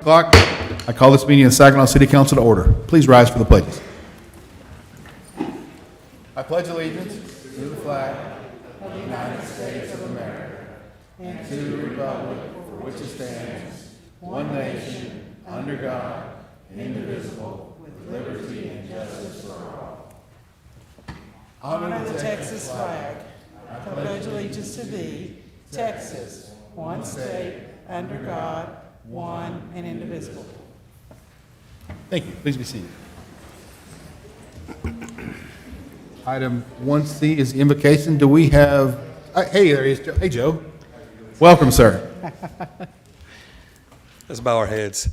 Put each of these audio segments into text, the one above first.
o'clock. I call this meeting of Saginaw City Council to order. Please rise for the pledges. I pledge allegiance to the flag of the United States of America and to the republic for which it stands, one nation, under God, indivisible, with liberty and justice for all. Honor the Texas flag. I pledge allegiance to thee, Texas, one state, under God, one and indivisible. Thank you. Please be seated. Item 1C is invocation. Do we have, hey, there he is, Joe. Hey, Joe. Welcome, sir. Let's bow our heads.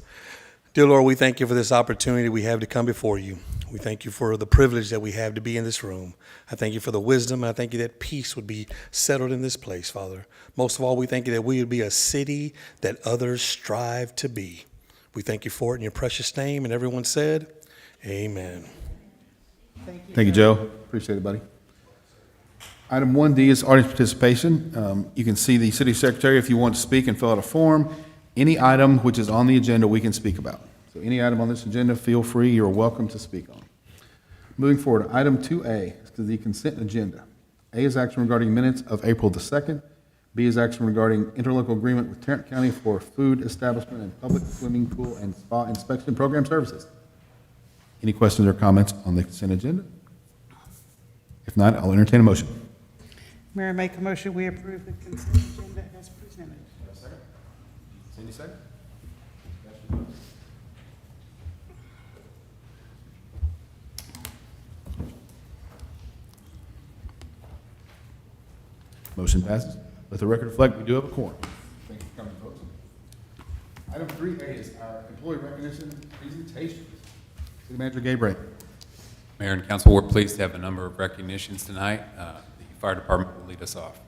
Dear Lord, we thank you for this opportunity we have to come before you. We thank you for the privilege that we have to be in this room. I thank you for the wisdom, and I thank you that peace would be settled in this place, Father. Most of all, we thank you that we would be a city that others strive to be. We thank you for it in your precious name, and everyone said, amen. Thank you, Joe. Appreciate it, buddy. Item 1D is audience participation. You can see the city secretary if you want to speak and fill out a form. Any item which is on the agenda we can speak about. So any item on this agenda, feel free, you're welcome to speak on. Moving forward, item 2A is to the consent agenda. A is action regarding minutes of April the 2nd. B is action regarding interlocal agreement with Tarrant County for food establishment and public swimming pool and spa inspection program services. Any questions or comments on the consent agenda? If not, I'll entertain a motion. Mayor, I make a motion we approve the consent agenda as presented. Cindy, second. Motion passes. Let the record reflect we do have a quorum. Thank you for coming, folks. Item 3A is our employee recognition presentation. City Manager Gabe Ray. Mayor and council, we're pleased to have a number of recognitions tonight. The fire department will lead us off.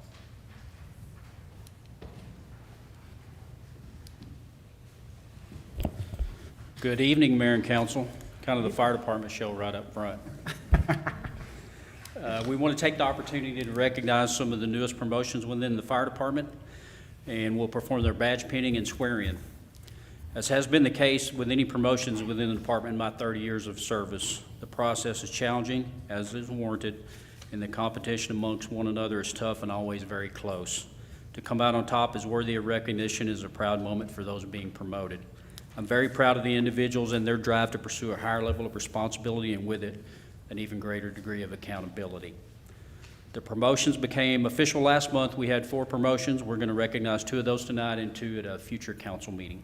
Good evening, Mayor and Council. Kind of the fire department show right up front. We want to take the opportunity to recognize some of the newest promotions within the fire department, and we'll perform their badge pinning and swearing. As has been the case with any promotions within the department in my 30 years of service, the process is challenging, as is warranted, and the competition amongst one another is tough and always very close. To come out on top is worthy of recognition, is a proud moment for those being promoted. I'm very proud of the individuals and their drive to pursue a higher level of responsibility, and with it, an even greater degree of accountability. The promotions became official last month. We had 4 promotions. We're going to recognize 2 of those tonight and 2 at a future council meeting.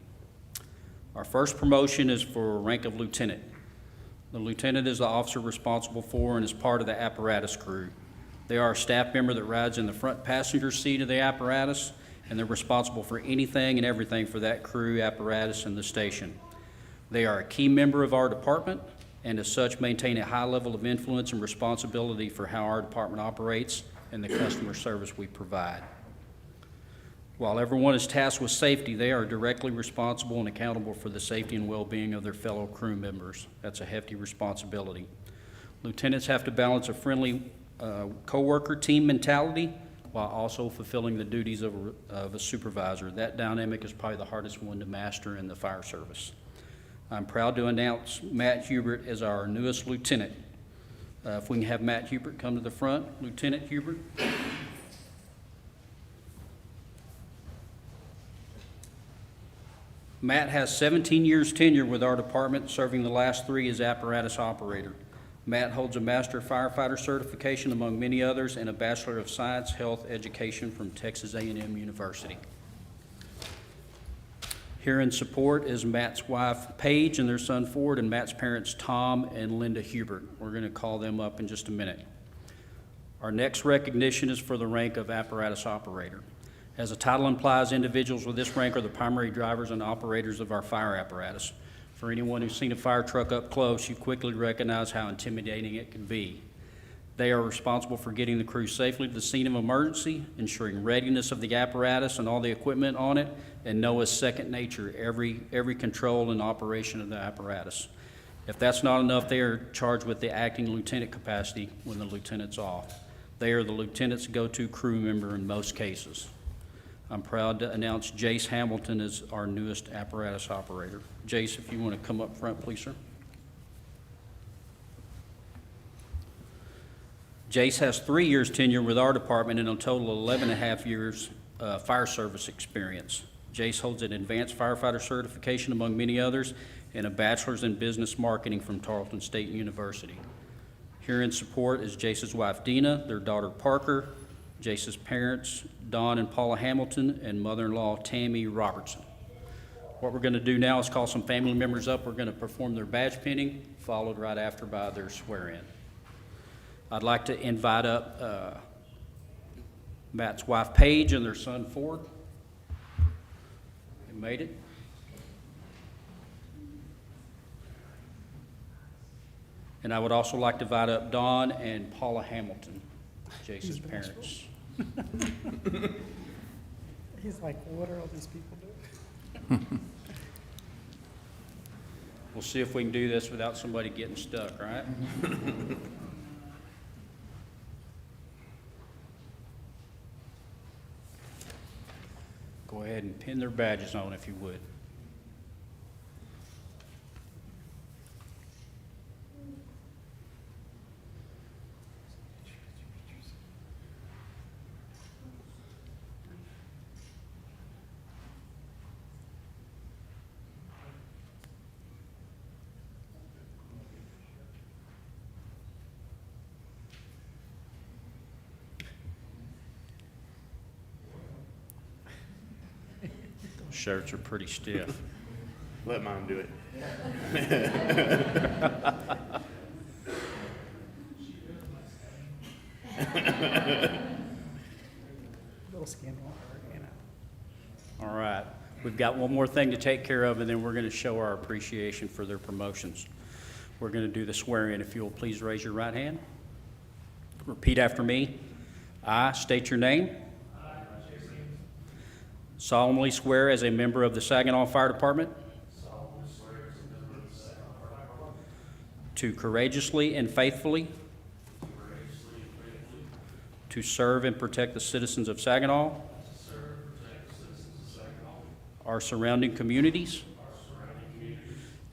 Our first promotion is for rank of lieutenant. The lieutenant is the officer responsible for and is part of the apparatus crew. They are a staff member that rides in the front passenger seat of the apparatus, and they're responsible for anything and everything for that crew, apparatus, and the station. They are a key member of our department, and as such maintain a high level of influence and responsibility for how our department operates and the customer service we provide. While everyone is tasked with safety, they are directly responsible and accountable for the safety and well-being of their fellow crew members. That's a hefty responsibility. Lieutenants have to balance a friendly co-worker team mentality while also fulfilling the duties of a supervisor. That dynamic is probably the hardest one to master in the fire service. I'm proud to announce Matt Hubert as our newest lieutenant. If we can have Matt Hubert come to the front. Lieutenant Hubert. Matt has 17 years tenure with our department, serving the last 3 as apparatus operator. Matt holds a Master Firefighter certification, among many others, and a Bachelor of Science Health Education from Texas A&M University. Here in support is Matt's wife, Paige, and their son, Ford, and Matt's parents, Tom and Linda Hubert. We're going to call them up in just a minute. Our next recognition is for the rank of apparatus operator. As the title implies, individuals with this rank are the primary drivers and operators of our fire apparatus. For anyone who's seen a fire truck up close, you quickly recognize how intimidating it can be. They are responsible for getting the crew safely to the scene of emergency, ensuring readiness of the apparatus and all the equipment on it, and know as second nature every control and operation of the apparatus. If that's not enough, they are charged with the acting lieutenant capacity when the lieutenant's off. They are the lieutenant's go-to crew member in most cases. I'm proud to announce Jace Hamilton as our newest apparatus operator. Jace, if you want to come up front, please, sir. Jace has 3 years tenure with our department and a total of 11 and a half years fire service experience. Jace holds an advanced firefighter certification, among many others, and a bachelor's in business marketing from Tarleton State University. Here in support is Jace's wife, Dina, their daughter, Parker, Jace's parents, Don and Paula Hamilton, and mother-in-law, Tammy Robertson. What we're going to do now is call some family members up. We're going to perform their badge pinning, followed right after by their swear-in. I'd like to invite up Matt's wife, Paige, and their son, Ford. They made it. And I would also like to invite up Don and Paula Hamilton, Jace's parents. He's like, what are all these people doing? We'll see if we can do this without somebody getting stuck, right? Go ahead and pin their badges on if you would. Those shirts are pretty stiff. Let mine do it. Little skin won't hurt, you know. All right, we've got one more thing to take care of, and then we're going to show our appreciation for their promotions. We're going to do the swearing. If you'll please raise your right hand. Repeat after me. I state your name. Solemnly swear as a member of the Saginaw Fire Department to courageously and faithfully to serve and protect the citizens of Saginaw, our surrounding communities,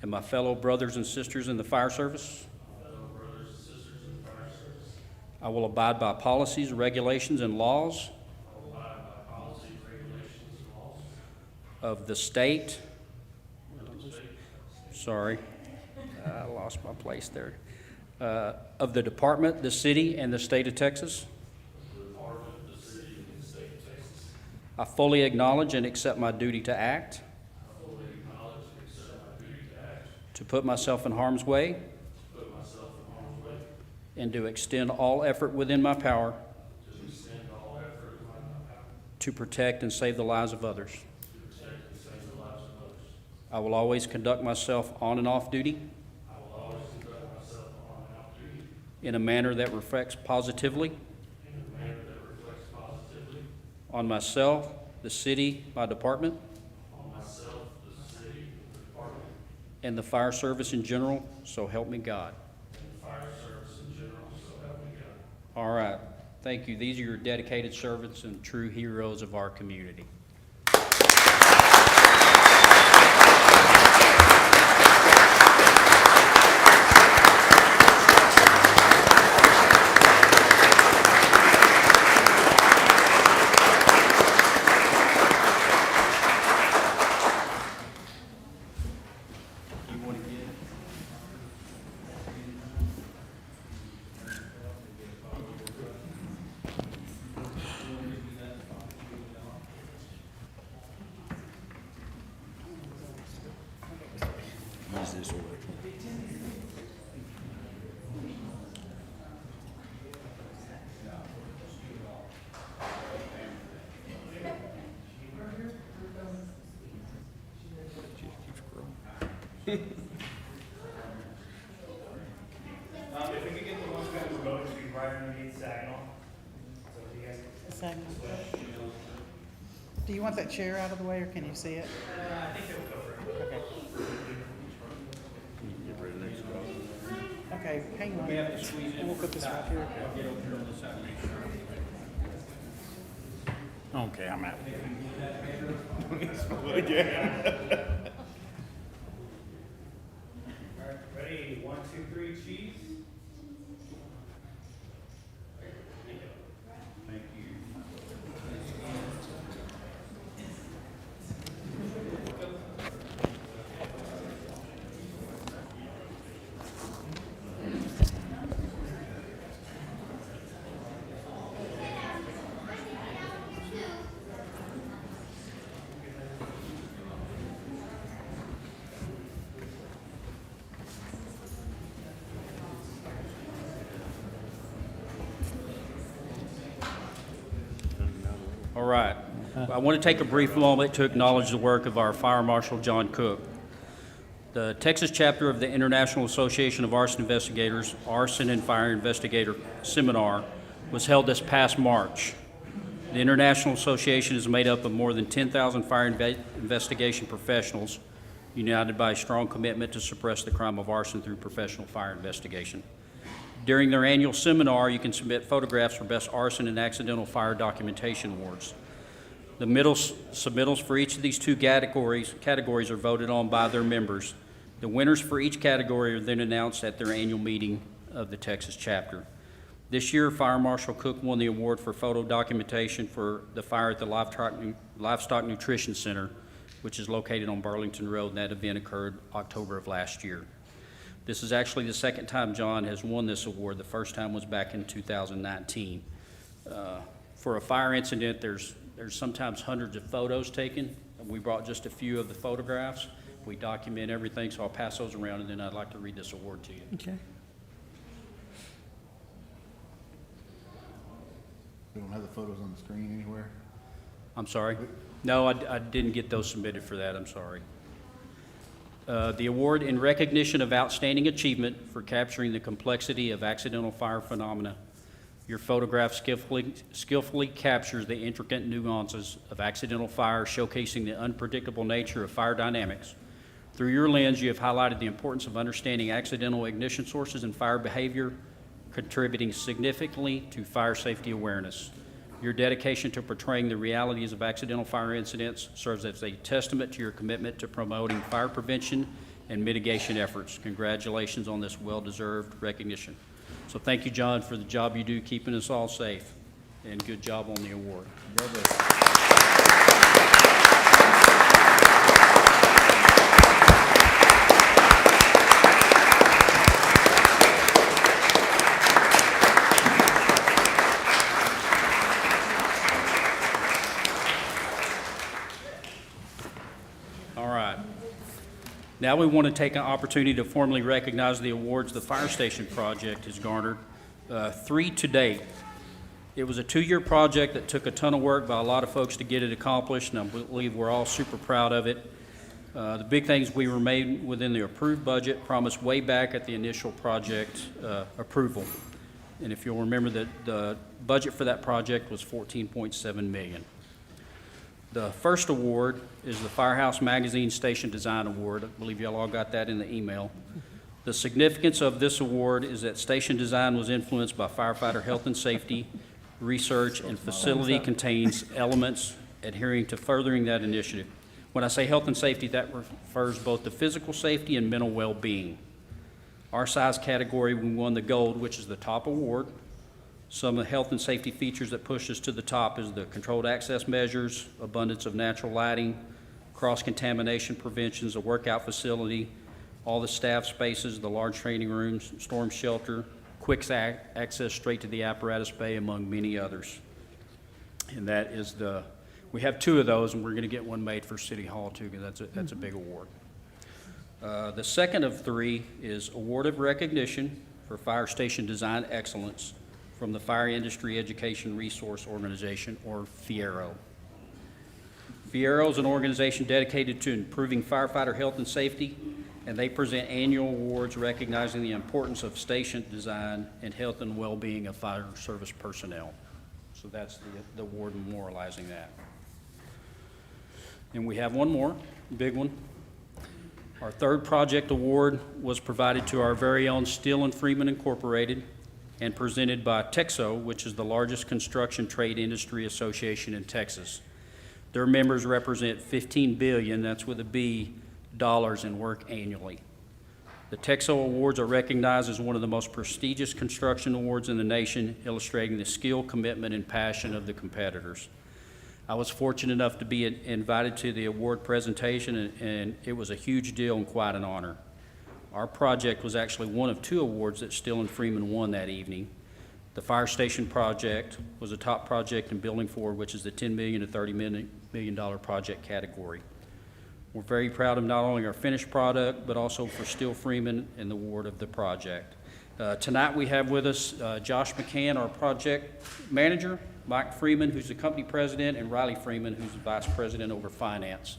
and my fellow brothers and sisters in the fire service. I will abide by policies, regulations, and laws of the state. Sorry, I lost my place there. Of the department, the city, and the state of Texas. I fully acknowledge and accept my duty to act. To put myself in harm's way. And to extend all effort within my power. To protect and save the lives of others. I will always conduct myself on and off duty. In a manner that reflects positively. On myself, the city, my department. And the fire service in general, so help me God. All right, thank you. These are your dedicated servants and true heroes of our community. If we could get the ones that were voted to be right underneath Saginaw. So if you guys Do you want that chair out of the way, or can you see it? I think they'll go for it. Okay, hang on. And we'll put this right here. Okay, I'm out. Ready, 1, 2, 3, cheese. Thank you. All right. I want to take a brief moment to acknowledge the work of our Fire Marshal, John Cook. The Texas chapter of the International Association of Arson Investigators Arson and Fire Investigator Seminar was held this past March. The International Association is made up of more than 10,000 fire investigation professionals united by a strong commitment to suppress the crime of arson through professional fire investigation. During their annual seminar, you can submit photographs for Best Arson and Accidental Fire Documentation Awards. The submittals for each of these two categories are voted on by their members. The winners for each category are then announced at their annual meeting of the Texas chapter. This year, Fire Marshal Cook won the award for photo documentation for the fire at the Livestock Nutrition Center, which is located on Burlington Road, and that event occurred October of last year. This is actually the second time John has won this award. The first time was back in 2019. For a fire incident, there's sometimes hundreds of photos taken. We brought just a few of the photographs. We document everything, so I'll pass those around, and then I'd like to read this award to you. Okay. We don't have the photos on the screen anywhere? I'm sorry? No, I didn't get those submitted for that, I'm sorry. The award in recognition of outstanding achievement for capturing the complexity of accidental fire phenomena. Your photograph skillfully captures the intricate nuances of accidental fire, showcasing the unpredictable nature of fire dynamics. Through your lens, you have highlighted the importance of understanding accidental ignition sources and fire behavior, contributing significantly to fire safety awareness. Your dedication to portraying the realities of accidental fire incidents serves as a testament to your commitment to promoting fire prevention and mitigation efforts. Congratulations on this well-deserved recognition. So thank you, John, for the job you do keeping us all safe, and good job on the award. All right. Now we want to take an opportunity to formally recognize the awards the fire station project has garnered, 3 to date. It was a 2-year project that took a ton of work by a lot of folks to get it accomplished, and I believe we're all super proud of it. The big things we were made within the approved budget promised way back at the initial project approval. And if you'll remember that the budget for that project was $14.7 million. The first award is the Firehouse Magazine Station Design Award. I believe y'all all got that in the email. The significance of this award is that station design was influenced by firefighter health and safety, research, and facility contains elements adhering to furthering that initiative. When I say health and safety, that refers both to physical safety and mental well-being. Our size category, we won the gold, which is the top award. Some of the health and safety features that push us to the top is the controlled access measures, abundance of natural lighting, cross-contamination preventions, a workout facility, all the staff spaces, the large training rooms, storm shelter, quick access straight to the apparatus bay, among many others. And that is we have 2 of those, and we're going to get one made for City Hall too, because that's a big award. The second of 3 is Award of Recognition for Fire Station Design Excellence from the Fire Industry Education Resource Organization, or FIERO. FIERO is an organization dedicated to improving firefighter health and safety, and they present annual awards recognizing the importance of station design and health and well-being of fire service personnel. So that's the award memorializing that. And we have one more, big one. Our third project award was provided to our very own Steele and Freeman Incorporated and presented by Texo, which is the largest construction trade industry association in Texas. Their members represent $15 billion, that's with a B, dollars in work annually. The Texo Awards are recognized as one of the most prestigious construction awards in the nation, illustrating the skill, commitment, and passion of the competitors. I was fortunate enough to be invited to the award presentation, and it was a huge deal and quite an honor. Our project was actually one of 2 awards that Still and Freeman won that evening. The fire station project was a top project in Building 4, which is the $10 million to $30 million project category. We're very proud of not only our finished product, but also for Still Freeman and the award of the project. Tonight we have with us Josh McCann, our project manager, Mike Freeman, who's the company president, and Riley Freeman, who's the vice president over finance.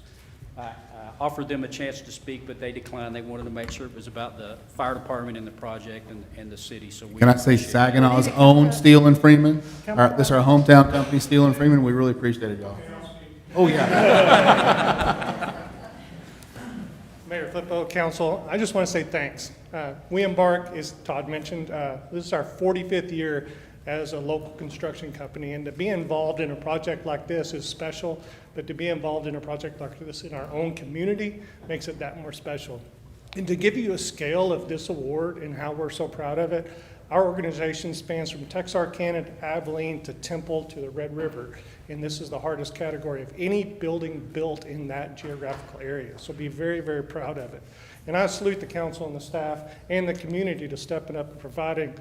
I offered them a chance to speak, but they declined. They wanted to make sure it was about the fire department and the project and the city. So we Can I say appreciate it. Saginaw's own Steel and Freeman? This is our hometown company, Steel and Freeman. We really appreciate it, y'all. Oh, yeah. Mayor Flippo, Council, I just want to say thanks. We Embark, as Todd mentioned, this is our 45th year as a local construction company, and to be involved in a project like this is special, but to be involved in a project like this in our own community makes it that more special. And to give you a scale of this award and how we're so proud of it, our organization spans from Texarkana to Abilene to Temple to the Red River, and this is the hardest category of any building built in that geographical area. So be very, very proud of it. And I salute the council and the staff and the community to stepping up and providing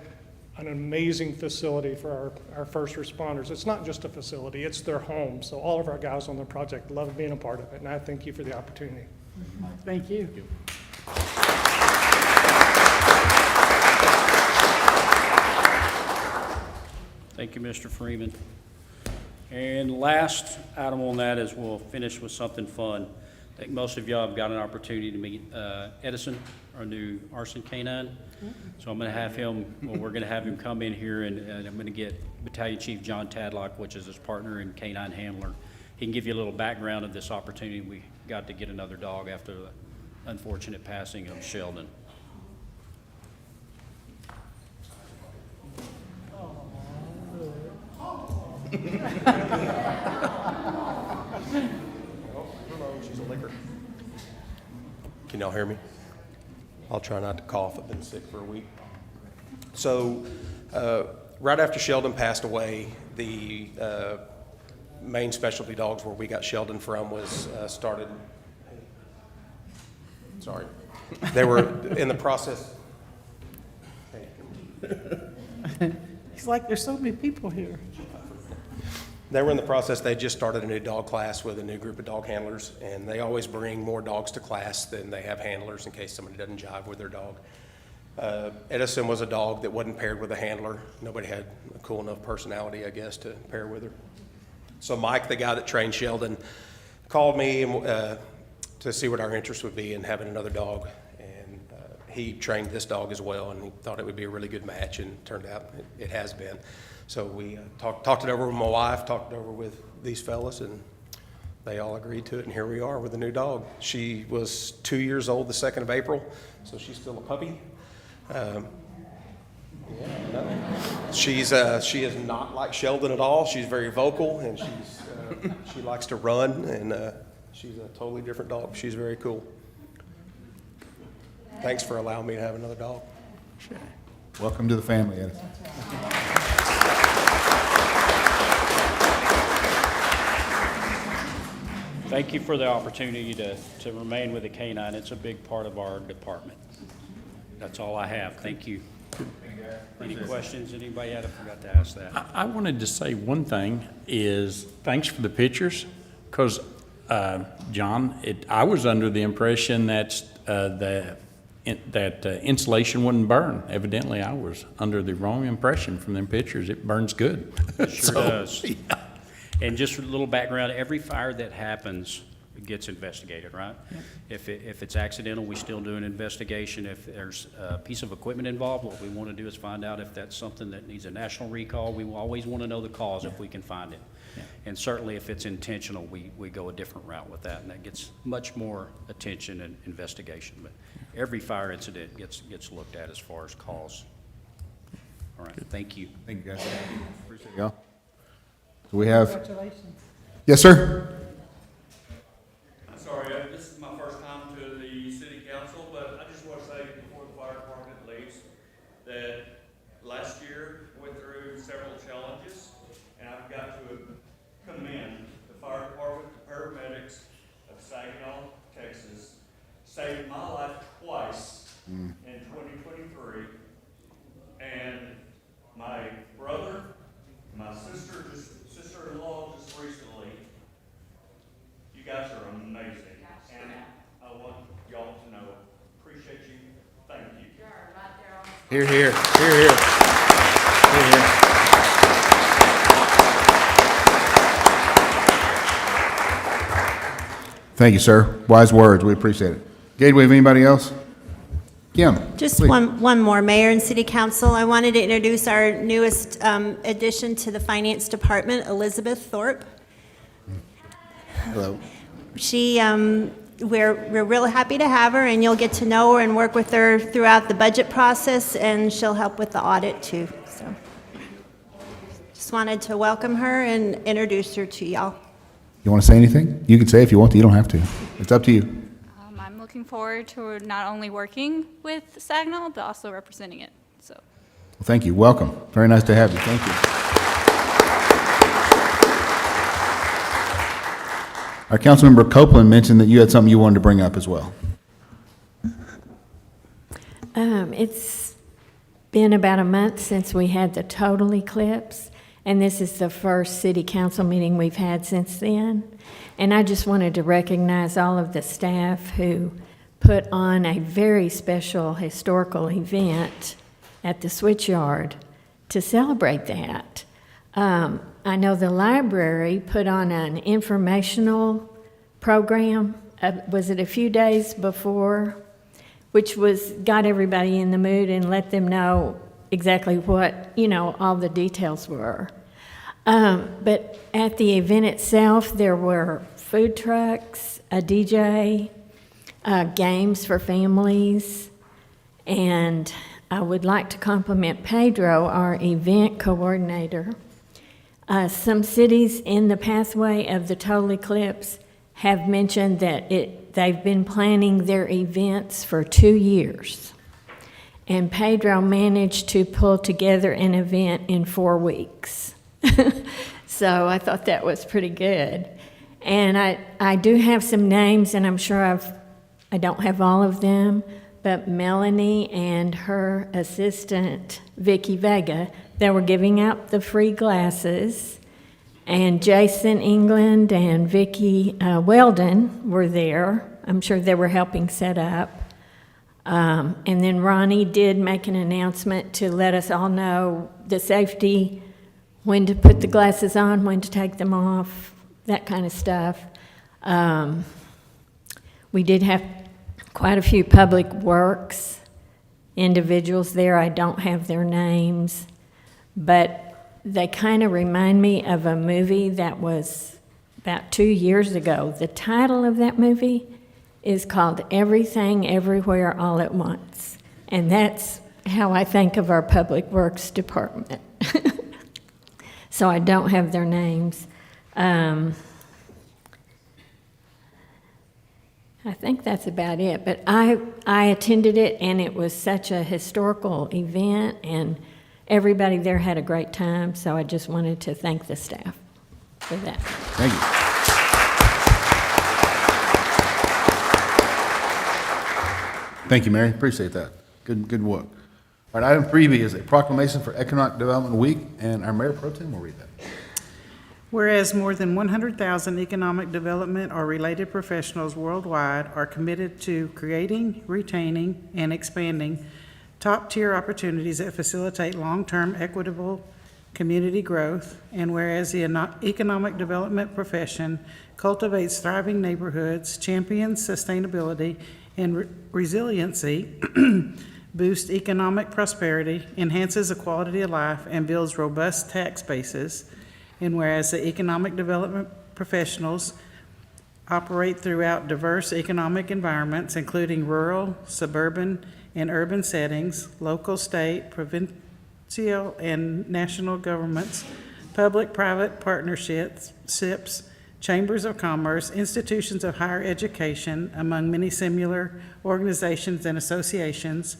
an amazing facility for our first responders. It's not just a facility, it's their home. So all of our guys on the project love being a part of it, and I thank you for the opportunity. Thank you. Thank you, Mr. Freeman. And last item on that is we'll finish with something fun. I think most of y'all have got an opportunity to meet Edison, our new arson canine. So I'm going to have him, well, we're going to have him come in here, and I'm going to get Battalion Chief John Tadlock, which is his partner and canine handler. He can give you a little background of this opportunity. We got to get another dog after the unfortunate passing of Sheldon. She's a licker. Can y'all hear me? I'll try not to cough. I've been sick for a week. So, right after Sheldon passed away, the main specialty dogs where we got Sheldon from was started. Sorry. They were in the process. It's like there's so many people here. They were in the process, they just started a new dog class with a new group of dog handlers, and they always bring more dogs to class than they have handlers in case somebody doesn't jive with their dog. Edison was a dog that wasn't paired with a handler. Nobody had a cool enough personality, I guess, to pair with her. So Mike, the guy that trained Sheldon, called me to see what our interest would be in having another dog. And he trained this dog as well, and he thought it would be a really good match, and it turned out it has been. So we talked it over with my wife, talked it over with these fellas, and they all agreed to it, and here we are with a new dog. She was 2 years old the 2nd of April, so she's still a puppy. She is not like Sheldon at all. She's very vocal, and she likes to run, and she's a totally different dog. She's very cool. Thanks for allowing me to have another dog. Welcome to the family, Edison. Thank you for the opportunity to remain with the canine. It's a big part of our department. That's all I have. Thank you. Any questions? Anybody had? I forgot to ask that. I wanted to say one thing is thanks for the pictures, because, John, I was under the impression that insulation wouldn't burn. Evidently, I was under the wrong impression from them pictures. It burns good. It sure does. Yeah. And just a little background, every fire that happens gets investigated, right? Yeah. If it's accidental, we still do an investigation. If there's a piece of equipment involved, what we want to do is find out if that's something that needs a national recall. We will always want to know the cause if we can find it. Yeah. And certainly if it's intentional, we go a different route with that, and that gets much more attention and investigation. But every fire incident gets looked at as far as cause. All right, thank you. Thank you, guys. Appreciate y'all. So we have, Congratulations. yes, sir? I'm sorry, this is my first time to the city council, but I just want to say before the fire department leaves, that last year went through several challenges, and I've got to commend the fire department, the paramedics of Saginaw, Texas, saved my life twice in 2023, and my brother, my sister-in-law just recently. You guys are amazing, and I want y'all to know, appreciate you, thank you. Here, here, here, here. Here, here. Thank you, sir. Wise words. We appreciate it. Gage, we have anybody else? Kim? Just please. one more, Mayor and City Council. I wanted to introduce our newest addition to the Finance Department, Elizabeth Thorpe. Hello. She, we're really happy to have her, and you'll get to know her and work with her throughout the budget process, and she'll help with the audit too. So, just wanted to welcome her and introduce her to y'all. You want to say anything? You can say if you want to. You don't have to. It's up to you. I'm looking forward to not only working with Saginaw, but also representing it. So, Well, thank you. Welcome. Very nice to have you. Thank you. Our Councilmember Copeland mentioned that you had something you wanted to bring up as well. It's been about a month since we had the total eclipse, and this is the first city council meeting we've had since then. And I just wanted to recognize all of the staff who put on a very special historical event at the Switchyard to celebrate that. I know the library put on an informational program, was it a few days before, which got everybody in the mood and let them know exactly what, all the details were. But at the event itself, there were food trucks, a DJ, games for families, and I would like to compliment Pedro, our event coordinator. Some cities in the pathway of the total eclipse have mentioned that they've been planning their events for 2 years. And Pedro managed to pull together an event in 4 weeks. So I thought that was pretty good. And I do have some names, and I'm sure I don't have all of them, but Melanie and her assistant, Vicky Vega, they were giving out the free glasses, and Jason England and Vicky Weldon were there. I'm sure they were helping set up. And then Ronnie did make an announcement to let us all know the safety, when to put the glasses on, when to take them off, that kind of stuff. We did have quite a few public works individuals there. I don't have their names, but they kind of remind me of a movie that was about 2 years ago. The title of that movie is called Everything Everywhere All at Once, and that's how I think of our Public Works Department. So I don't have their names. I think that's about it, but I attended it, and it was such a historical event, and everybody there had a great time, so I just wanted to thank the staff for that. Thank you. Thank you, Mary. Appreciate that. Good work. All right, item 3B is a proclamation for Economic Development Week, and our Mayor Pro Tem will read that. Whereas more than 100,000 economic development or related professionals worldwide are committed to creating, retaining, and expanding top-tier opportunities that facilitate long-term equitable community growth, and whereas the economic development profession cultivates thriving neighborhoods, champions sustainability and resiliency, boosts economic prosperity, enhances the quality of life, and builds robust tax bases, and whereas the economic development professionals operate throughout diverse economic environments, including rural, suburban, and urban settings, local, state, and national governments, public-private partnerships, SIPs, chambers of commerce, institutions of higher education, among many similar organizations and associations.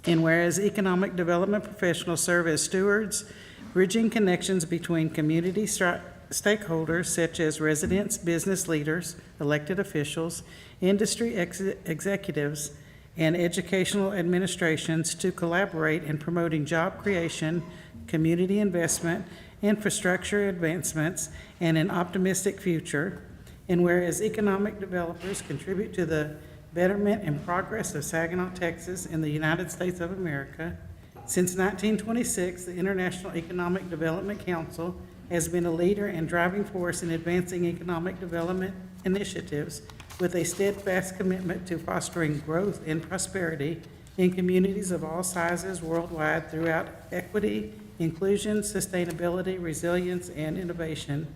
And whereas economic development professionals serve as stewards, bridging connections between community stakeholders such as residents, business leaders, elected officials, industry executives, and educational administrations to collaborate in promoting job creation, community investment, infrastructure advancements, and an optimistic future. And whereas economic developers contribute to the betterment and progress of Saginaw, Texas, and the United States of America. Since 1926, the International Economic Development Council has been a leader and driving force in advancing economic development initiatives with a steadfast commitment to fostering growth and prosperity in communities of all sizes worldwide throughout equity, inclusion, sustainability, resilience, and innovation.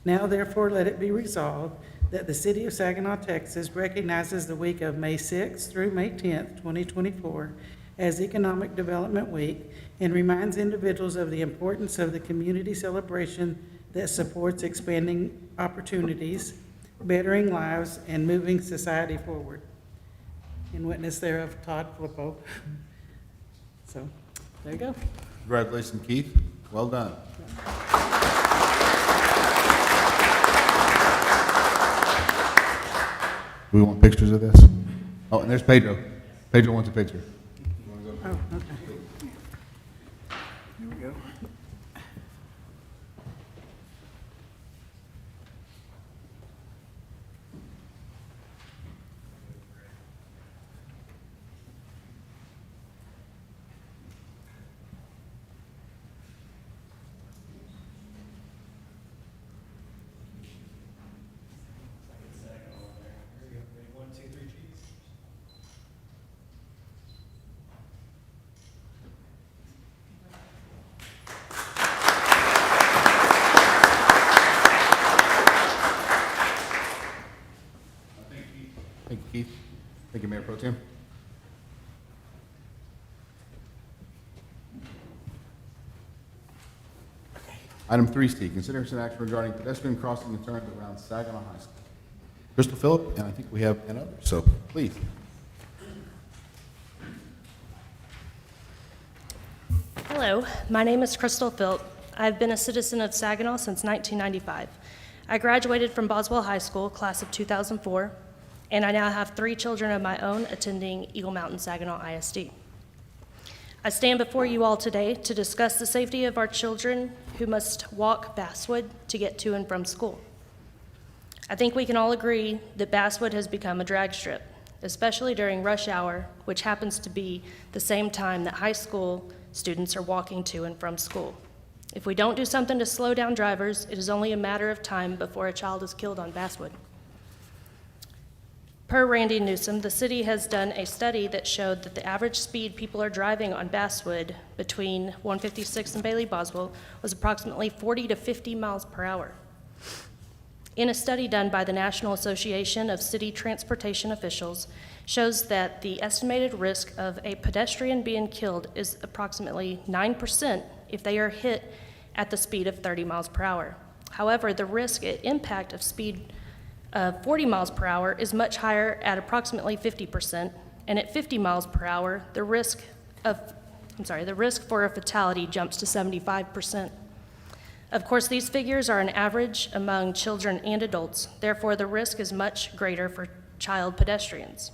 Now therefore let it be resolved that the City of Saginaw, Texas recognizes the week of May 6th through May 10th, 2024 as Economic Development Week and reminds individuals of the importance of the community celebration that supports expanding opportunities, bettering lives, and moving society forward. In witness thereof, Todd Flippo. So, there you go. Congratulations, Keith. Well done. Do we want pictures of this? Oh, and there's Pedro. Pedro wants a picture. Oh, okay. Here we go. Thank you, Keith. Thank you, Mayor Pro Tem. Item 3C, consideration action regarding pedestrian crossing and turns around Saginaw High School. Crystal Phillip, and I think we have an other, so please. Hello, my name is Crystal Philp. I've been a citizen of Saginaw since 1995. I graduated from Boswell High School, class of 2004, and I now have 3 children of my own attending Eagle Mountain Saginaw ISD. I stand before you all today to discuss the safety of our children who must walk Basswood to get to and from school. I think we can all agree that Basswood has become a drag strip, especially during rush hour, which happens to be the same time that high school students are walking to and from school. If we don't do something to slow down drivers, it is only a matter of time before a child is killed on Basswood. Per Randy Newsom, the city has done a study that showed that the average speed people are driving on Basswood between 156 and Bailey Boswell was approximately 40 to 50 miles per hour. In a study done by the National Association of City Transportation Officials, shows that the estimated risk of a pedestrian being killed is approximately 9% if they are hit at the speed of 30 miles per hour. However, the risk and impact of speed 40 miles per hour is much higher at approximately 50%, and at 50 miles per hour, the risk for a fatality jumps to 75%. Of course, these figures are an average among children and adults, therefore the risk is much greater for child pedestrians.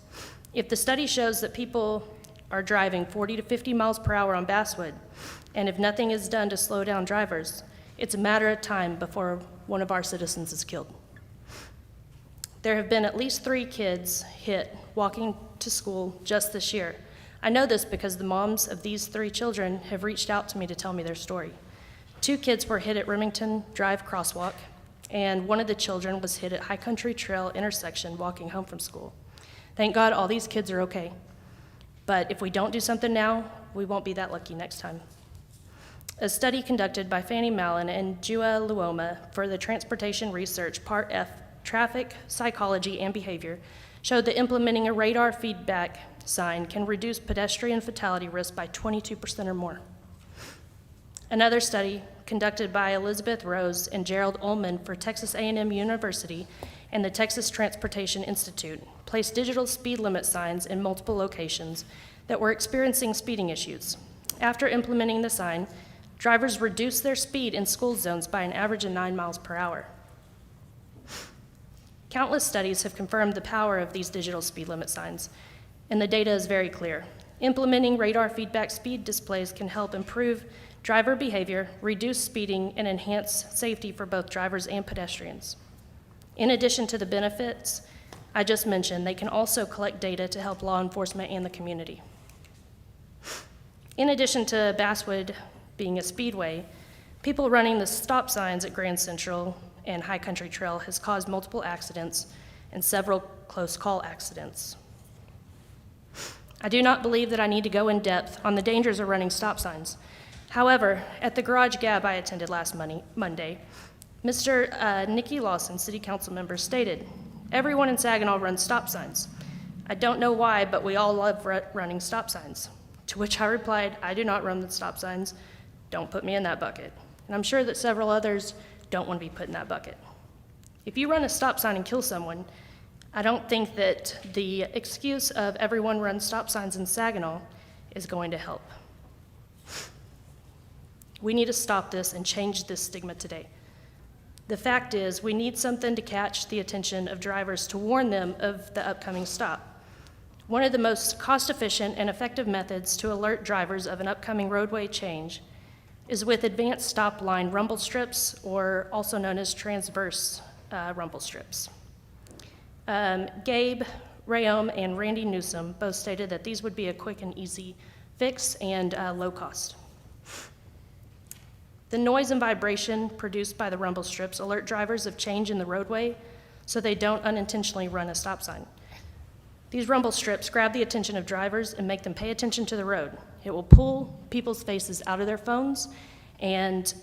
If the study shows that people are driving 40 to 50 miles per hour on Basswood, and if nothing is done to slow down drivers, it's a matter of time before one of our citizens is killed. There have been at least 3 kids hit walking to school just this year. I know this because the moms of these 3 children have reached out to me to tell me their story. 2 kids were hit at Remington Drive crosswalk, and one of the children was hit at High Country Trail intersection walking home from school. Thank God all these kids are okay. But if we don't do something now, we won't be that lucky next time. A study conducted by Fannie Mallon and Jua Luoma for the Transportation Research Part F Traffic, Psychology, and Behavior showed that implementing a radar feedback sign can reduce pedestrian fatality risk by 22% or more. Another study conducted by Elizabeth Rose and Gerald Ullman for Texas A&M University and the Texas Transportation Institute placed digital speed limit signs in multiple locations that were experiencing speeding issues. After implementing the sign, drivers reduced their speed in school zones by an average of 9 miles per hour. Countless studies have confirmed the power of these digital speed limit signs, and the data is very clear. Implementing radar feedback speed displays can help improve driver behavior, reduce speeding, and enhance safety for both drivers and pedestrians. In addition to the benefits I just mentioned, they can also collect data to help law enforcement and the community. In addition to Basswood being a speedway, people running the stop signs at Grand Central and High Country Trail has caused multiple accidents and several close call accidents. I do not believe that I need to go in depth on the dangers of running stop signs. However, at the Garage Gab I attended last Monday, Mr. Nikki Lawson, City Council member, stated, "Everyone in Saginaw runs stop signs. I don't know why, but we all love running stop signs." To which I replied, "I do not run the stop signs. Don't put me in that bucket." And I'm sure that several others don't want to be put in that bucket. If you run a stop sign and kill someone, I don't think that the excuse of everyone runs stop signs in Saginaw is going to help. We need to stop this and change this stigma today. The fact is, we need something to catch the attention of drivers to warn them of the upcoming stop. One of the most cost-efficient and effective methods to alert drivers of an upcoming roadway change is with advanced stop line rumble strips, or also known as transverse rumble strips. Gabe Rayom and Randy Newsom both stated that these would be a quick and easy fix and low cost. The noise and vibration produced by the rumble strips alert drivers of change in the roadway so they don't unintentionally run a stop sign. These rumble strips grab the attention of drivers and make them pay attention to the road. It will pull people's faces out of their phones and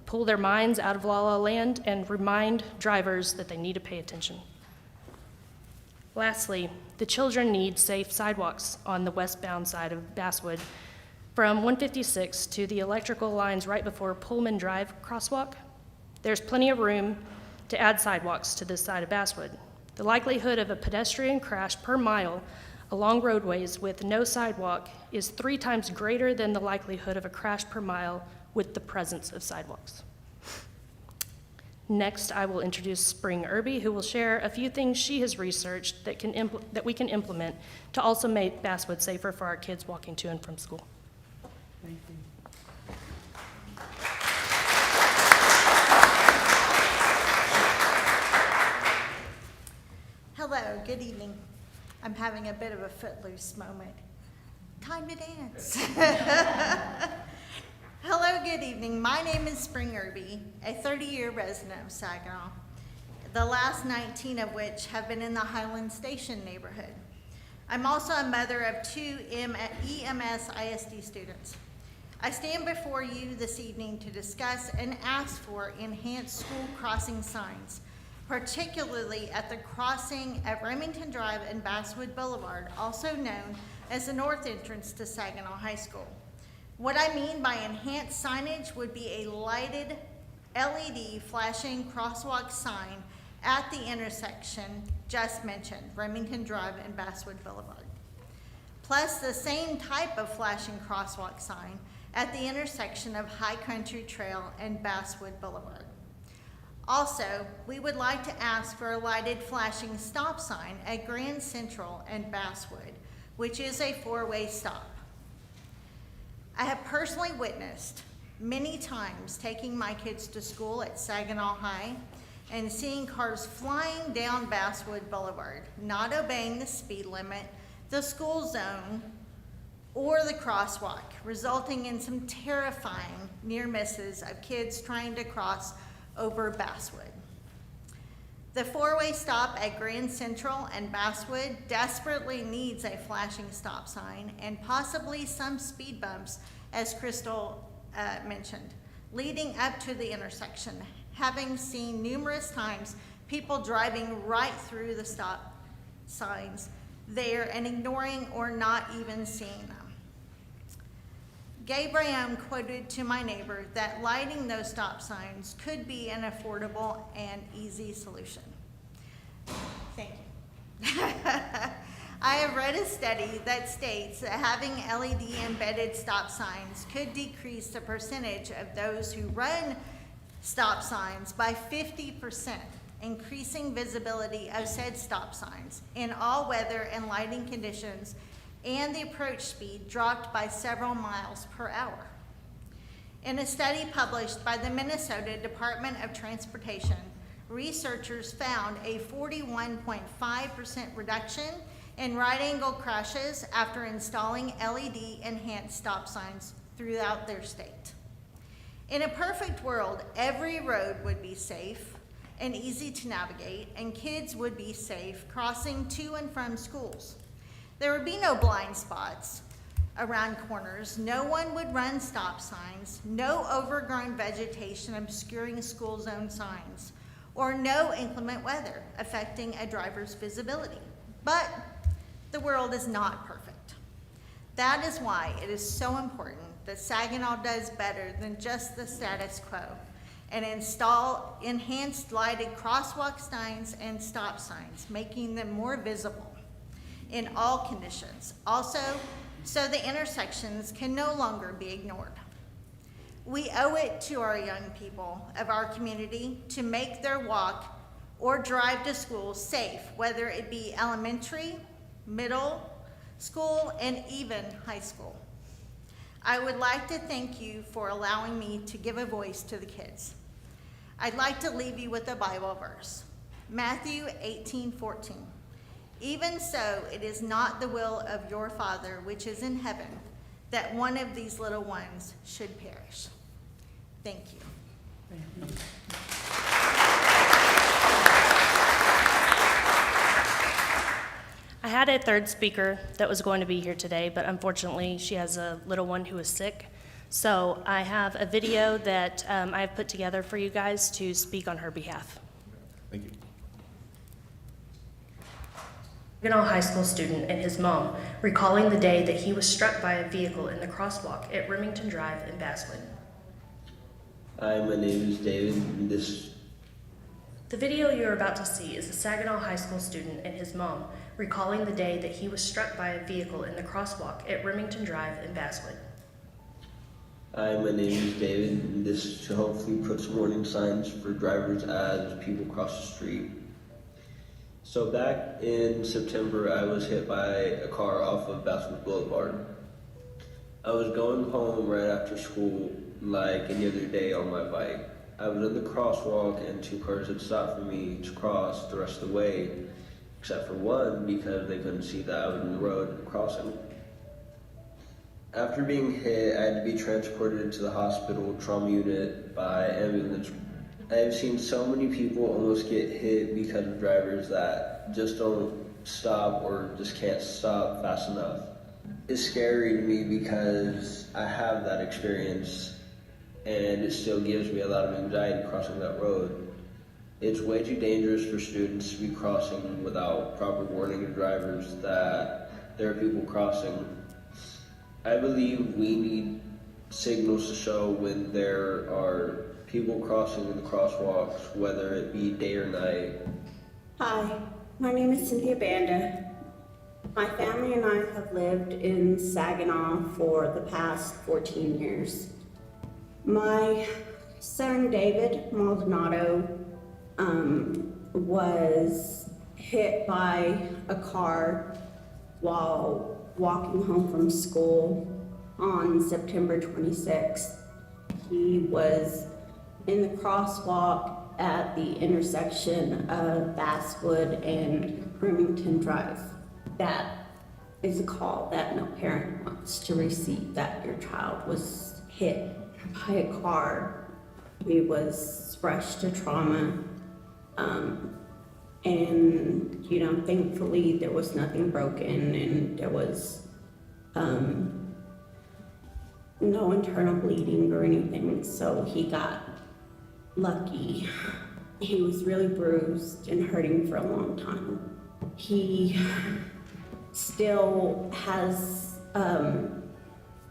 pull their minds out of La La Land and remind drivers that they need to pay attention. Lastly, the children need safe sidewalks on the westbound side of Basswood from 156 to the electrical lines right before Pullman Drive crosswalk. There's plenty of room to add sidewalks to this side of Basswood. The likelihood of a pedestrian crash per mile along roadways with no sidewalk is 3 times greater than the likelihood of a crash per mile with the presence of sidewalks. Next, I will introduce Spring Irby, who will share a few things she has researched that we can implement to also make Basswood safer for our kids walking to and from school. Thank you. Hello, good evening. I'm having a bit of a footloose moment. Time to dance. Hello, good evening. My name is Spring Irby, a 30-year resident of Saginaw, the last 19 of which have been in the Highland Station neighborhood. I'm also a mother of 2 EMS ISD students. I stand before you this evening to discuss and ask for enhanced school crossing signs, particularly at the crossing at Remington Drive and Basswood Boulevard, also known as the north entrance to Saginaw High School. What I mean by enhanced signage would be a lighted LED flashing crosswalk sign at the intersection just mentioned, Remington Drive and Basswood Boulevard. Plus the same type of flashing crosswalk sign at the intersection of High Country Trail and Basswood Boulevard. Also, we would like to ask for a lighted flashing stop sign at Grand Central and Basswood, which is a 4-way stop. I have personally witnessed many times taking my kids to school at Saginaw High and seeing cars flying down Basswood Boulevard, not obeying the speed limit, the school zone, or the crosswalk, resulting in some terrifying near misses of kids trying to cross over Basswood. The 4-way stop at Grand Central and Basswood desperately needs a flashing stop sign and possibly some speed bumps, as Crystal mentioned, leading up to the intersection, having seen numerous times people driving right through the stop signs there and ignoring or not even seeing them. Gabe Rayam quoted to my neighbor that lighting those stop signs could be an affordable and easy solution. Thank you. I have read a study that states that having LED embedded stop signs could decrease the percentage of those who run stop signs by 50%, increasing visibility of said stop signs in all weather and lighting conditions, and the approach speed dropped by several miles per hour. In a study published by the Minnesota Department of Transportation, researchers found a 41.5% reduction in right-angle crashes after installing LED enhanced stop signs throughout their state. In a perfect world, every road would be safe and easy to navigate, and kids would be safe crossing to and from schools. There would be no blind spots around corners, no one would run stop signs, no overgrown vegetation obscuring school zone signs, or no inclement weather affecting a driver's visibility. But the world is not perfect. That is why it is so important that Saginaw does better than just the status quo and install enhanced lighted crosswalk signs and stop signs, making them more visible in all conditions. Also, so the intersections can no longer be ignored. We owe it to our young people of our community to make their walk or drive to school safe, whether it be elementary, middle school, and even high school. I would like to thank you for allowing me to give a voice to the kids. I'd like to leave you with a Bible verse, Matthew 18:14. Even so, it is not the will of your Father which is in heaven that one of these little ones should perish. Thank you. I had a third speaker that was going to be here today, but unfortunately she has a little one who is sick. So I have a video that I've put together for you guys to speak on her behalf. Thank you. Saginaw High School student and his mom recalling the day that he was struck by a vehicle in the crosswalk at Remington Drive in Basswood. Hi, my name is David, and The video you're about to see is a Saginaw High School student and his mom recalling the day that he was struck by a vehicle in the crosswalk at Remington Drive in Basswood. Hi, my name is David, and this should hopefully put some warning signs for drivers as people cross the street. So back in September, I was hit by a car off of Basswood Boulevard. I was going home right after school like any other day on my bike. I was in the crosswalk and two cars had stopped for me to cross the rest of the way, except for one because they couldn't see that I was in the road and crossing. After being hit, I had to be transported to the hospital trauma unit by ambulance. I have seen so many people almost get hit because of drivers that just don't stop or just can't stop fast enough. It's scary to me because I have that experience and it still gives me a lot of anxiety crossing that road. It's way too dangerous for students to be crossing without proper warning to drivers that there are people crossing. I believe we need signals to show when there are people crossing in the crosswalks, whether it be day or night. Hi, my name is Cynthia Banda. My family and I have lived in Saginaw for the past 14 years. My son David Maldonado was hit by a car while walking home from school on September 26th. He was in the crosswalk at the intersection of Basswood and Remington Drive. That is a call that no parent wants to receive, that your child was hit by a car. He was rushed to trauma. And, thankfully there was nothing broken and there was no internal bleeding or anything, so he got lucky. He was really bruised and hurting for a long time. He still has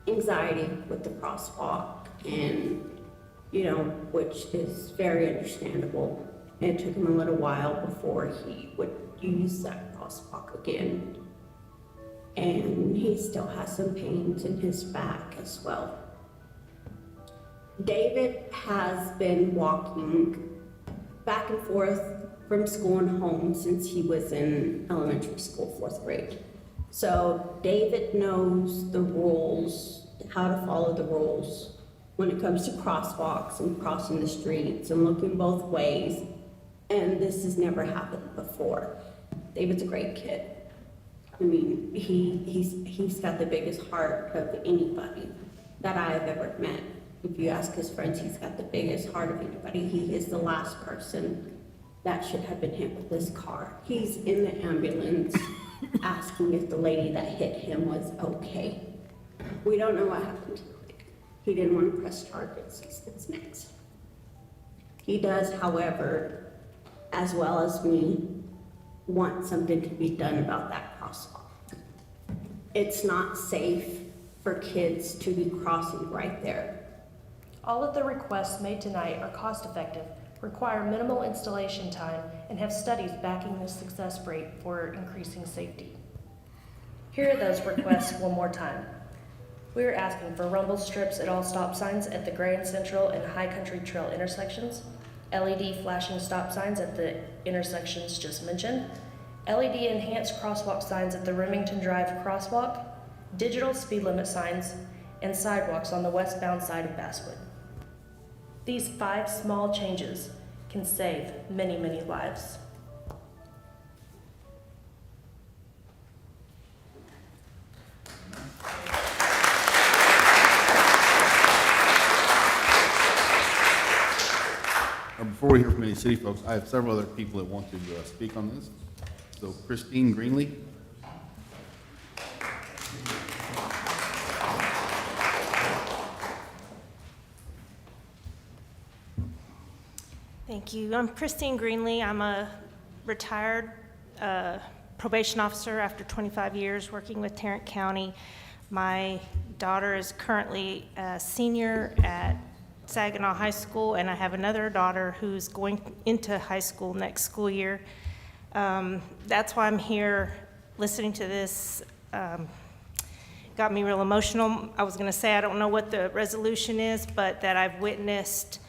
anxiety with the crosswalk, and, which is very understandable. It took him a little while before he would use that crosswalk again. And he still has some pains in his back as well. David has been walking back and forth from school and home since he was in elementary school, 4th grade. So David knows the rules, how to follow the rules when it comes to crosswalks and crossing the streets and looking both ways. And this has never happened before. David's a great kid. I mean, he's got the biggest heart of anybody that I've ever met. If you ask his friends, he's got the biggest heart of anybody. He is the last person that should have been hit with this car. He's in the ambulance asking if the lady that hit him was okay. We don't know what happened. He didn't want to press charges. It's next. He does, however, as well as me, want something to be done about that crosswalk. It's not safe for kids to be crossing right there. All of the requests made tonight are cost-effective, require minimal installation time, and have studies backing the success rate for increasing safety. Here are those requests one more time. We are asking for rumble strips at all stop signs at the Grand Central and High Country Trail intersections, LED flashing stop signs at the intersections just mentioned, LED enhanced crosswalk signs at the Remington Drive crosswalk, digital speed limit signs, and sidewalks on the westbound side of Basswood. These 5 small changes can save many, many lives. Before we hear from any city folks, I have several other people that want to speak on this. So Christine Greenlee. Thank you. I'm Christine Greenlee. I'm a retired probation officer after 25 years working with Tarrant County. My daughter is currently a senior at Saginaw High School, and I have another daughter who's going into high school next school year. That's why I'm here listening to this. Got me real emotional. I was going to say I don't know what the resolution is, but that I've witnessed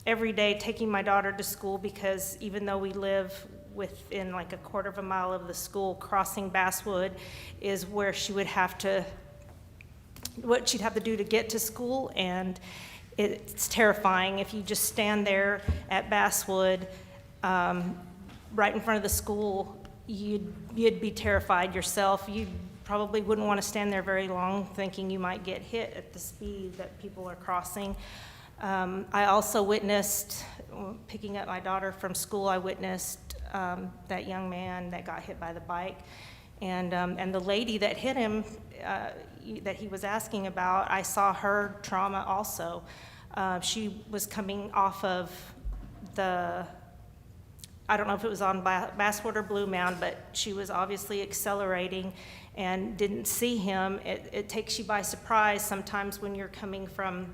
every day taking my daughter to school, because even though we live within like a quarter of a mile of the school, crossing Basswood is where she would have to, what she'd have to do to get to school, and it's terrifying. If you just stand there at Basswood, right in front of the school, you'd be terrified yourself. You probably wouldn't want to stand there very long thinking you might get hit at the speed that people are crossing. I also witnessed, picking up my daughter from school, I witnessed that young man that got hit by the bike. And the lady that hit him, that he was asking about, I saw her trauma also. She was coming off of I don't know if it was on Basswood or Blue Mound, but she was obviously accelerating and didn't see him. It takes you by surprise sometimes when you're coming from,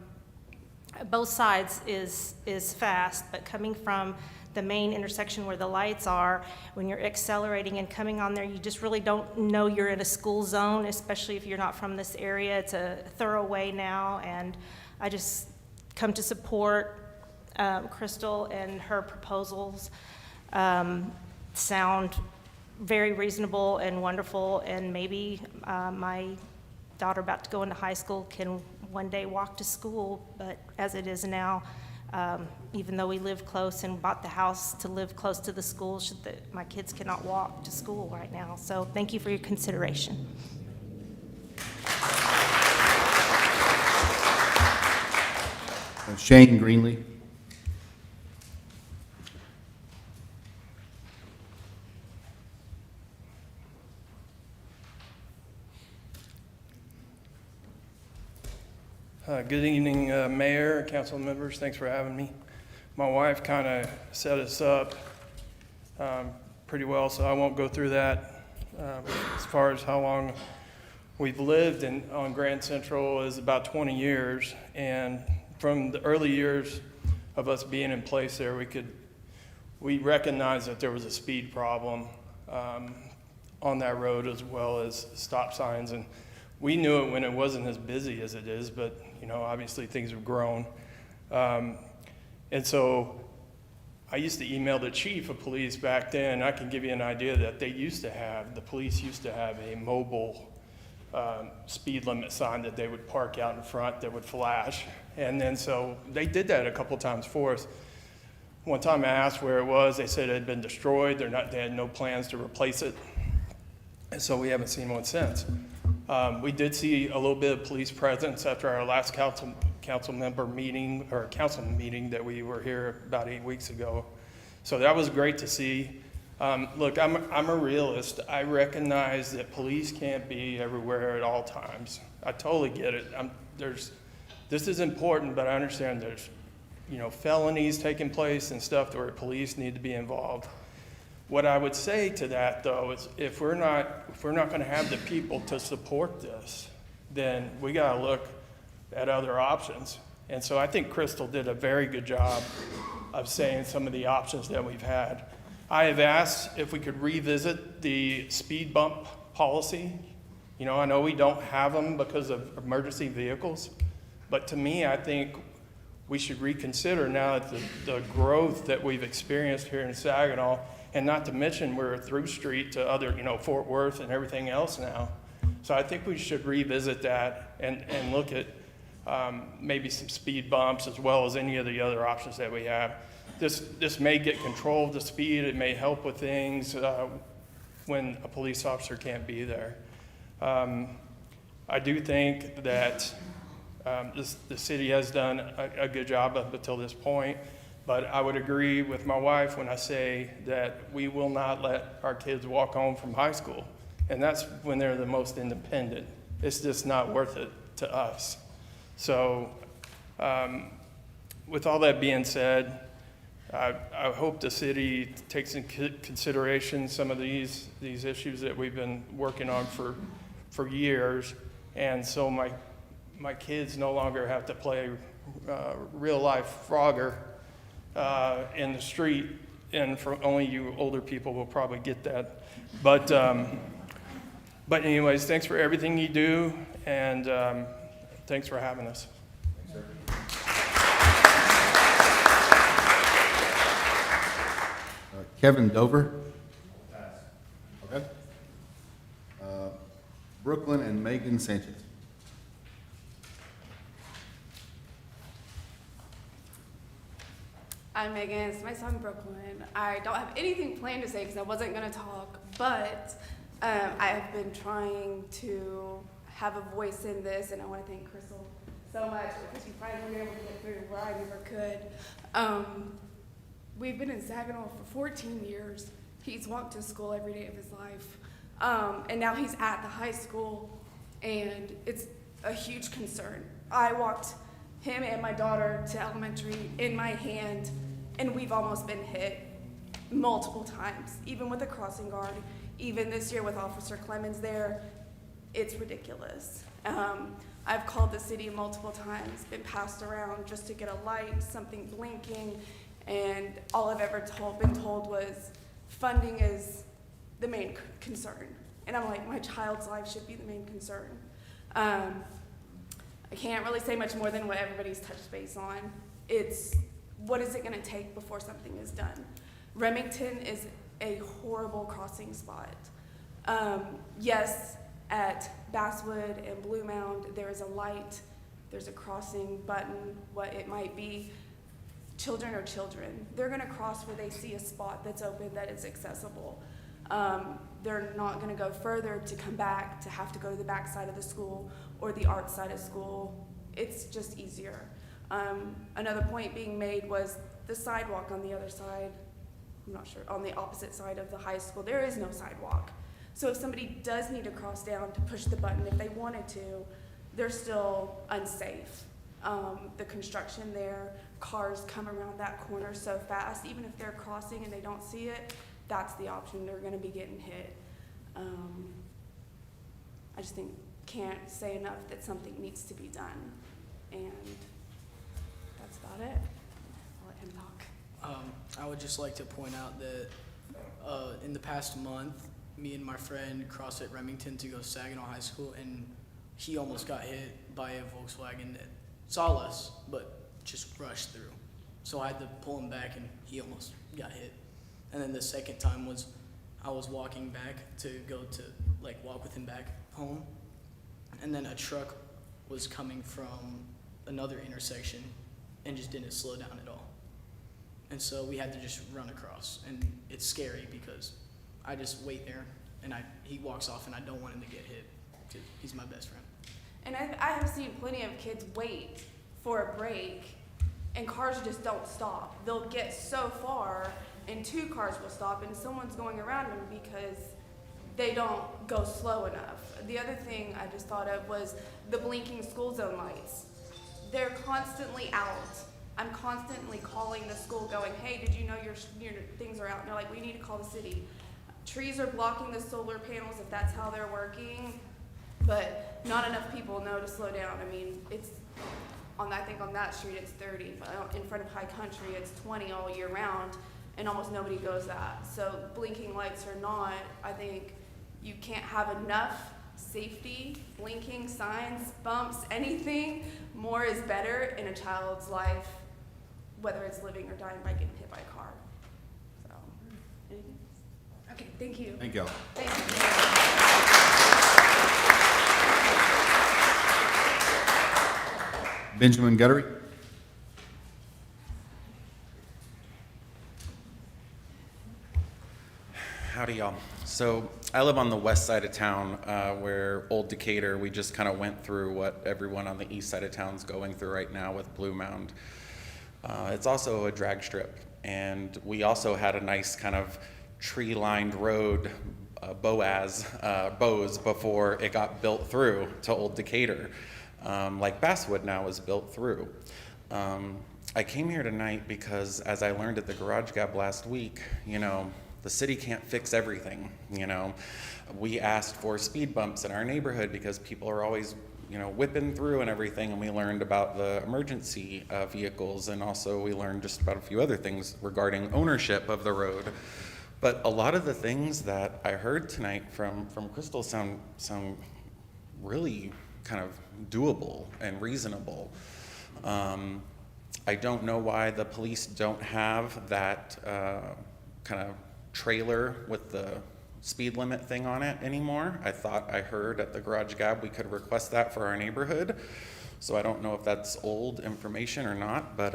both sides is fast, but coming from the main intersection where the lights are, when you're accelerating and coming on there, you just really don't know you're in a school zone, especially if you're not from this area. It's a thorough way now, and I just come to support Crystal and her proposals. Sound very reasonable and wonderful, and maybe my daughter about to go into high school can one day walk to school, but as it is now, even though we live close and bought the house to live close to the school, my kids cannot walk to school right now. So thank you for your consideration. Shane Greenlee. Good evening, Mayor, council members. Thanks for having me. My wife kind of set us up pretty well, so I won't go through that as far as how long we've lived on Grand Central is about 20 years, and from the early years of us being in place there, we recognized that there was a speed problem on that road as well as stop signs, and we knew it when it wasn't as busy as it is, but obviously things have grown. And so I used to email the chief of police back then. I can give you an idea that the police used to have a mobile speed limit sign that they would park out in front that would flash. And then so they did that a couple times for us. One time I asked where it was, they said it had been destroyed. They had no plans to replace it. And so we haven't seen one since. We did see a little bit of police presence after our last council meeting that we were here about 8 weeks ago. So that was great to see. Look, I'm a realist. I recognize that police can't be everywhere at all times. I totally get it. This is important, but I understand there's felonies taking place and stuff where police need to be involved. What I would say to that, though, is if we're not going to have the people to support this, then we got to look at other options. And so I think Crystal did a very good job of saying some of the options that we've had. I have asked if we could revisit the speed bump policy. I know we don't have them because of emergency vehicles, but to me, I think we should reconsider now that the growth that we've experienced here in Saginaw, and not to mention we're a through street to other, Fort Worth and everything else now. So I think we should revisit that and look at maybe some speed bumps as well as any of the other options that we have. This may get control of the speed. It may help with things when a police officer can't be there. I do think that the city has done a good job up until this point. But I would agree with my wife when I say that we will not let our kids walk home from high school. And that's when they're the most independent. It's just not worth it to us. So with all that being said, I hope the city takes into consideration some of these issues that we've been working on for years. And so my kids no longer have to play real life Frogger in the street, and for only you older people will probably get that. But anyways, thanks for everything you do, and thanks for having us. Kevin Dover. Okay. Brooklyn and Megan Sanchez. I'm Megan, it's my son Brooklyn. I don't have anything planned to say because I wasn't going to talk, but I have been trying to have a voice in this, and I want to thank Crystal so much because she finally were able to get through where I never could. We've been in Saginaw for 14 years. He's walked to school every day of his life, and now he's at the high school, and it's a huge concern. I walked him and my daughter to elementary in my hand, and we've almost been hit multiple times, even with a crossing guard, even this year with Officer Clemens there. It's ridiculous. I've called the city multiple times, been passed around just to get a light, something blinking, and all I've ever been told was funding is the main concern. And I'm like, my child's life should be the main concern. I can't really say much more than what everybody's touched base on. It's what is it going to take before something is done? Remington is a horrible crossing spot. Yes, at Basswood and Blue Mound, there is a light, there's a crossing button, what it might be. Children are children. They're going to cross where they see a spot that's open, that is accessible. They're not going to go further to come back to have to go to the back side of the school or the art side of school. It's just easier. Another point being made was the sidewalk on the other side. I'm not sure, on the opposite side of the high school, there is no sidewalk. So if somebody does need to cross down to push the button if they wanted to, they're still unsafe. The construction there, cars come around that corner so fast, even if they're crossing and they don't see it, that's the option. They're going to be getting hit. I just think can't say enough that something needs to be done. And that's about it. I'll let him talk. I would just like to point out that in the past month, me and my friend crossed at Remington to go to Saginaw High School, and he almost got hit by a Volkswagen that saw us, but just rushed through. So I had to pull him back, and he almost got hit. And then the second time was I was walking back to go to, walk with him back home, and then a truck was coming from another intersection and just didn't slow down at all. And so we had to just run across, and it's scary because I just wait there, and he walks off, and I don't want him to get hit because he's my best friend. And I have seen plenty of kids wait for a break, and cars just don't stop. They'll get so far, and 2 cars will stop, and someone's going around them because they don't go slow enough. The other thing I just thought of was the blinking school zone lights. They're constantly out. I'm constantly calling the school going, hey, did you know your things are out? And they're like, we need to call the city. Trees are blocking the solar panels if that's how they're working, but not enough people know to slow down. I mean, I think on that street it's 30, but in front of High Country it's 20 all year round, and almost nobody goes that. So blinking lights or not, I think you can't have enough safety, blinking signs, bumps, anything. More is better in a child's life, whether it's living or dying by getting hit by a car. So, anything? Okay, thank you. Thank y'all. Thank you. Benjamin Guttery. Howdy, y'all. So I live on the west side of town where Old Decatur, we just kind of went through what everyone on the east side of town's going through right now with Blue Mound. It's also a drag strip, and we also had a nice kind of tree-lined road, Bose, before it got built through to Old Decatur, like Basswood now is built through. I came here tonight because, as I learned at the Garage Gab last week, the city can't fix everything, We asked for speed bumps in our neighborhood because people are always, whipping through and everything, and we learned about the emergency vehicles, and also we learned just about a few other things regarding ownership of the road. But a lot of the things that I heard tonight from Crystal sound really kind of doable and reasonable. I don't know why the police don't have that kind of trailer with the speed limit thing on it anymore. I thought I heard at the Garage Gab we could request that for our neighborhood. So I don't know if that's old information or not, but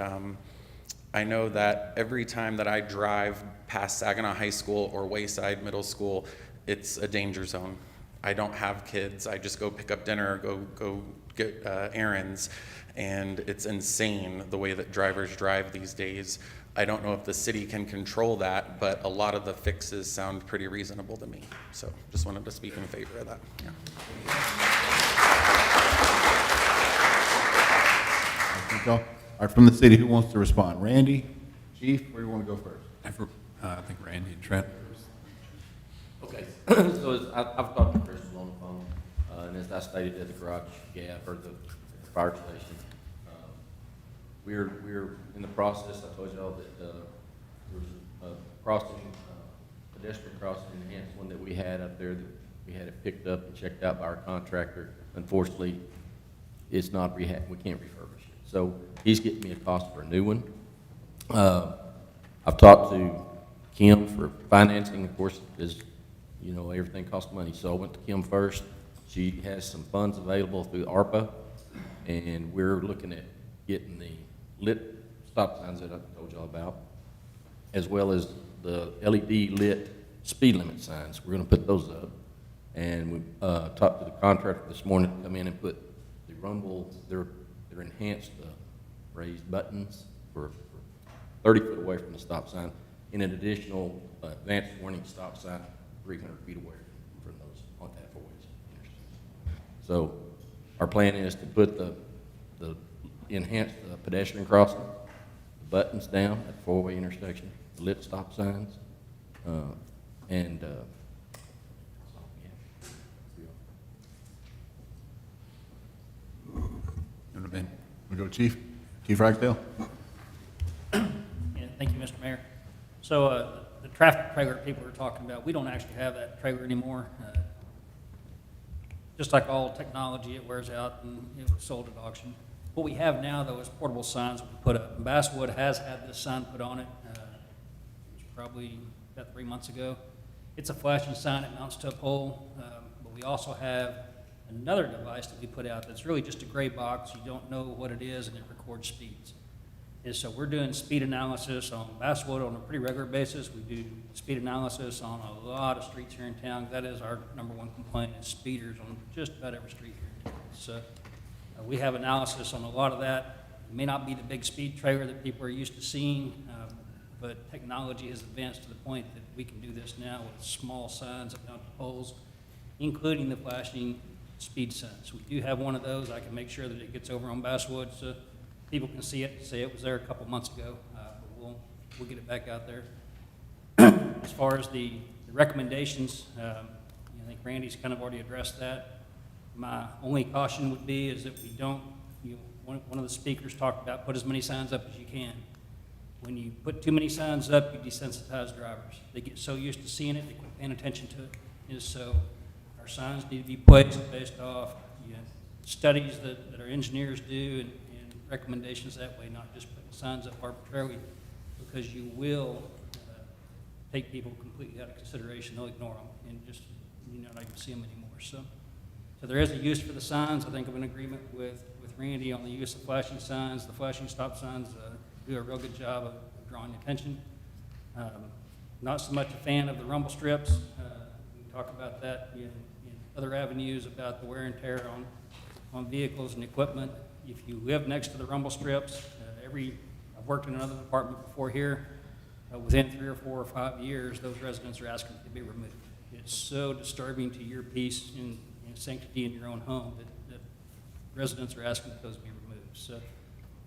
I know that every time that I drive past Saginaw High School or Wayside Middle School, it's a danger zone. I don't have kids. I just go pick up dinner, go get errands, and it's insane the way that drivers drive these days. I don't know if the city can control that, but a lot of the fixes sound pretty reasonable to me. So just wanted to speak in favor of that. Yeah. Thank y'all. All right, from the city, who wants to respond? Randy, Chief, where do you want to go first? I think Randy and Trent. Okay, so I've talked to Crystal on the phone, and as I stated at the Garage Gab, or the fire station, we're in the process. I told y'all that there was a crossing, pedestrian crossing enhanced one that we had up there that we had it picked up and checked out by our contractor. Unfortunately, it's not we can't refurbish it. So he's getting me a cost for a new one. I've talked to Kim for financing. Of course, as you know, everything costs money. So I went to Kim first. She has some funds available through ARPA, and we're looking at getting the lit stop signs that I told y'all about, as well as the LED lit speed limit signs. We're going to put those up. And we talked to the contractor this morning to come in and put the rumble, they're enhanced raised buttons for 30 foot away from the stop sign, and an additional advanced warning stop sign 300 feet away from those on that four-way intersection. So our plan is to put the enhanced pedestrian crossing, the buttons down at the four-way intersection, the lit stop signs, We'll go Chief. Chief Ragsdale. Yeah, thank you, Mr. Mayor. So the traffic trailer people are talking about, we don't actually have that trailer anymore. Just like all technology, it wears out and it was sold at auction. What we have now, though, is portable signs we put up. And Basswood has had this sign put on it. It was probably about 3 months ago. It's a flashing sign. It mounts to a pole. But we also have another device that we put out that's really just a gray box. You don't know what it is, and it records speeds. And so we're doing speed analysis on Basswood on a pretty regular basis. We do speed analysis on a lot of streets here in town. That is our #1 complaint, is speeders on just about every street here in town. So we have analysis on a lot of that. It may not be the big speed trailer that people are used to seeing, but technology has advanced to the point that we can do this now with small signs up on poles, including the flashing speed signs. We do have one of those. I can make sure that it gets over on Basswood so people can see it, say it was there a couple months ago, but we'll get it back out there. As far as the recommendations, I think Randy's kind of already addressed that. My only caution would be is that we don't, one of the speakers talked about put as many signs up as you can. When you put too many signs up, you desensitize drivers. They get so used to seeing it, they quit paying attention to it. And so our signs need to be placed based off studies that our engineers do and recommendations that way, not just putting signs up arbitrarily, because you will take people completely out of consideration. They'll ignore them and just not even see them anymore. So there is a use for the signs. I think I'm in agreement with Randy on the use of flashing signs. The flashing stop signs do a real good job of drawing attention. Not so much a fan of the rumble strips. We can talk about that in other avenues about the wear and tear on vehicles and equipment. If you live next to the rumble strips, I've worked in another department before here, within 3 or 4 or 5 years, those residents are asking to be removed. It's so disturbing to your peace and sanctity in your own home that residents are asking that those be removed. So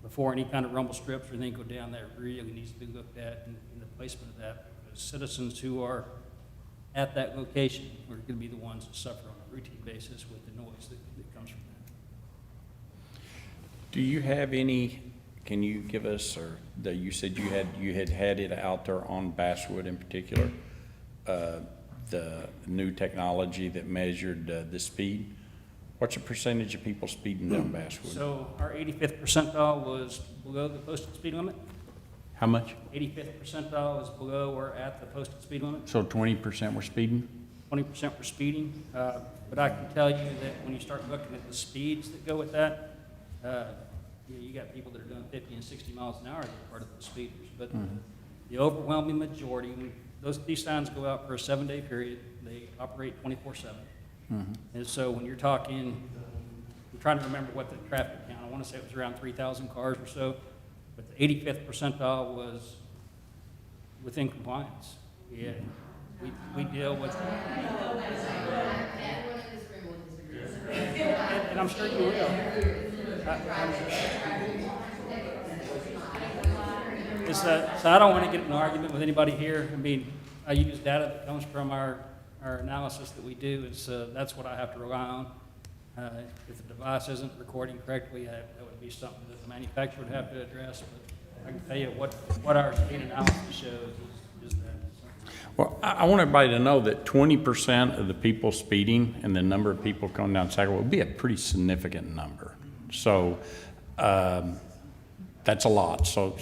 before any kind of rumble strips or anything go down, that really needs to be looked at in the placement of that. Because citizens who are at that location are going to be the ones that suffer on a routine basis with the noise that comes from that. Do you have any, can you give us, or that you said you had it out there on Basswood in particular, the new technology that measured the speed? What's the percentage of people speeding down Basswood? So our 85th percentile was below the posted speed limit. How much? 85th percentile is below or at the posted speed limit. So 20% were speeding? 20% were speeding. But I can tell you that when you start looking at the speeds that go with that, you got people that are doing 50 and 60 miles an hour that are part of the speeders. But the overwhelming majority, these signs go out for a 7-day period. They operate 24/7. And so when you're talking, I'm trying to remember what the traffic count, I want to say it was around 3,000 cars or so, but the 85th percentile was within compliance. Yeah, we deal with, and I'm sure you will. So I don't want to get in an argument with anybody here. I mean, I use data that comes from our analysis that we do. That's what I have to rely on. If the device isn't recording correctly, that would be something that the manufacturer would have to address. But I can tell you what our speed analysis shows is that. So. Well, I want everybody to know that 20% of the people speeding and the number of people coming down Sagamore would be a pretty significant number. So that's a lot. So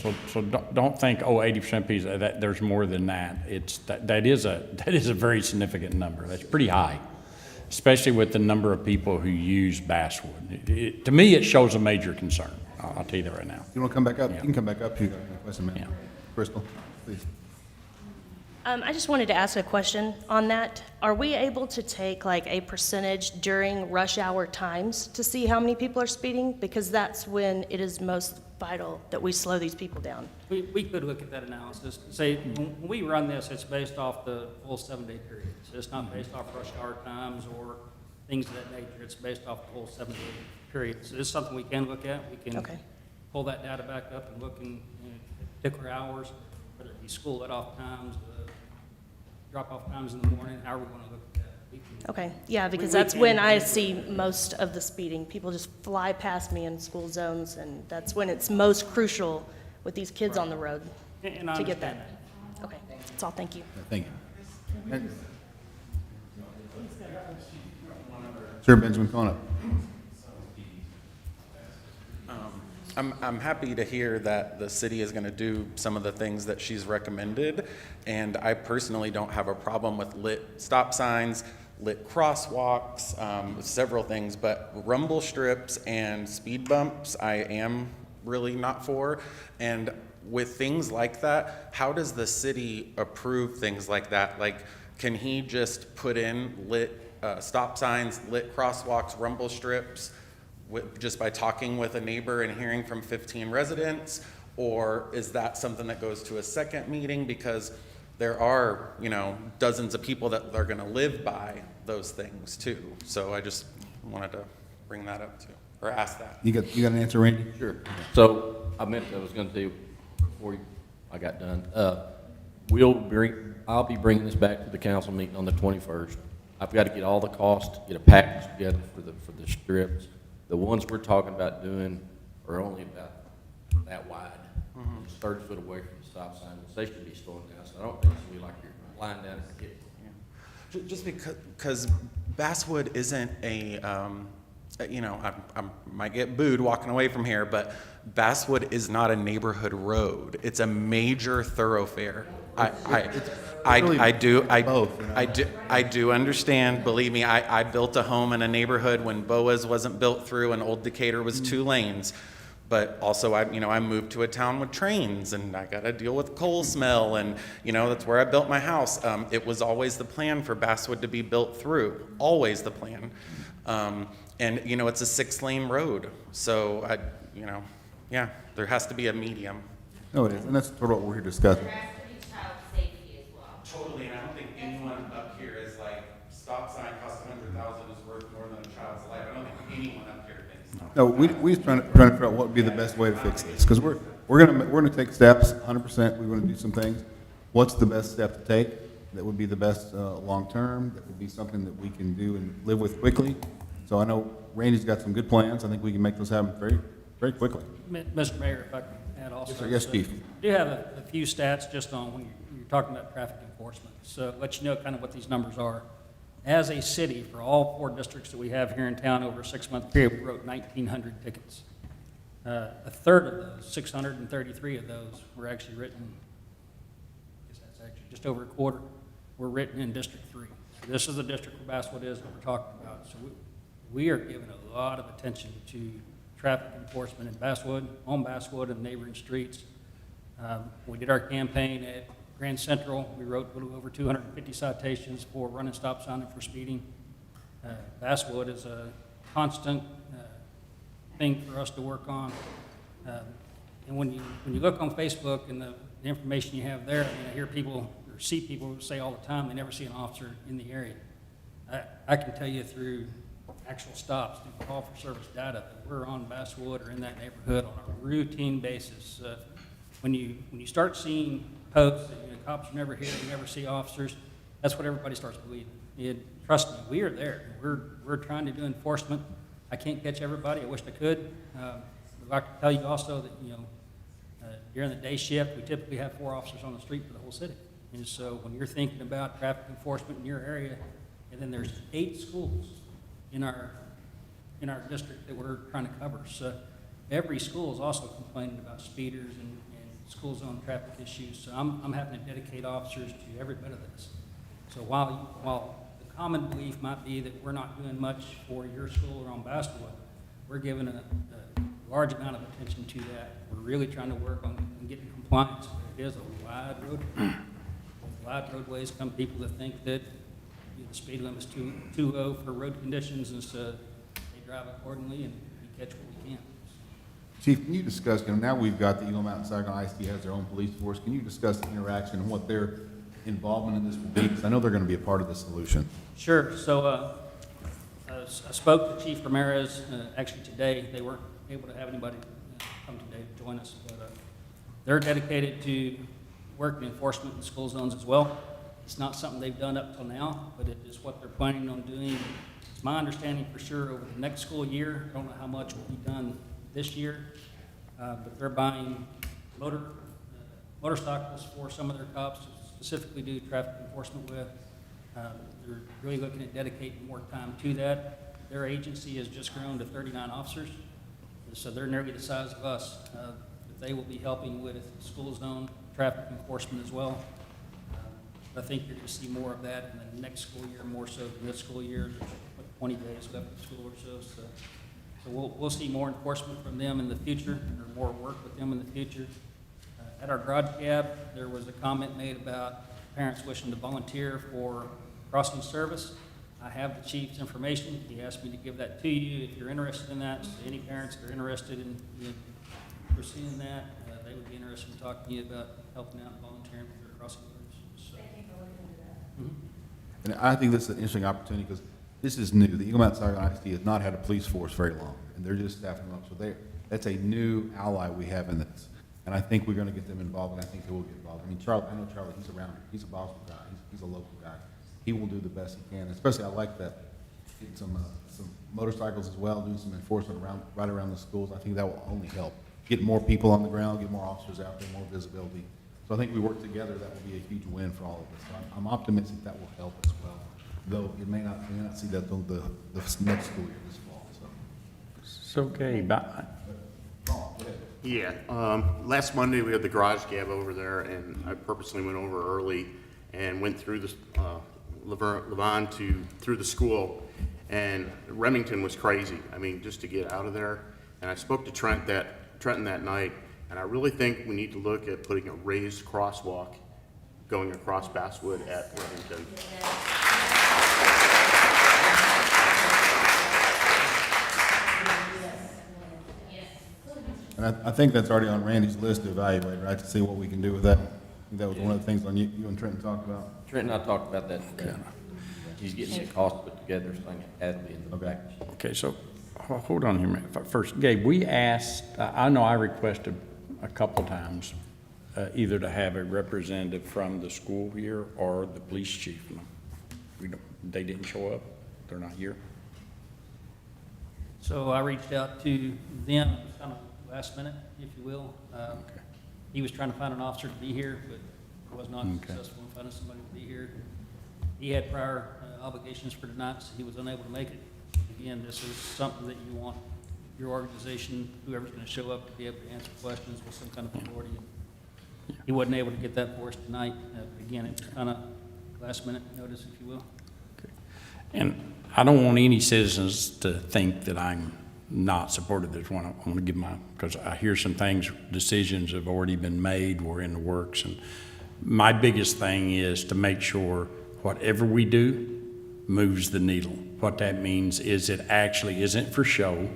don't think, 80% people, that there's more than that. That is a very significant number. That's pretty high, especially with the number of people who use Basswood. To me, it shows a major concern. I'll tell you that right now. You want to come back up? Yeah. You can come back up. You got a question, man. Yeah. Crystal, please. I just wanted to ask a question on that. Are we able to take like a percentage during rush hour times to see how many people are speeding? Because that's when it is most vital that we slow these people down. We could look at that analysis. Say, when we run this, it's based off the full 7-day period. So it's not based off rush hour times or things of that nature. It's based off the whole 7-day period. So it's something we can look at. We can pull that data back up and look in particular hours, whether it be school let-off times, drop-off times in the morning, however we want to look at that. Okay, yeah, because that's when I see most of the speeding. People just fly past me in school zones, and that's when it's most crucial with these kids on the road And I to get understand that. Okay, that's all, thank you. Thank you. Sure, Benjamin, come on up. I'm happy to hear that the city is going to do some of the things that she's recommended, and I personally don't have a problem with lit stop signs, lit crosswalks, several things, but rumble strips and speed bumps I am really not for. And with things like that, how does the city approve things like that? Like, can he just put in lit stop signs, lit crosswalks, rumble strips, just by talking with a neighbor and hearing from 15 residents? Or is that something that goes to a second meeting? Because there are, dozens of people that are gonna live by those things too. So I just wanted to bring that up too, or ask that. You got an answer, Randy? Sure. So I was going to tell you before I got done. I'll be bringing this back to the council meeting on the 21st. I've got to get all the costs, get a package together for the strips. The ones we're talking about doing are only about that wide. It's 30 foot away from the stop sign. They should be slowing down, so I don't think it's going to be like you're flying down and hitting. Just because Basswood isn't a, I might get booed walking away from here, but Basswood is not a neighborhood road. It's a major thoroughfare. I do understand. Believe me, I built a home in a neighborhood when Boas wasn't built through and Old Decatur was 2 lanes. But also, I moved to a town with trains, and I got to deal with coal smell, and that's where I built my house. It was always the plan for Basswood to be built through, always the plan. And it's a 6-lane road, so yeah, there has to be a medium. No, it is, and that's sort of what we're here discussing. Totally, and I don't think anyone up here is like, stop sign costs $100,000 is worth more than a child's life. I don't think anyone up here thinks. No, we just trying to figure out what would be the best way to fix this, because we're gonna take steps, 100%. We're gonna do some things. What's the best step to take that would be the best long term? That would be something that we can do and live with quickly. So I know Randy's got some good plans. I think we can make those happen very, very quickly. Mr. Mayor, if I can add also. Yes, sir. Yes, Chief. I do have a few stats just on when you're talking about traffic enforcement. So let you know kind of what these numbers are. As a city, for all 4 districts that we have here in town over a 6-month period, we wrote 1,900 tickets. A third of those, 633 of those, were actually written, I guess that's actually just over a quarter, were written in District 3. So this is the district where Basswood is that we're talking about. So we are giving a lot of attention to traffic enforcement in Basswood, on Basswood and neighboring streets. We did our campaign at Grand Central. We wrote a little over 250 citations for running stop sign and for speeding. Basswood is a constant thing for us to work on. And when you look on Facebook and the information you have there, I hear people or see people say all the time they never see an officer in the area. I can tell you through actual stops, through call for service data, that we're on Basswood or in that neighborhood on a routine basis. When you start seeing posts that cops are never here, you never see officers, that's what everybody starts believing. Trust me, we are there. We're trying to do enforcement. I can't catch everybody. I wish I could. I'd like to tell you also that during the day shift, we typically have 4 officers on the street for the whole city. And so when you're thinking about traffic enforcement in your area, and then there's 8 schools in our district that we're trying to cover. So every school is also complaining about speeders and school zone traffic issues. So I'm having to dedicate officers to every bit of this. So while the common belief might be that we're not doing much for your school or on Basswood, we're giving a large amount of attention to that. We're really trying to work on getting compliance. It is a wide road. Wide roadways come people that think that the speed limit is too low for road conditions, and so they drive accordingly, and we catch what we can. Chief, can you discuss, now we've got the Eagle Mountain Saginaw ISD has their own police force. Can you discuss the interaction and what their involvement in this will be? Because I know they're going to be a part of the solution. Sure. So I spoke to Chief Ramirez actually today. They weren't able to have anybody come today to join us, but they're dedicated to working enforcement in school zones as well. It's not something they've done up till now, but it is what they're planning on doing. It's my understanding for sure over the next school year, I don't know how much will be done this year, but they're buying motorcycles for some of their cops to specifically do traffic enforcement with. They're really looking at dedicating more time to that. Their agency has just grown to 39 officers, so they're nearly the size of us. But they will be helping with school zone traffic enforcement as well. I think you're going to see more of that in the next school year, more so than this school year. There's 20 days left of school or so. So we'll see more enforcement from them in the future, or more work with them in the future. At our garage cab, there was a comment made about parents wishing to volunteer for crossing service. I have the chief's information. He asked me to give that to you if you're interested in that. So any parents that are interested in pursuing that, they would be interested in talking to you about helping out and volunteering for their crossing service. So. And I think this is an interesting opportunity because this is new. The Eagle Mountain Saginaw ISD has not had a police force very long, and they're just staffing up. So that's a new ally we have in this. And I think we're going to get them involved, and I think they will get involved. I mean, Charlie, I know Charlie, he's around here. He's a Boston guy. He's a local guy. He will do the best he can. Especially, I like that. Getting some motorcycles as well, doing some enforcement right around the schools. I think that will only help. Get more people on the ground, get more officers out there, more visibility. So I think we work together, that will be a huge win for all of us. So I'm optimistic that will help as well, though we may not see that until the next school year this fall. So, Gabe, yeah, last Monday we had the garage cab over there, and I purposely went over early and went through the Levon through the school, and Remington was crazy. I mean, just to get out of there. And I spoke to Trenton that night, and I really think we need to look at putting a raised crosswalk going across Basswood at Remington. And I think that's already on Randy's list to evaluate, right, to see what we can do with that. I think that was one of the things on you and Trenton talked about. Trent and I talked about that today. He's getting the cost put together, so it has to be in the package. okay, so hold on here a minute. First, Gabe, we asked, I know I requested a couple times, either to have a representative from the school here or the police chief. They didn't show up. They're not here. So I reached out to them kind of last minute, if you will. He was trying to find an officer to be here, but was not successful in finding somebody to be here. He had prior obligations for tonight, so he was unable to make it. Again, this is something that you want your organization, whoever's going to show up, to be able to answer questions with some kind of authority. He wasn't able to get that for us tonight. Again, it's kind of last minute notice, if you will. And I don't want any citizens to think that I'm not supportive of this one. I want to give because I hear some things, decisions have already been made, we're in the works. And my biggest thing is to make sure whatever we do moves the needle. What that means is it actually isn't for show,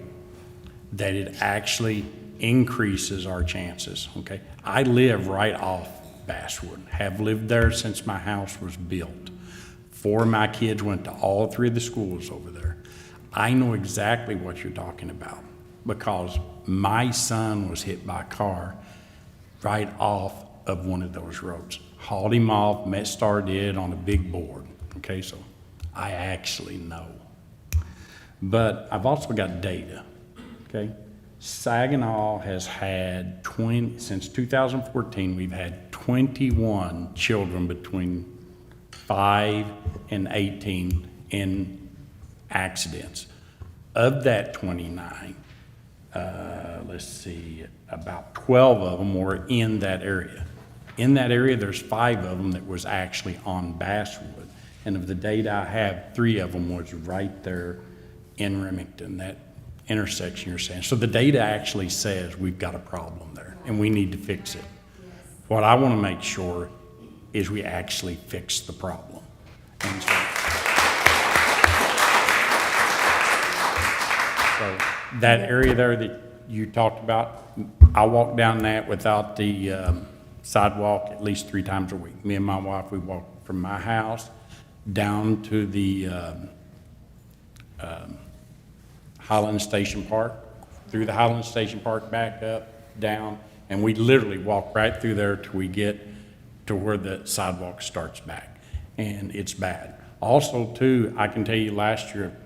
that it actually increases our chances, okay? I live right off Basswood, have lived there since my house was built. 4 of my kids went to all 3 of the schools over there. I know exactly what you're talking about because my son was hit by a car right off of one of those roads. Hauled him off, MetStar did on a big board, okay? So I actually know. But I've also got data, okay? Saginaw has had since 2014, we've had 21 children between 5 and 18 in accidents. Of that 29, let's see, about 12 of them were in that area. In that area, there's 5 of them that was actually on Basswood. And of the data I have, 3 of them was right there in Remington, that intersection you're saying. So the data actually says we've got a problem there and we need to fix it. What I want to make sure is we actually fix the problem. And so that area there that you talked about, I walk down that without the sidewalk at least 3 times a week. Me and my wife, we walk from my house down to the Highland Station Park, through the Highland Station Park, back up, down, and we literally walk right through there till we get to where the sidewalk starts back. and it's bad. Also, too, I can tell you last year,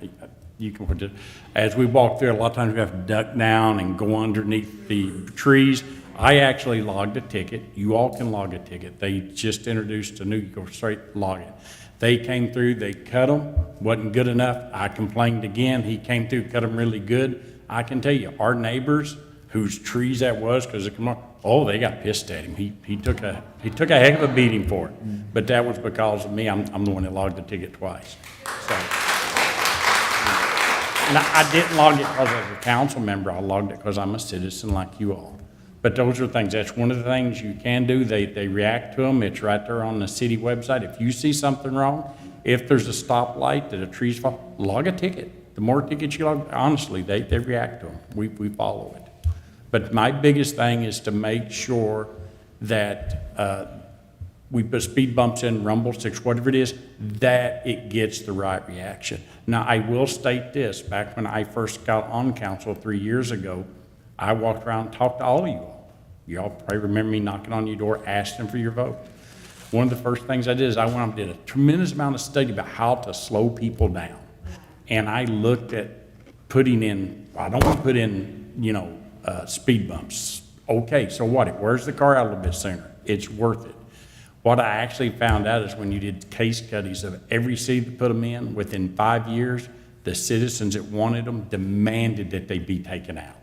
you can put it, as we walk through, a lot of times we have to duck down and go underneath the trees. I actually logged a ticket. You all can log a ticket. They just introduced a new, you go straight log it. They came through, they cut them, wasn't good enough. I complained again. He came through, cut them really good. I can tell you, our neighbors, whose trees that was, because it come on, oh, they got pissed at him. He took a heck of a beating for it. But that was because of me. I'm the one that logged the ticket twice. So, and I didn't log it because I was a council member. I logged it because I'm a citizen like you all. But those are things, that's one of the things you can do. They react to them. It's right there on the city website. If you see something wrong, if there's a stoplight that a tree's fall, log a ticket. The more tickets you log, honestly, they react to them. We follow it. But my biggest thing is to make sure that we put speed bumps in, rumble sticks, whatever it is, that it gets the right reaction. Now, I will state this, back when I first got on council 3 years ago, I walked around and talked to all of you all. You all probably remember me knocking on your door, asking for your vote. One of the first things I did is I went and did a tremendous amount of study about how to slow people down. And I looked at putting in, I don't want to put in, speed bumps. Okay, so what? It wears the car out a little bit sooner. It's worth it. What I actually found out is when you did case studies of every city that put them in, within 5 years, the citizens that wanted them demanded that they be taken out.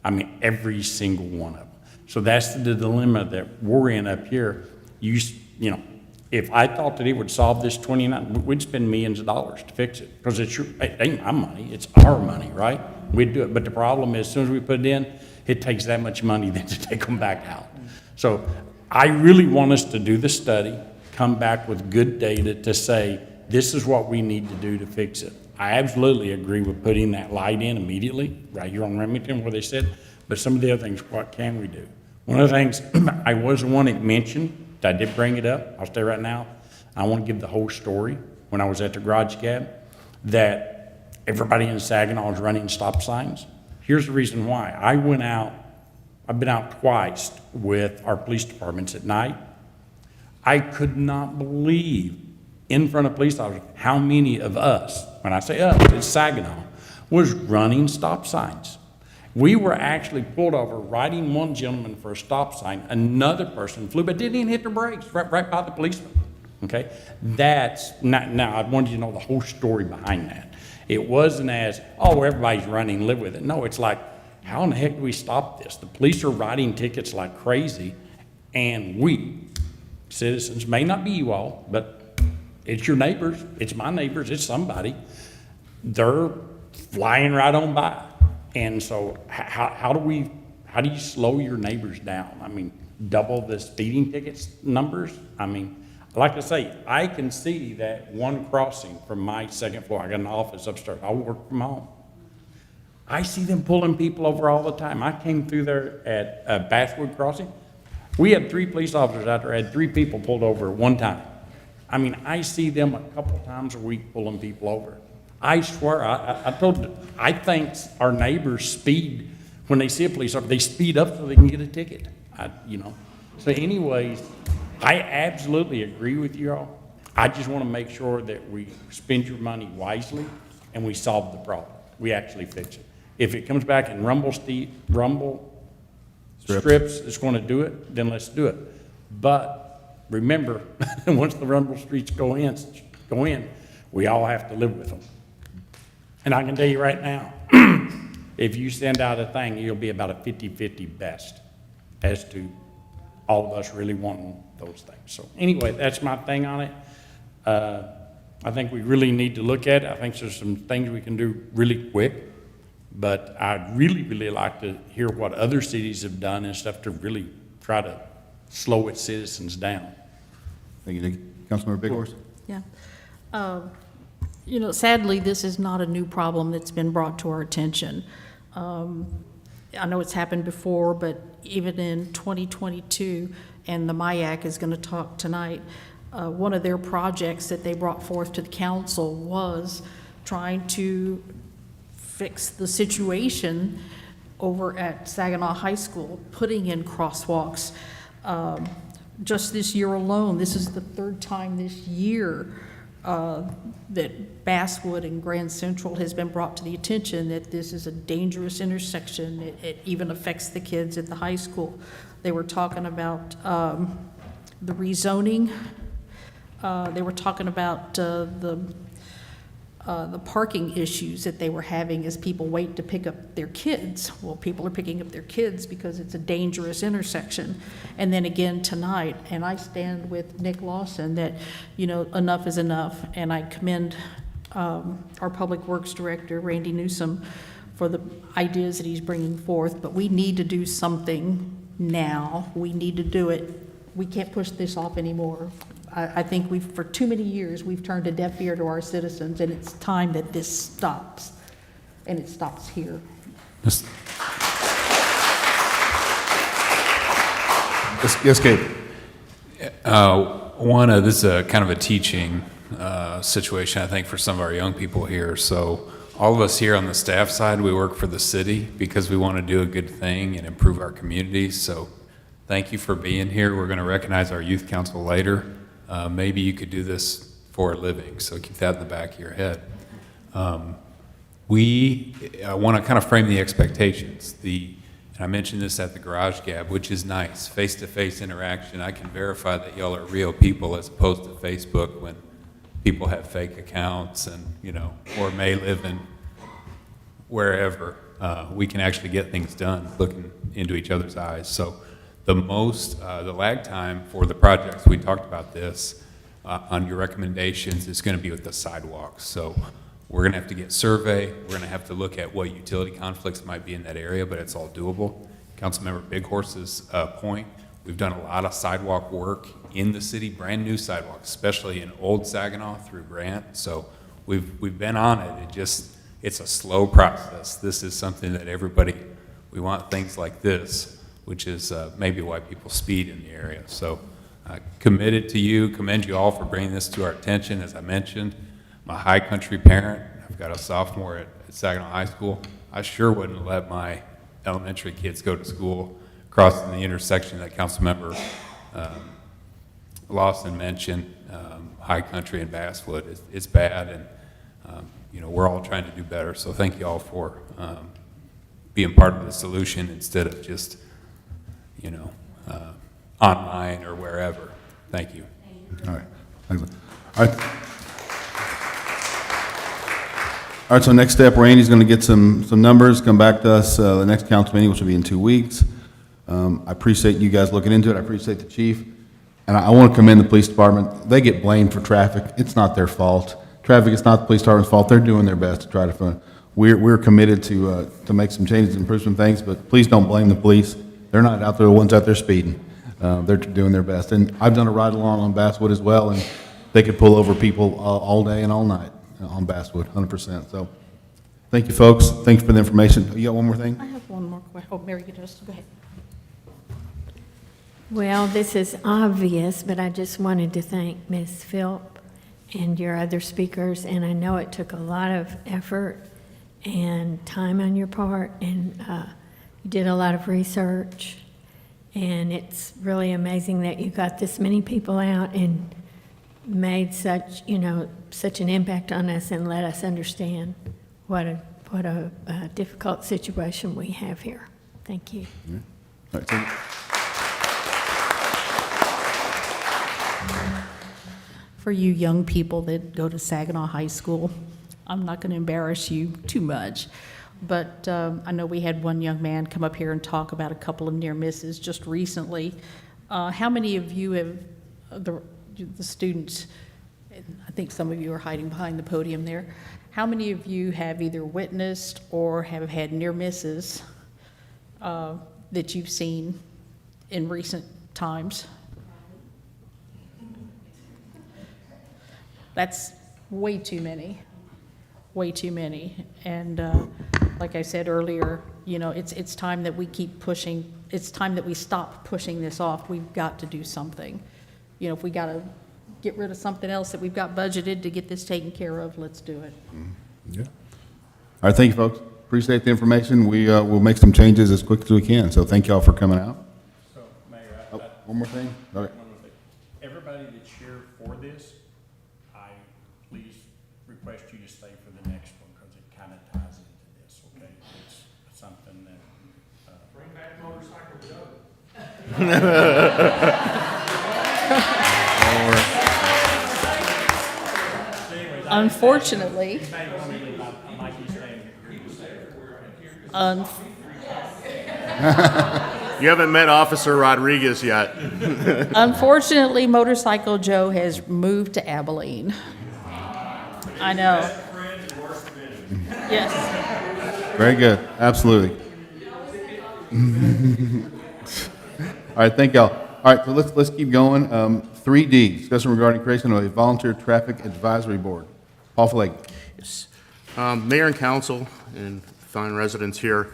I mean, every single one of them. So that's the dilemma that we're in up here. You know, if I thought that it would solve this 29, we'd spend millions of dollars to fix it, because it ain't my money, it's our money, right? We'd do it, but the problem is, as soon as we put it in, it takes that much money then to take them back out. So I really want us to do the study, come back with good data to say, this is what we need to do to fix it. I absolutely agree with putting that light in immediately, right here on Remington where they said, but some of the other things, what can we do? One of the things, I was the one that mentioned, I did bring it up, I'll stay right now. I want to give the whole story. When I was at the garage cab, that everybody in Saginaw is running stop signs. Here's the reason why. I've been out twice with our police departments at night. I could not believe in front of police officers how many of us, when I say us, it's Saginaw, was running stop signs. We were actually pulled over, riding one gentleman for a stop sign. Another person flew, but didn't even hit the brakes, right by the policeman. Okay? That's not, now I wanted you to know the whole story behind that. It wasn't as, oh, everybody's running, live with it. No, it's like, how in the heck do we stop this? The police are writing tickets like crazy, and we, citizens, may not be you all, but it's your neighbors, it's my neighbors, it's somebody. They're flying right on by. And so how do you slow your neighbors down? I mean, double the speeding tickets numbers? I mean, like I say, I can see that one crossing from my second floor. I got an office upstairs. I work from home. I see them pulling people over all the time. I came through there at Basswood Crossing. We had 3 police officers out there, had 3 people pulled over at one time. I mean, I see them a couple times a week pulling people over. I swear, I think our neighbors speed when they see a police officer. They speed up so they can get a ticket. So anyways, I absolutely agree with you all. I just want to make sure that we spend your money wisely and we solve the problem. We actually fix it. If it comes back in rumble strips is going to do it, then let's do it. But remember, once the rumble strips go in, we all have to live with them. And I can tell you right now, if you send out a thing, it'll be about a 50-50 best as to all of us really wanting those things. So anyway, that's my thing on it. I think we really need to look at it. I think there's some things we can do really quick, but I'd really, really like to hear what other cities have done and stuff to really try to slow its citizens down. Thank you, Councilmember Bighorse. Yeah. Sadly, this is not a new problem that's been brought to our attention. I know it's happened before, but even in 2022, and the MIAC is going to talk tonight, one of their projects that they brought forth to the council was trying to fix the situation over at Saginaw High School, putting in crosswalks just this year alone, this is the third time this year that Basswood and Grand Central has been brought to the attention that this is a dangerous intersection. It even affects the kids at the high school. They were talking about the rezoning. They were talking about the parking issues that they were having as people wait to pick up their kids. Well, people are picking up their kids because it's a dangerous intersection. And then again tonight, and I stand with Nick Lawson that, you know, enough is enough. And I commend our Public Works Director, Randy Newsom, for the ideas that he's bringing forth. But we need to do something now. We need to do it. We can't push this off anymore. I think for too many years, we've turned a deaf ear to our citizens, and it's time that this stops, and it stops here. Yes, Gabe. This is a kind of a teaching situation, I think, for some of our young people here. So all of us here on the staff side, we work for the city because we want to do a good thing and improve our communities. So thank you for being here. We're going to recognize our youth council later. Maybe you could do this for a living, so keep that in the back of your head. We want to kind of frame the expectations. And I mentioned this at the Garage Gab, which is nice, face-to-face interaction. I can verify that y'all are real people as opposed to Facebook when people have fake accounts and, you know, or may live in wherever. We can actually get things done looking into each other's eyes. So the lag time for the projects, we talked about this, on your recommendations is going to be with the sidewalks. So we're going to have to get survey. We're going to have to look at what utility conflicts might be in that area, but it's all doable. Councilmember Bighorse's point, we've done a lot of sidewalk work in the city, brand new sidewalks, especially in Old Saginaw through Grant. So we've been on it. It's a slow process. This is something that we want things like this, which is maybe why people speed in the area. So commend you all for bringing this to our attention. As I mentioned, I'm a high country parent. I've got a sophomore at Saginaw High School. I sure wouldn't let my elementary kids go to school crossing the intersection that Councilmember Lawson mentioned, high country and Basswood. It's bad, and you know, we're all trying to do better. So thank you all for being part of the solution instead of just, you know, online or wherever. Thank you. All right. Thanks. All right. All right, so next step, Randy's going to get some numbers, come back to us the next council meeting, which will be in 2 weeks. I appreciate you guys looking into it. I appreciate the chief. And I want to commend the police department. They get blamed for traffic. It's not their fault. Traffic is not the police department's fault. They're doing their best to try to find. We're committed to make some changes and improve some things, but please don't blame the police. They're not out there, the ones out there speeding. They're doing their best. And I've done a ride along on Basswood as well, and they could pull over people all day and all night on Basswood, 100%. So thank you, folks. Thanks for the information. You got one more thing? I have one more question. Oh, Mary, go ahead. Well, this is obvious, but I just wanted to thank Ms. Philp and your other speakers, and I know it took a lot of effort and time on your part, and you did a lot of research, and it's really amazing that you got this many people out and made such an impact on us and let us understand what a difficult situation we have here. Thank you. Yeah. All right, thank you. For you young people that go to Saginaw High School, I'm not going to embarrass you too much, but I know we had one young man come up here and talk about a couple of near misses just recently. How many of you have, the students, I think some of you are hiding behind the podium there, how many of you have either witnessed or have had near misses that you've seen in recent times? That's way too many, way too many. And like I said earlier, it's time that we keep pushing. It's time that we stop pushing this off. We've got to do something. If we got to get rid of something else that we've got budgeted to get this taken care of, let's do it. Yeah. All right, thank you, folks. Appreciate the information. We'll make some changes as quick as we can. So thank you all for coming out. So, Mayor, one more thing? Okay. One this, I please request you to stay for the next one, because it kind of ties into this, okay? It's something that, bring back Motorcycle Joe. Unfortunately, You haven't met Officer Rodriguez yet. unfortunately, Motorcycle Joe has moved to Abilene. I know. Yes. Very good, absolutely. All right, thank y'all. All right, so let's keep going. 3D, discussion regarding creation of a volunteer traffic advisory board. Paul Flake. Yes. Mayor and council and fine residents here,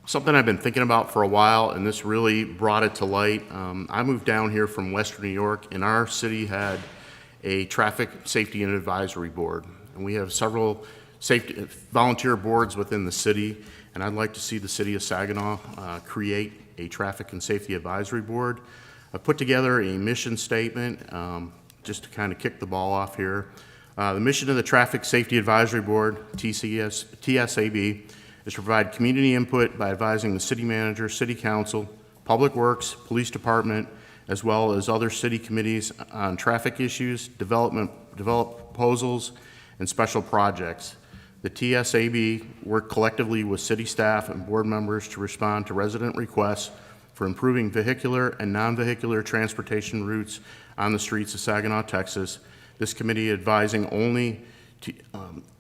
something I've been thinking about for a while, and this really brought it to light. I moved down here from Western New York, and our city had a traffic safety and advisory board. And we have several safety volunteer boards within the city, and I'd like to see the city of Saginaw create a traffic and safety advisory board. I put together a mission statement just to kind of kick the ball off here. The mission of the Traffic Safety Advisory Board, TSAB, is to provide community input by advising the city manager, city council, public works, police department, as well as other city committees on traffic issues, develop proposals, and special projects. The TSAB work collectively with city staff and board members to respond to resident requests for improving vehicular and non-vehicular transportation routes on the streets of Saginaw, Texas. This committee advising only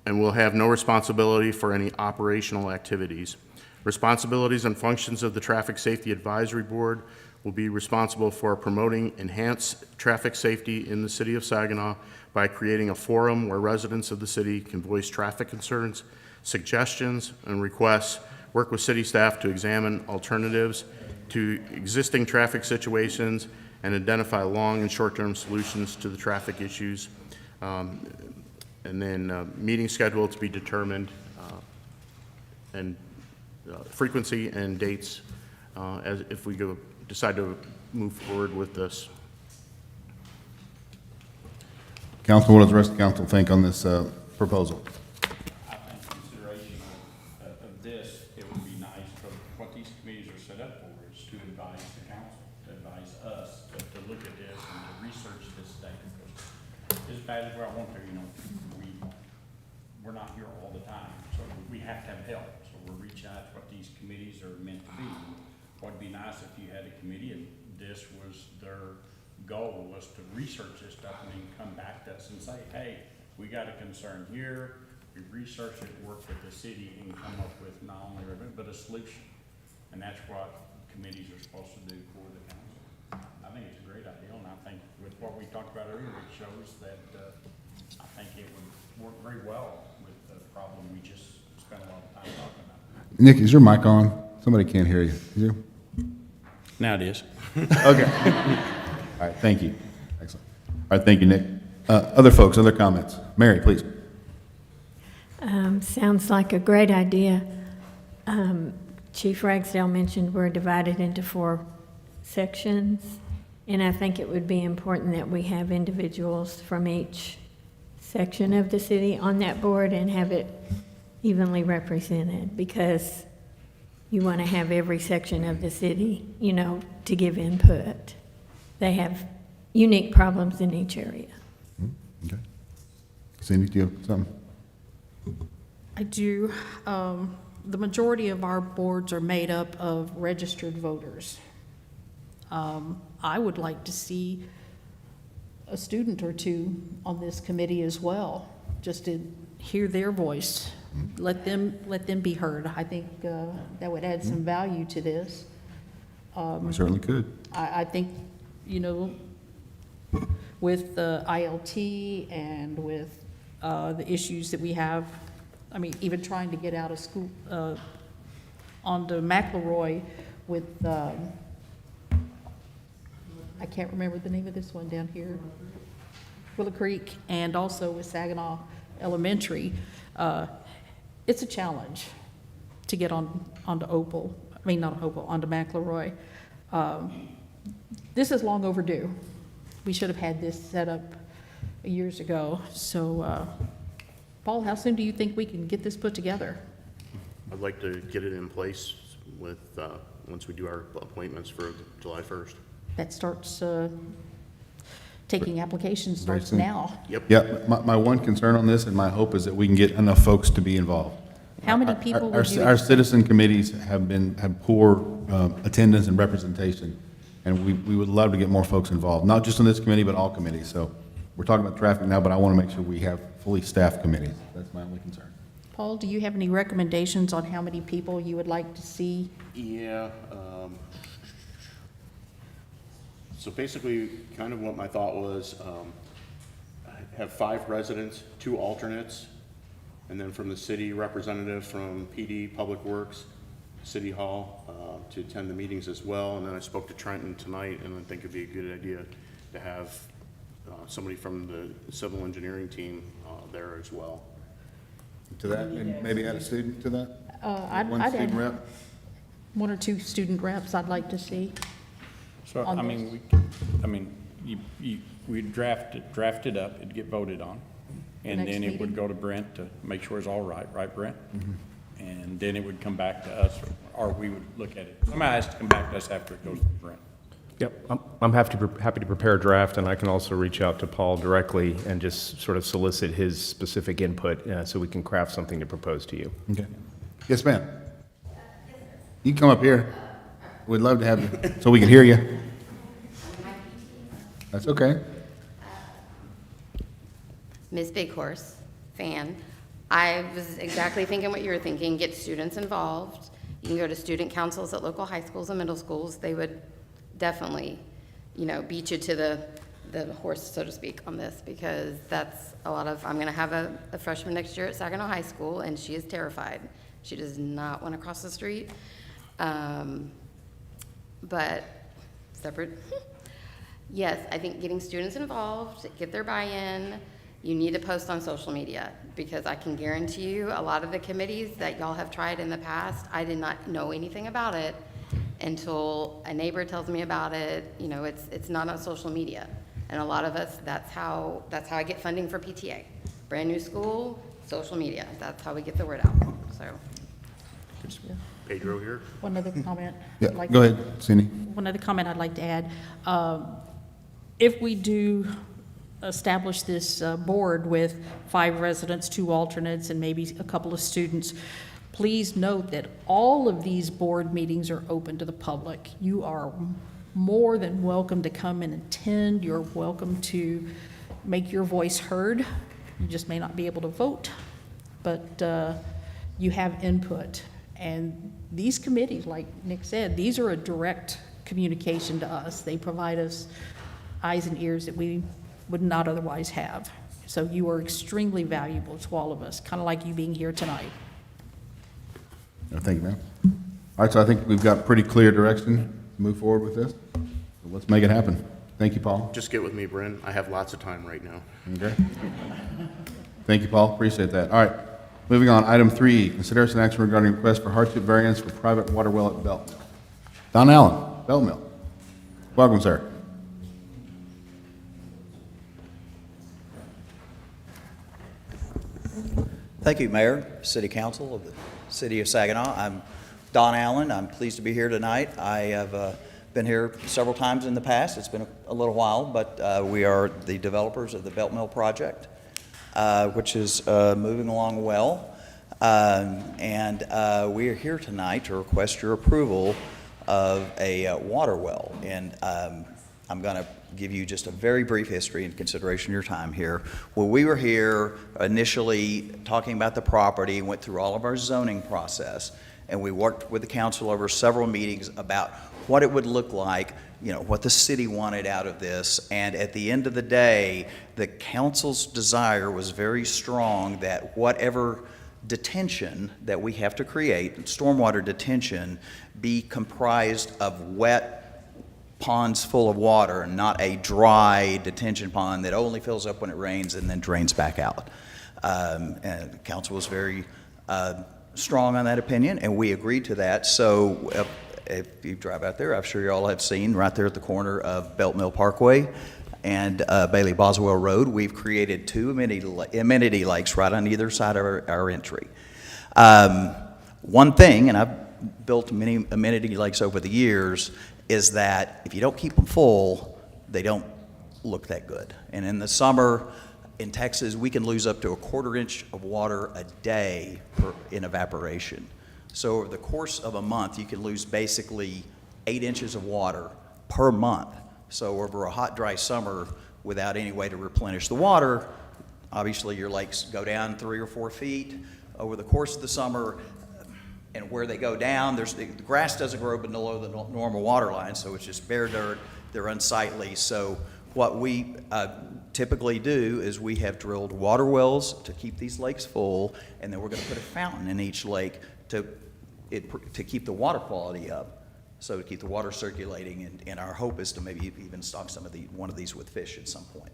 and will have no responsibility for any operational activities. Responsibilities and functions of the Traffic Safety Advisory Board will be responsible for promoting enhanced traffic safety in the city of Saginaw by creating a forum where residents of the city can voice traffic concerns, suggestions, and requests, work with city staff to examine alternatives to existing traffic situations, and identify long and short-term solutions to the traffic issues. And then meeting schedule to be determined, and frequency and dates as if we decide to move forward with this. Council, what does the rest of the council think on this proposal? I think consideration of this, it would be nice, for what these committees are set up for is to advise the council, to advise us, to look at this and to research this data. Because as bad as I want to, we're not here all the time, so we have to have help. So we're reaching out to what these committees are meant to be. What'd be nice if you had a committee and this was their goal, was to research this stuff and then come back to us and say, hey, we got a concern here, we researched it, worked with the city, and come up with not only a but a solution. And that's what committees are supposed to do for the council. I think it's a great idea, and I think with what we talked about earlier, it shows that I think it would work very well with the problem we just spent a lot of time talking about. Nick, is your mic on? Somebody can't hear you. Is you? Now it is. Okay. All right, thank you. Excellent. All right, thank you, Nick. Other folks, other comments? Mary, please. Sounds like a great idea. Chief Ragsdale mentioned we're divided into 4 sections, and I think it would be important that we have individuals from each section of the city on that board and have it evenly represented, because you want to have every section of the city, to give input. They have unique problems in each area. Okay. Cindy, do you have something? I do. The majority of our boards are made up of registered voters. I would like to see a student or two on this committee as well, just to hear their voice. Let them be heard. I think that would add some value to this. We certainly could. I think, with the ILT and with the issues that we have, even trying to get out of school onto McElroy with, I can't remember the name of this one down here, Willow Creek, and also with Saginaw Elementary. It's a challenge to get onto Opal. Not Opal, onto McElroy. This is long overdue. We should have had this set up years ago. So, Paul, how soon do you think we can get this put together? I'd like to get it in place with, once we do our appointments for July 1st. That starts, taking applications Very starts soon. now. Yep. Yeah, my one concern on this and my hope is that we can get enough folks to be involved. How many people would you? Our citizen committees have poor attendance and representation, and we would love to get more folks involved, not just on this committee, but all committees. So we're talking about traffic now, but I want to make sure we have fully staffed committees. That's my only concern. Paul, do you have any recommendations on how many people you would like to see? Yeah, so basically, kind of what my thought was, have 5 residents, 2 alternates, and then from the city representative from PD, Public Works, City Hall, to attend the meetings as well. And then I spoke to Trenton tonight, and I think it'd be a good idea to have somebody from the civil engineering team there as well. To that, and maybe add a student to that? I'd One student add rep? 1 or 2 student reps I'd like to see. So, on I this. mean, we'd draft it up, it'd get voted on. And Next then it would meeting? go to Brent to make sure it's all right, Brent? Mm-hmm. And then it would come back to us, or we would look at it. Somebody has to come back to us after it goes to Brent. Yep, I'm happy to prepare a draft, and I can also reach out to Paul directly and just sort of solicit his specific input so we can craft something to propose to you. Okay. Yes, ma'am. You can come up here. We'd love to have you, so we can hear you. That's okay. Ms. Big Horse, fan. I was exactly thinking what you were thinking, get students involved. You can go to student councils at local high schools and middle schools. They would definitely, beat you to the horse, so to speak, on this, because that's a lot of, I'm gonna have a freshman next year at Saginaw High School, and she is terrified. She does not want to cross the street. But separate. Yes, I think getting students involved, get their buy-in. You need to post on social media, because I can guarantee you a lot of the committees that y'all have tried in the past, I did not know anything about it until a neighbor tells me about it. It's not on social media. And a lot of us, that's how I get funding for PTA. Brand new school, social media. That's how we get the word out, so. Pedro here. One other comment. Yeah, I'd like go to- ahead, Cindy. One other comment I'd like to add. If we do establish this board with 5 residents, 2 alternates, and maybe a couple of students, please note that all of these board meetings are open to the public. You are more than welcome to come and attend. You're welcome to make your voice heard. You just may not be able to vote, but you have input. And these committees, like Nick said, these are a direct communication to us. They provide us eyes and ears that we would not otherwise have. So you are extremely valuable to all of us, kind of like you being here tonight. Thank you, ma'am. All right, so I think we've got pretty clear direction to move forward with this. So let's make it happen. Thank you, Paul. Just get with me, Bryn. I have lots of time right now. Okay. Thank you, Paul. Appreciate that. All right, moving on. Item 3, consideration action regarding request for hardship variance for private water well at Belt Mill. Don Allen, Belt Mill. Welcome, sir. Thank you, Mayor, City Council of the City of Saginaw. I'm Don Allen. I'm pleased to be here tonight. I have been here several times in the past. It's been a little while, but we are the developers of the Belt Mill project, which is moving along well. And we are here tonight to request your approval of a water well. And I'm going to give you just a very brief history in consideration of your time here. When we were here initially talking about the property, went through all of our zoning process, and we worked with the council over several meetings about what it would look like, what the city wanted out of this. And at the end of the day, the council's desire was very strong that whatever detention that we have to create, stormwater detention, be comprised of wet ponds full of water, not a dry detention pond that only fills up when it rains and then drains back out. And the council was very strong on that opinion, and we agreed to that. So if you drive out there, I'm sure you all have seen right there at the corner of Belt Mill Parkway and Bailey Boswell Road, we've created 2 amenity lakes right on either side of our entry. One thing, and I've built many amenity lakes over the years, is that if you don't keep them full, they don't look that good. And in the summer, in Texas, we can lose up to a 1/4 inch of water a day in evaporation. So over the course of a month, you can lose basically 8 inches of water per month. So over a hot, dry summer, without any way to replenish the water, obviously your lakes go down 3 or 4 feet over the course of the summer. And where they go down, the grass doesn't grow below the normal water line, so it's just bare dirt. They're unsightly. So what we typically do is we have drilled water wells to keep these lakes full, and then we're going to put a fountain in each lake to keep the water quality up, so to keep the water circulating. And our hope is to maybe even stock one of these with fish at some point.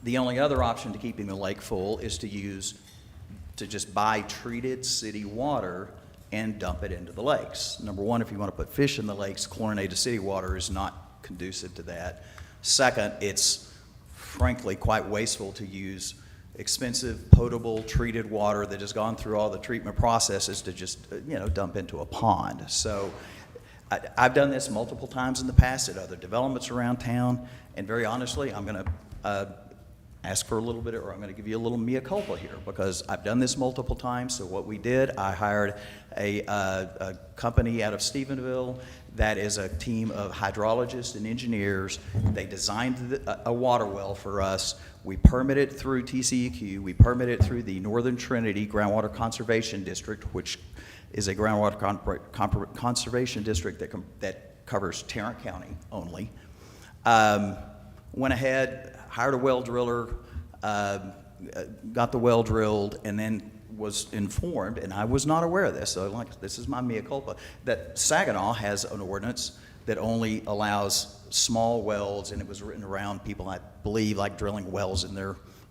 The only other option to keeping the lake full is to just buy treated city water and dump it into the lakes. Number one, if you want to put fish in the lakes, chlorinated city water is not conducive to that. Second, it's frankly quite wasteful to use expensive, potable, treated water that has gone through all the treatment processes to just, dump into a pond. So I've done this multiple times in the past at other developments around town, and very honestly, I'm going to ask for a little bit, or I'm going to give you a little mea culpa here, because I've done this multiple times. So what we did, I hired a company out of Stephenville that is a team of hydrologists and engineers. They designed a water well for us. We permitted through TCEQ. We permitted through the Northern Trinity Groundwater Conservation District, which is a groundwater conservation district that covers Tarrant County only. Went ahead, hired a well driller, got the well drilled, and then was informed, and I was not aware of this, so this is my mea culpa, that Saginaw has an ordinance that only allows small wells, and it was written around people, I believe, like drilling wells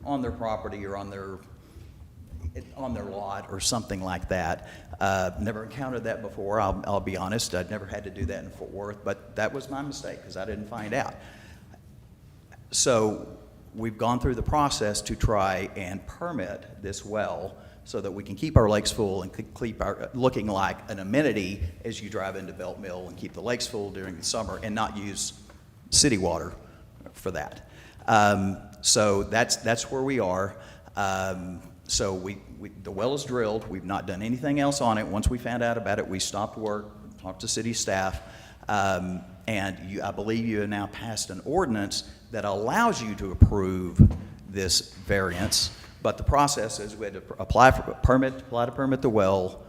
on their property or on their lot or something like that. Never encountered that before, I'll be honest. I'd never had to do that in Fort Worth, but that was my mistake because I didn't find out. So we've gone through the process to try and permit this well so that we can keep our lakes full and keep looking like an amenity as you drive into Belt Mill, and keep the lakes full during the summer and not use city water for that. So that's where we are. So the well is drilled. We've not done anything else on it. Once we found out about it, we stopped work, talked to city staff, and I believe you have now passed an ordinance that allows you to approve this variance. But the process is we had to apply to permit the well.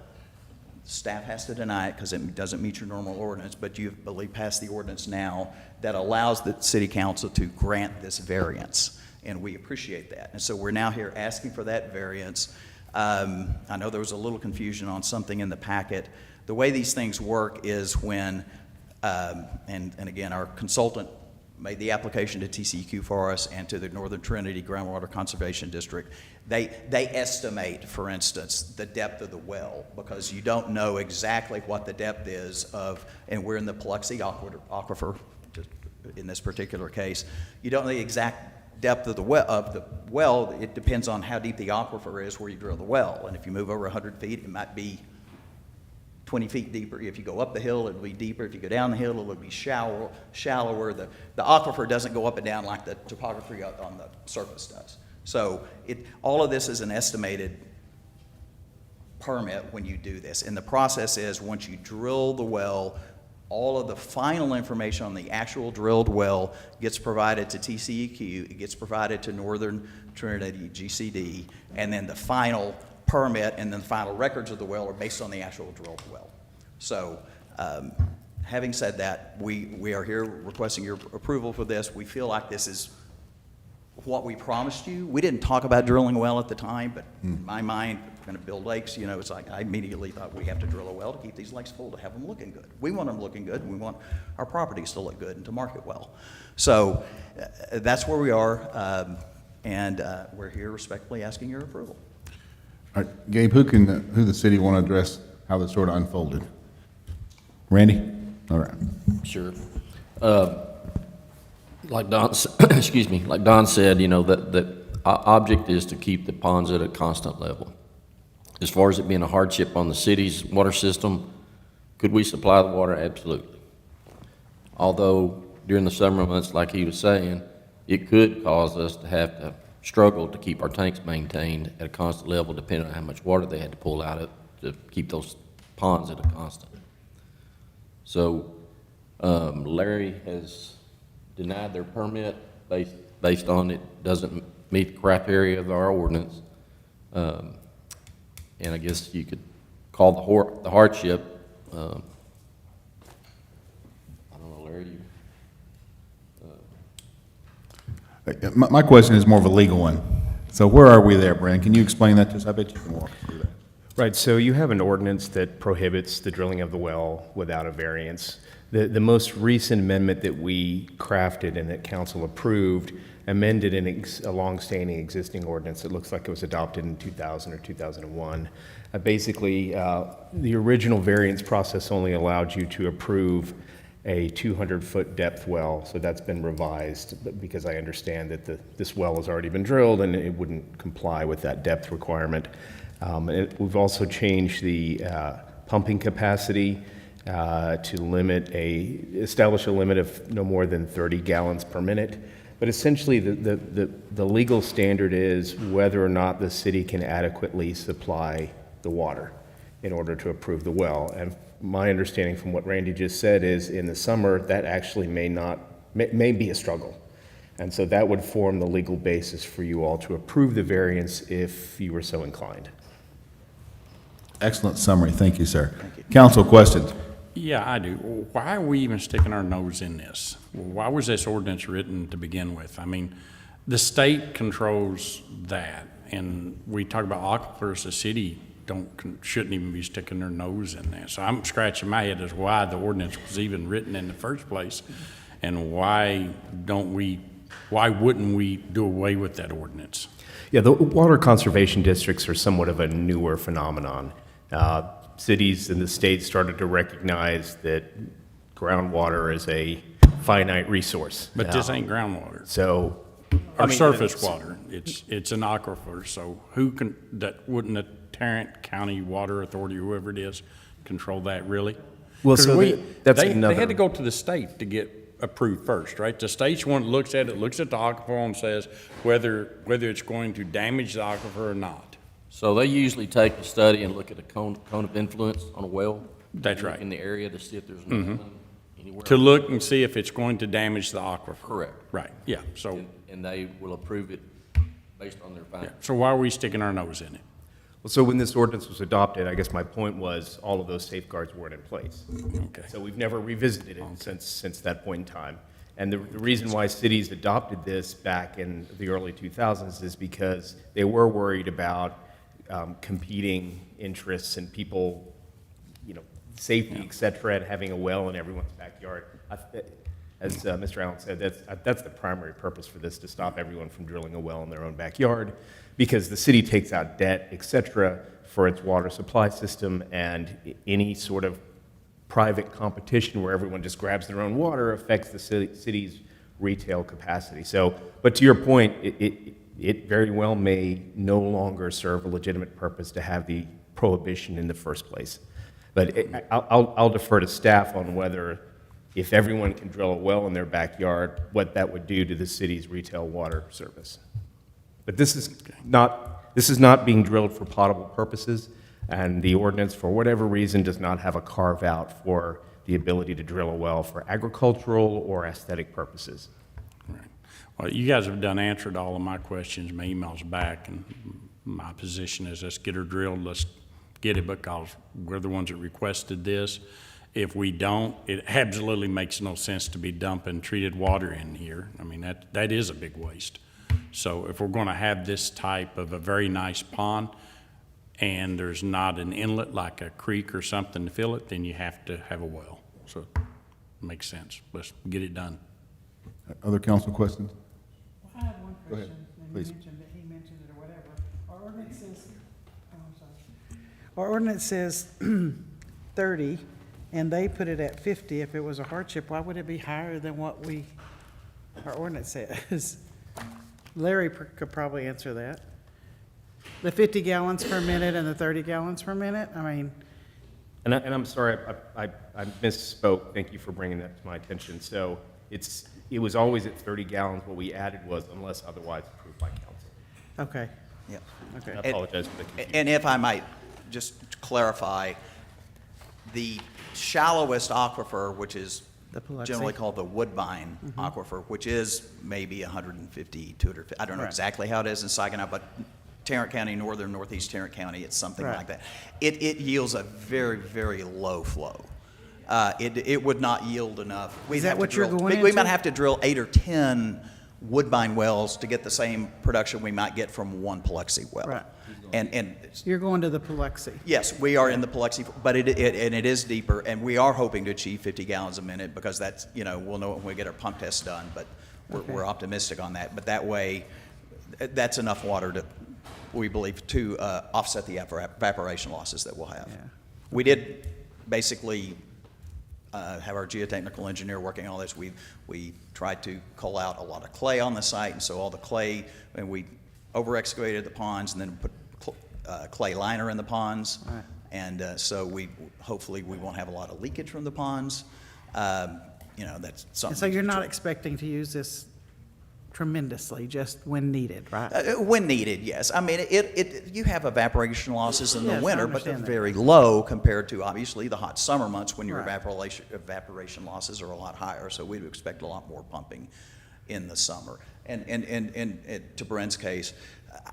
Staff has to deny it because it doesn't meet your normal ordinance, but you, I believe, passed the ordinance now that allows the city council to grant this variance, and we appreciate that. And so we're now here asking for that variance. I know there was a little confusion on something in the packet. The way these things work is when, and again, our consultant made the application to TCEQ for us and to the Northern Trinity Groundwater Conservation District. They estimate, for instance, the depth of the well, because you don't know exactly what the depth is and we're in the Paluxy Aquifer in this particular case. You don't know the exact depth of the well. It depends on how deep the aquifer is where you drill the well. And if you move over 100 feet, it might be 20 feet deeper. If you go up the hill, it'll be deeper. If you go down the hill, it'll be shallower. The aquifer doesn't go up and down like the topography on the surface does. So all of this is an estimated permit when you do this. And the process is, once you drill the well, all of the final information on the actual drilled well gets provided to TCEQ, it gets provided to Northern Trinity GCD, and then the final permit and then the final records of the well are based on the actual drilled well. So having said that, we are here requesting your approval for this. We feel like this is what we promised you. We didn't talk about drilling a well at the time, but in my mind, if we're going to build lakes, it's like I immediately thought we have to drill a well to keep these lakes full, to have them looking good. We want them looking good, and we want our properties to look good and to market well. So that's where we are, and we're here respectfully asking your approval. All right, Gabe, who the city want to address how this sort of unfolded? Randy? All right. Sure. Like Don, excuse me, like Don said, you know, the object is to keep the ponds at a constant level. As far as it being a hardship on the city's water system, could we supply the water? Absolutely. Although during the summer months, like he was saying, it could cause us to have to struggle to keep our tanks maintained at a constant level, depending on how much water they had to pull out of to keep those ponds at a constant. So Larry has denied their permit based on it doesn't meet the criteria of our ordinance. And I guess you could call the hardship, I don't know, Larry, My question is more of a legal one. So where are we there, Brandon? Can you explain that to us? I bet you can walk us through that. Right, so you have an ordinance that prohibits the drilling of the well without a variance. The most recent amendment that we crafted and that council approved amended a longstanding existing ordinance that looks like it was adopted in 2000 or 2001. Basically, the original variance process only allowed you to approve a 200-foot depth well, so that's been revised because I understand that this well has already been drilled and it wouldn't comply with that depth requirement. We've also changed the pumping capacity to establish a limit of no more than 30 gallons per minute. But essentially, the legal standard is whether or not the city can adequately supply the water in order to approve the well. And my understanding from what Randy just said is in the summer, that actually may be a struggle. And so that would form the legal basis for you all to approve the variance if you were so inclined. Excellent summary. Thank you, sir. Council, questions? Yeah, I do. Why are we even sticking our nose in this? Why was this ordinance written to begin with? I mean, the state controls that, and we talk about aquifers, the city shouldn't even be sticking their nose in there. So I'm scratching my head as why the ordinance was even written in the first place, and why wouldn't we do away with that ordinance? Yeah, the water conservation districts are somewhat of a newer phenomenon. Cities in the state started to recognize that groundwater is a finite resource. But this ain't groundwater. So, Or surface water. It's an aquifer, so wouldn't the Tarrant County Water Authority, whoever it is, control that really? Well, so they another. had to go to the state to get approved first, right? The state's one that looks at the aquifer and says whether it's going to damage the aquifer or not. So they usually take a study and look at a cone of influence on a well. That's right. In the area to see if there's nothing anywhere. To look and see if it's going to damage the aquifer. Correct. Right, yeah, so. And they will approve it based on their findings. So why are we sticking our nose in it? Well, so when this ordinance was adopted, I guess my point was all of those safeguards weren't in place. Okay. So we've never revisited it since that point in time. And the reason why cities adopted this back in the early 2000s is because they were worried about competing interests and people, safety, et cetera, and having a well in everyone's backyard. As Mr. Allen said, that's the primary purpose for this, to stop everyone from drilling a well in their own backyard, because the city takes out debt, et cetera, for its water supply system, and any sort of private competition where everyone just grabs their own water affects the city's retail capacity. So, but to your point, it very well may no longer serve a legitimate purpose to have the prohibition in the first place. But I'll defer to staff on whether, if everyone can drill a well in their backyard, what that would do to the city's retail water service. But this is not being drilled for potable purposes, and the ordinance, for whatever reason, does not have a carve out for the ability to drill a well for agricultural or aesthetic purposes. Well, you guys have answered all of my questions, my emails back, and my position is let's get her drilled, let's get it, because we're the ones that requested this. If we don't, it absolutely makes no sense to be dumping treated water in here. I mean, that is a big waste. So if we're going to have this type of a very nice pond and there's not an inlet like a creek or something to fill it, then you have to have a well. So it makes sense. Let's get it done. Other council questions? I have one Go ahead, question. please. He mentioned it or whatever. Our ordinance says 30, and they put it at 50. If it was a hardship, why would it be higher than what we our ordinance says. Larry could probably answer that. The 50 gallons per minute and the 30 gallons per minute, I mean, And I'm sorry, I misspoke. Thank you for bringing that to my attention. So it was always at 30 gallons. What we added was unless otherwise approved by council. okay. Yeah. Okay. I apologize for the confusion. And if I might just clarify, the shallowest aquifer, which is The Biloxi. generally called the Woodbine Aquifer, which is maybe 150, 250, I don't know Right. exactly how it is in Saginaw, but Tarrant County, northern, northeast Tarrant County, it's something Right. like that. It yields a very, very low flow. It would not yield enough. We'd Is that have to what you're drill- going We might into? have to drill 8 or 10 Woodbine wells to get the same production we might get from one Biloxi well. Right. And You're going to the Biloxi. yes, we are in the Biloxi, but it is deeper, and we are hoping to achieve 50 gallons a minute, because that's, we'll know it when we get our pump tests done, but we're optimistic on that. But that way, that's enough water to, we believe, to offset the evaporation losses that we'll have. Yeah. We did basically have our geotechnical engineer working on this. We tried to cull out a lot of clay on the site, and so all the clay, and we over-excavated the ponds and then put clay liner in the ponds. Right. And so hopefully we won't have a lot of leakage from the ponds. That's something. And so you're not expecting to use this tremendously, just when needed, right? When needed, yes. I mean, you have evaporation losses in the Yes, I winter, but they're understand that. very low compared to, obviously, the hot summer months when your Right. evaporation losses are a lot higher. So we'd expect a lot more pumping in the summer. And to Brent's case,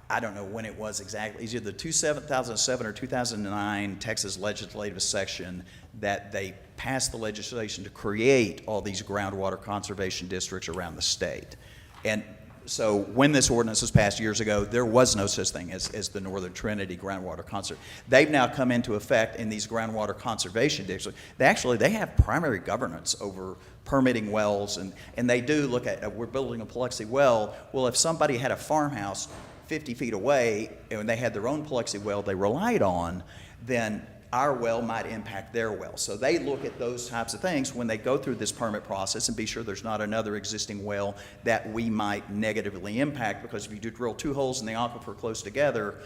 I don't know when it was exactly, it's either 2007 or 2009 Texas legislative session that they passed the legislation to create all these groundwater conservation districts around the state. And so when this ordinance was passed years ago, there was no such thing as the Northern Trinity groundwater conservation. They've now come into effect in these groundwater conservation districts. They have primary governance over permitting wells, and they do look at, we're building a Biloxi well. Well, if somebody had a farmhouse 50 feet away and they had their own Biloxi well they relied on, then our well might impact their well. So they look at those types of things when they go through this permit process and be sure there's not another existing well that we might negatively impact, because if you do drill 2 holes in the aquifer close together,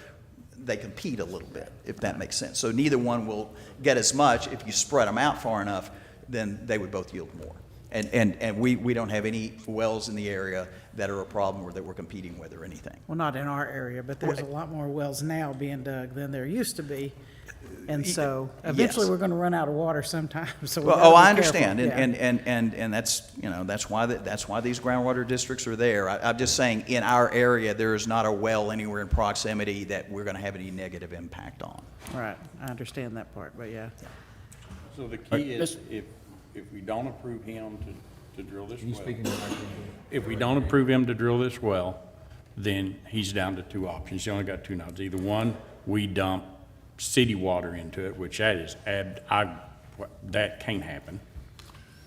they compete a little bit, if that makes sense. So neither one will get as much. If you spread them out far enough, then they would both yield more. And we don't have any wells in the area that are a problem or that we're competing with or anything. Well, not in our area, but there's a lot more wells now being dug than there used to be. And so eventually Yes. we're going to run out of water sometime, so we Well, gotta be I careful. understand, Yeah. and that's, that's why these groundwater districts are there. I'm just saying, in our area, there is not a well anywhere in proximity that we're gonna have any negative impact on. Right, I understand that part, but yeah. So the key is, if we don't approve him to drill this well, if we don't approve him to drill this well, then he's down to 2 options. He only got 2 now. It's either one, we dump city water into it, which that is, that can't happen.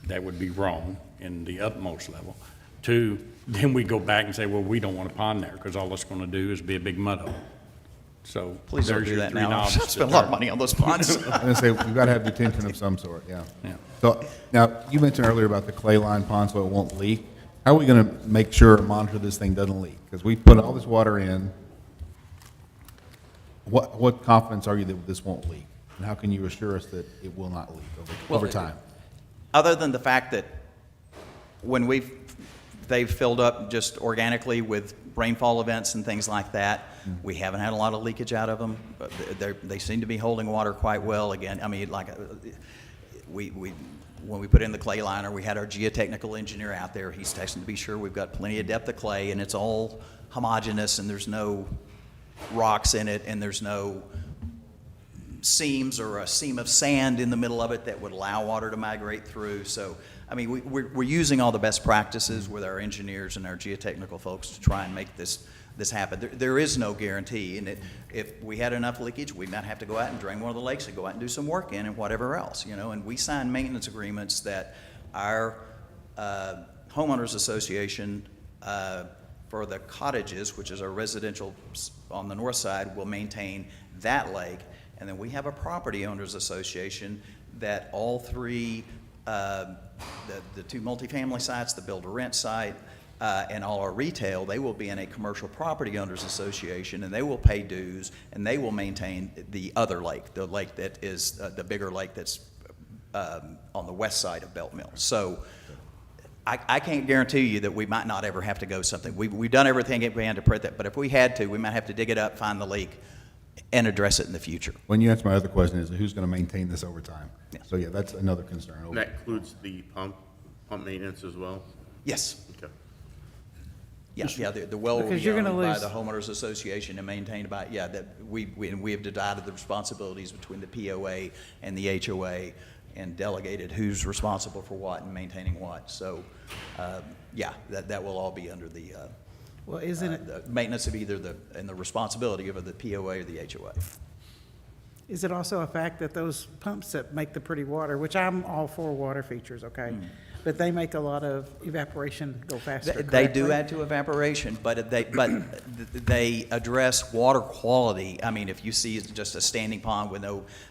That would be wrong in the utmost level. 2, then we go back and say, well, we don't want a pond there, because all it's gonna do is be a big mud hole. So Please don't there's do your that 3 now. knobs I've to spent a lot of turn. money on those ponds. I'm gonna say, we've gotta have detention of some sort, yeah. Yeah. So, now, you mentioned earlier about the clay line pond so it won't leak. How are we gonna make sure or monitor this thing doesn't leak? Because we put all this water in. What confidence are you that this won't leak? And how can you assure us that it will not leak over time? Other than the fact that when they've filled up just organically with rainfall events and things like that, we haven't had a lot of leakage out of them. But they seem to be holding water quite well. Again, I mean, when we put in the clay liner, we had our geotechnical engineer out there. He's testing to be sure we've got plenty of depth of clay, and it's all homogeneous, and there's no rocks in it, and there's no seams or a seam of sand in the middle of it that would allow water to migrate through. So, I mean, we're using all the best practices with our engineers and our geotechnical folks to try and make this happen. There is no guarantee, and if we had enough leakage, we might have to go out and drain one of the lakes and go out and do some work in and whatever else, and we sign maintenance agreements that our homeowners association for the cottages, which is our residential on the north side, will maintain that lake. And then we have a property owners association that all 3, the 2 multifamily sites, the build-to-rent site, and all our retail, they will be in a commercial property owners association, and they will pay dues, and they will maintain the other lake, the lake that is the bigger lake that's on the west side of Belt Mill. So I can't guarantee you that we might not ever have to go something. We've done everything we can to prevent that, but if we had to, we might have to dig it up, find the leak, and address it in the future. When you answer my other question is who's going to maintain this over time? So yeah, that's another concern. And that includes the pump maintenance as well? Yes. Okay. Yeah, the well will Because be you're gonna owned by lose- the homeowners association and maintained by, that we have divided the responsibilities between the POA and the HOA and delegated who's responsible for what and maintaining what. So, that will all be under the, Well, isn't it, the maintenance of either and the responsibility of the POA or the HOA. is it also a fact that those pumps that make the pretty water, which I'm all for water features, okay? But they make a lot of evaporation go faster, They do correctly? add to evaporation, but they address water quality. I mean, if you see just a standing pond with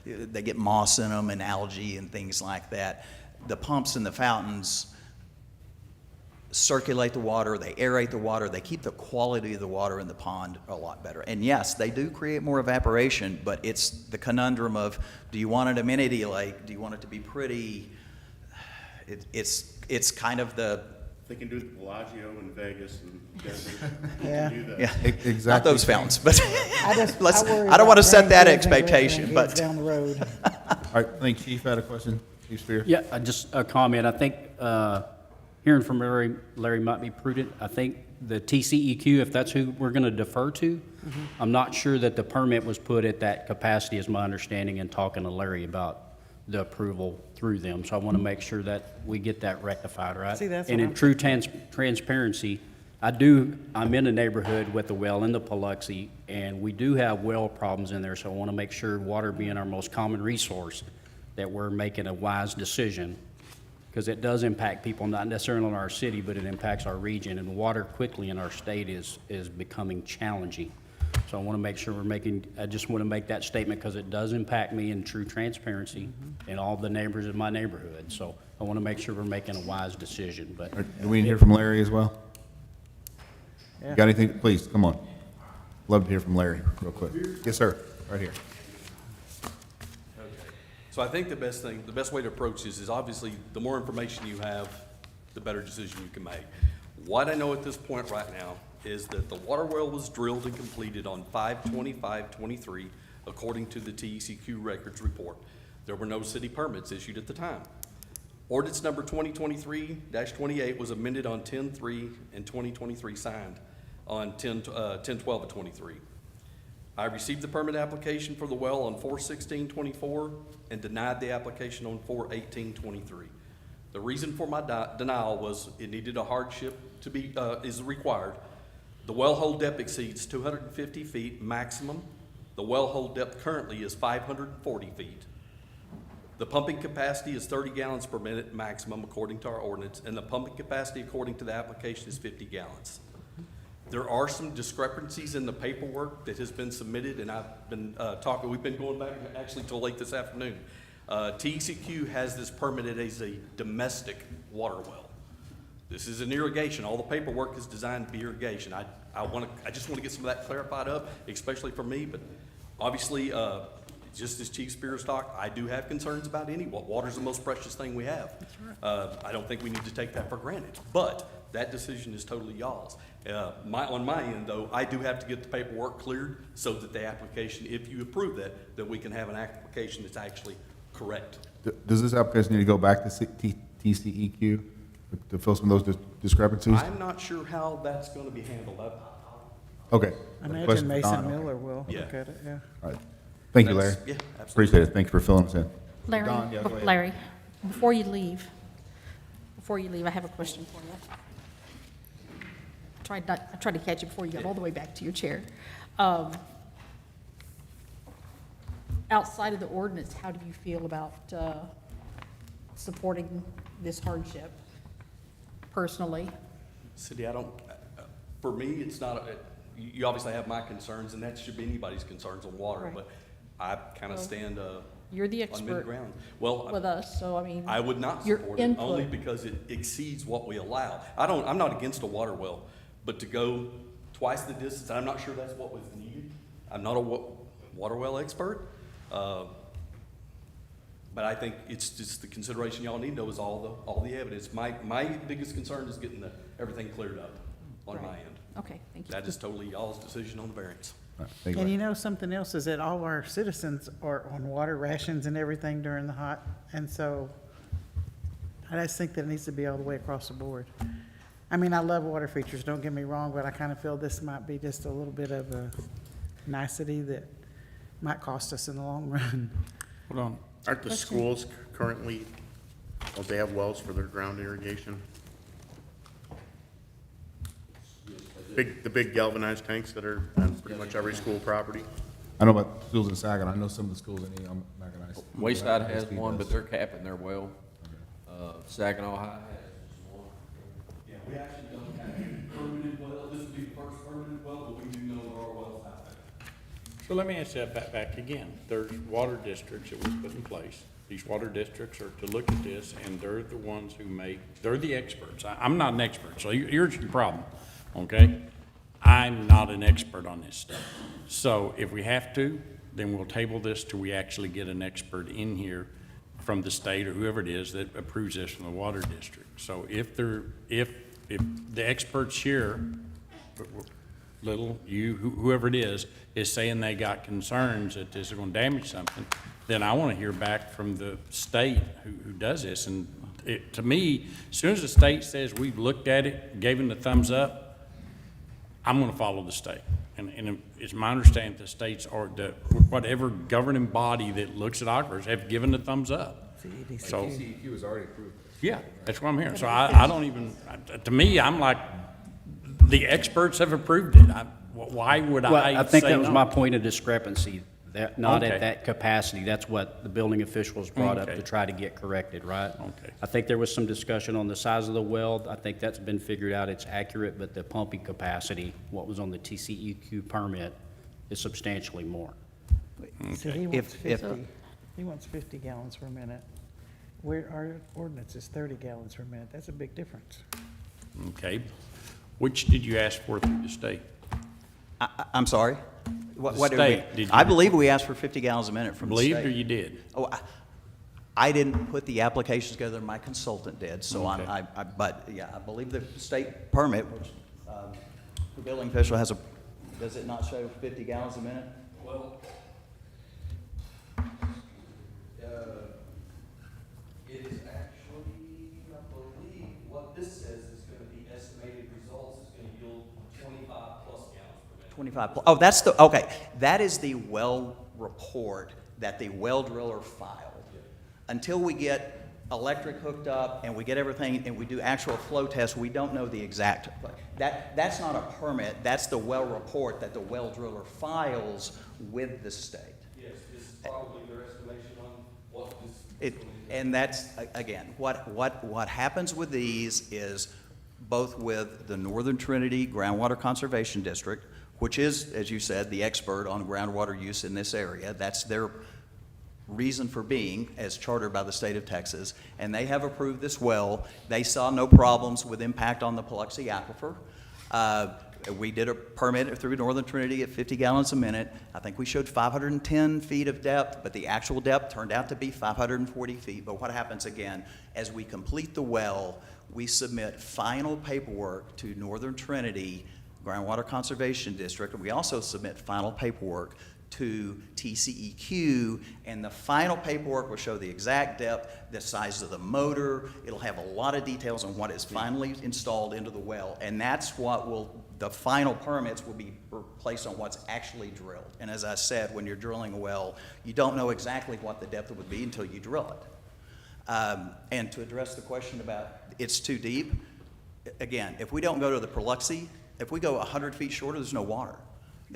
they get moss in them and algae and things like that. The pumps and the fountains circulate the water, they aerate the water, they keep the quality of the water in the pond a lot better. And yes, they do create more evaporation, but it's the conundrum of, do you want an amenity lake? Do you want it to be pretty? It's kind of the, They can do the Bellagio in Vegas and Desert. Yeah. Do that. yeah, Exactly. not those fountains, but I worry I don't want to about set that grandkids and expectation, grandkids but. down the road. All right, I think Chief had a question. Chief Spear? Yeah, just a comment. I think, hearing from Larry might be prudent. I think the TCEQ, if that's who we're going to defer to, I'm not sure that the permit was put at that capacity, is my understanding, and talking to Larry about the approval through them. So I want to make sure that we get that rectified, right? See, that's And what in true transparency, I'm in a neighborhood with the well in the Paluxy, and we do have well problems in there, so I want to make sure, water being our most common resource, that we're making a wise decision, because it does impact people, not necessarily in our city, but it impacts our region, and water quickly in our state is becoming challenging. So I want to make sure I just want to make that statement, because it does impact me in true transparency and all the neighbors in my neighborhood. So I want to make sure we're making a wise decision, but. Do we hear from Larry as well? Yeah. You got anything? Please, come on. Love to hear from Larry real quick. Yes, sir, right here. So I think the best way to approach this is obviously the more information you have, the better decision you can make. What I know at this point right now is that the water well was drilled and completed on 5/25/23, according to the TECQ records report. There were no city permits issued at the time. Ordinance number 2023-28 was amended on 10/3 and 2023 signed on 10/12/23. I received the permit application for the well on 4/16/24 and denied the application on 4/18/23. The reason for my denial was it needed a hardship to be, is required. The well hole depth exceeds 250 feet maximum. The well hole depth currently is 540 feet. The pumping capacity is 30 gallons per minute maximum according to our ordinance, and the pumping capacity according to the application is 50 gallons. There are some discrepancies in the paperwork that has been submitted, and I've been we've been going back actually till late this afternoon. TECQ has this permitted as a domestic water well. This is an irrigation. All the paperwork is designed to be irrigation. I just want to get some of that clarified up, especially for me, but obviously, just as Chief Spears talked, I do have concerns about water's the most precious thing we have. I don't think we need to take that for granted, but that decision is totally y'all's. On my end, though, I do have to get the paperwork cleared so that the application, if you approve that we can have an application that's actually correct. Does this application need to go back to TCEQ to fill some of those discrepancies? I'm not sure how that's going to be handled. Okay. I Question imagine for Mason Don. Miller will Yeah. look at it, yeah. All right. Thank you, Larry. Yeah, absolutely. Appreciate it. Thank you for filling us in. Larry, Don, yeah, go ahead. Larry, before you leave, I have a question for you. I tried to catch you before you got all the way back to your chair. Outside of the ordinance, how do you feel about supporting this hardship personally? City, for me, it's not, you obviously have my concerns, and that should be anybody's concerns on water, Right. but I kind of Well, stand You're the on expert mid-ground. Well, with us, so I mean. I would not your support it, only input. because it exceeds what we allow. I'm not against a water well, but to go twice the distance, I'm not sure that's what was needed. I'm not a water well expert, but I think it's just the consideration y'all need to know is all the evidence. My biggest concern is getting everything cleared up on my end. Okay, thank you. That is totally y'all's decision on the variance. And you know, something else is that all of our citizens are on water rations and everything during the hot, and so I just think that it needs to be all the way across the board. I mean, I love water features, don't get me wrong, but I kind of feel this might be just a little bit of a nicety that might cost us in the long run. Hold on. Aren't the schools currently, don't they have wells for their ground irrigation? The big galvanized tanks that are on pretty much every school property? I know about schools in Saginaw. I know some of the schools in I'm not gonna. Wayside has one, but they're capping their well. Saginaw High has one. Yeah, we actually don't have permanent well. This would be the first permanent well, but we do know there are wells out there. So let me ask you that back again. There's water districts that was put in place. These water districts are to look at this, and they're the ones who they're the experts. I'm not an expert, so here's your problem, okay? I'm not an expert on this stuff. So if we have to, then we'll table this till we actually get an expert in here from the state or whoever it is that approves this from the water district. So if the experts here, Little, you, whoever it is saying they got concerns that this is gonna damage something, then I wanna hear back from the state who does this. And to me, as soon as the state says we've looked at it, gave them the thumbs up, I'm gonna follow the state. And it's my understanding the states or whatever governing body that looks at aquifers have given the thumbs up. So, DEQ has already approved this. yeah, that's what I'm hearing. So I don't even, to me, I'm like, the experts have approved it. Why would I Well, say no? I think that was my point of discrepancy, that not Okay. at that capacity. That's what the building officials brought up Okay. to try to get corrected, right? Okay. I think there was some discussion on the size of the well. I think that's been figured out. It's accurate, but the pumping capacity, what was on the TCEQ permit, is substantially more. See, he wants If- 50, he wants 50 gallons per minute. Where our ordinance is 30 gallons per minute. That's a big difference. Okay. Which did you ask for through the state? I'm sorry? What did state, we? did you- I believe we asked for 50 gallons a minute from the state. Believed or you did? Oh, I didn't put the applications together, my consultant did, so Okay. but yeah, I believe the state permit, which, the building official has does it not show 50 gallons a minute? Well, it is actually, I believe, what this says is gonna be estimated results is gonna yield 25 plus gallons per minute. 25, oh, that's okay, that is the well report that the well driller filed. Until we get electric hooked up and we get everything and we do actual flow tests, we don't know the exact, that's not a permit, that's the well report that the well driller files with the state. Yes, this is probably their estimation on what this. And that's, again, what happens with these is both with the Northern Trinity Groundwater Conservation District, which is, as you said, the expert on groundwater use in this area. That's their reason for being, as chartered by the state of Texas, and they have approved this well. They saw no problems with impact on the Paluxy Aquifer. We did a permit through Northern Trinity at 50 gallons a minute. I think we showed 510 feet of depth, but the actual depth turned out to be 540 feet. But what happens again, as we complete the well, we submit final paperwork to Northern Trinity Groundwater Conservation District. We also submit final paperwork to TCEQ, and the final paperwork will show the exact depth, the size of the motor. It'll have a lot of details on what is finally installed into the well, and that's what the final permits will be placed on what's actually drilled. And as I said, when you're drilling a well, you don't know exactly what the depth would be until you drill it. And to address the question about it's too deep, again, if we don't go to the Paluxy, if we go 100 feet shorter, there's no water.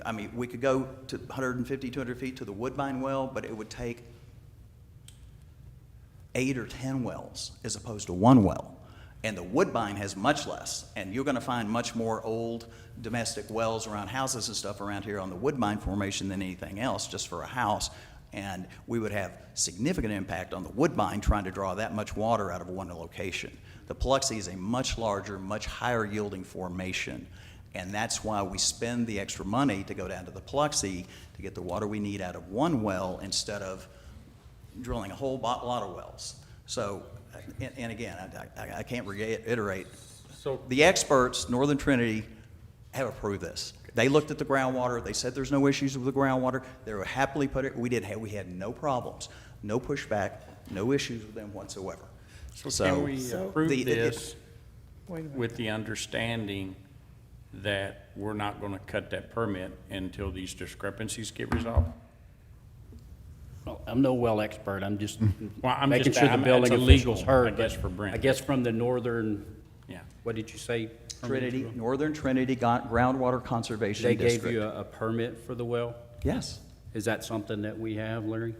I mean, we could go to 150, 200 feet to the Woodbine well, but it would take 8 or 10 wells as opposed to one well. And the Woodbine has much less, and you're gonna find much more old domestic wells around houses and stuff around here on the Woodbine formation than anything else, just for a house. And we would have significant impact on the Woodbine trying to draw that much water out of one location. The Paluxy is a much larger, much higher yielding formation. And that's why we spend the extra money to go down to the Paluxy to get the water we need out of one well instead of drilling a whole lot of wells. So, and again, I can't reiterate. So the experts, Northern Trinity, have approved this. They looked at the groundwater. They said there's no issues with the groundwater. They were happily put it. We had no problems, no pushback, no issues with them whatsoever. So can we approve this Wait a minute. with the understanding that we're not going to cut that permit until these discrepancies get resolved? Well, I'm no well expert, I'm just Well, I'm making just- sure the I'm- building it's officials illegal, heard. I guess, but for Brent. I guess from the northern, Yeah. what did you say? Trinity, Northern Trinity Groundwater Conservation They District. gave you a permit for the well? Yes. Is that something that we have, Larry?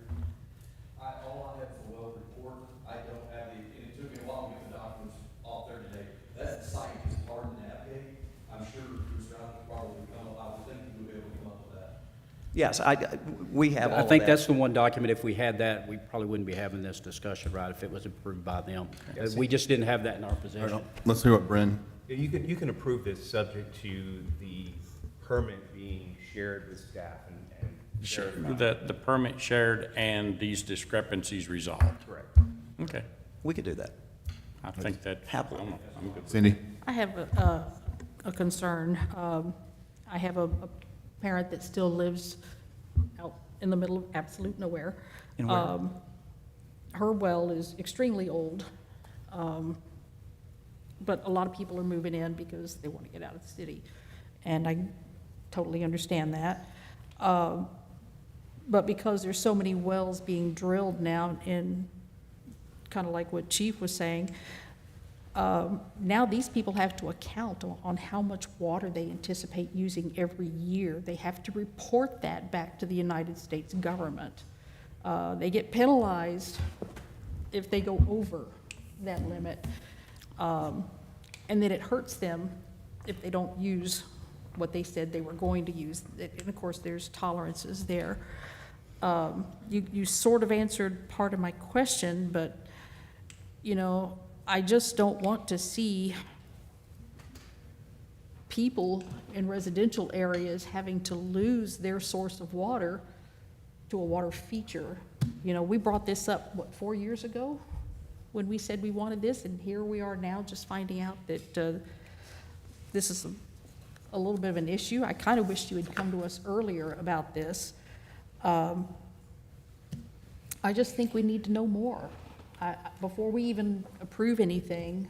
All I have is a well report. I don't have the, and it took me a while to get the documents off there today. That site is hard to navigate. I'm sure Mr. Allen could probably come up, I would think he would be able to come up with that. Yes, we have all I of think that. that's the one document, if we had that, we probably wouldn't be having this discussion, right, if it was approved by them. We just didn't have that in our possession. Let's hear what Bren. Yeah, you can approve this subject to the permit being shared with staff and verified. The permit shared and these discrepancies resolved? Correct. Okay. We could do that. I think that, Happily. I'm good. Cindy? I have a concern. I have a parent that still lives out in the middle of absolute nowhere. In where? Her well is extremely old, but a lot of people are moving in because they want to get out of the city, and I totally understand that. But because there's so many wells being drilled now, and kind of like what Chief was saying, now these people have to account on how much water they anticipate using every year. They have to report that back to the United States government. They get penalized if they go over that limit. And then it hurts them if they don't use what they said they were going to use. And of course, there's tolerances there. You sort of answered part of my question, but, you know, I just don't want to see people in residential areas having to lose their source of water to a water feature. You know, we brought this up, what, 4 years ago? When we said we wanted this, and here we are now just finding out that this is a little bit of an issue. I kind of wished you had come to us earlier about this. I just think we need to know more. Before we even approve anything.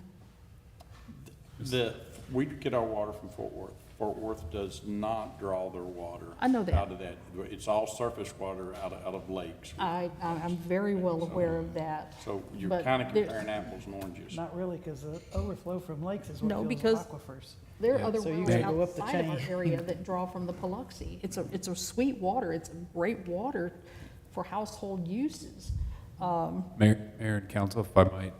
We get our water from Fort Worth. Fort Worth does not draw their water. I know that. Out of that. It's all surface water out of lakes. I'm very well aware of that. So you're But kind of there- comparing apples and oranges. Not really, because the overflow from lakes is what No, fills because aquifers. there are other So you wells gotta go up the outside of our chain. area that draw from the Paluxy. It's a sweet water. It's a great water for household uses. Mayor and council, if I might,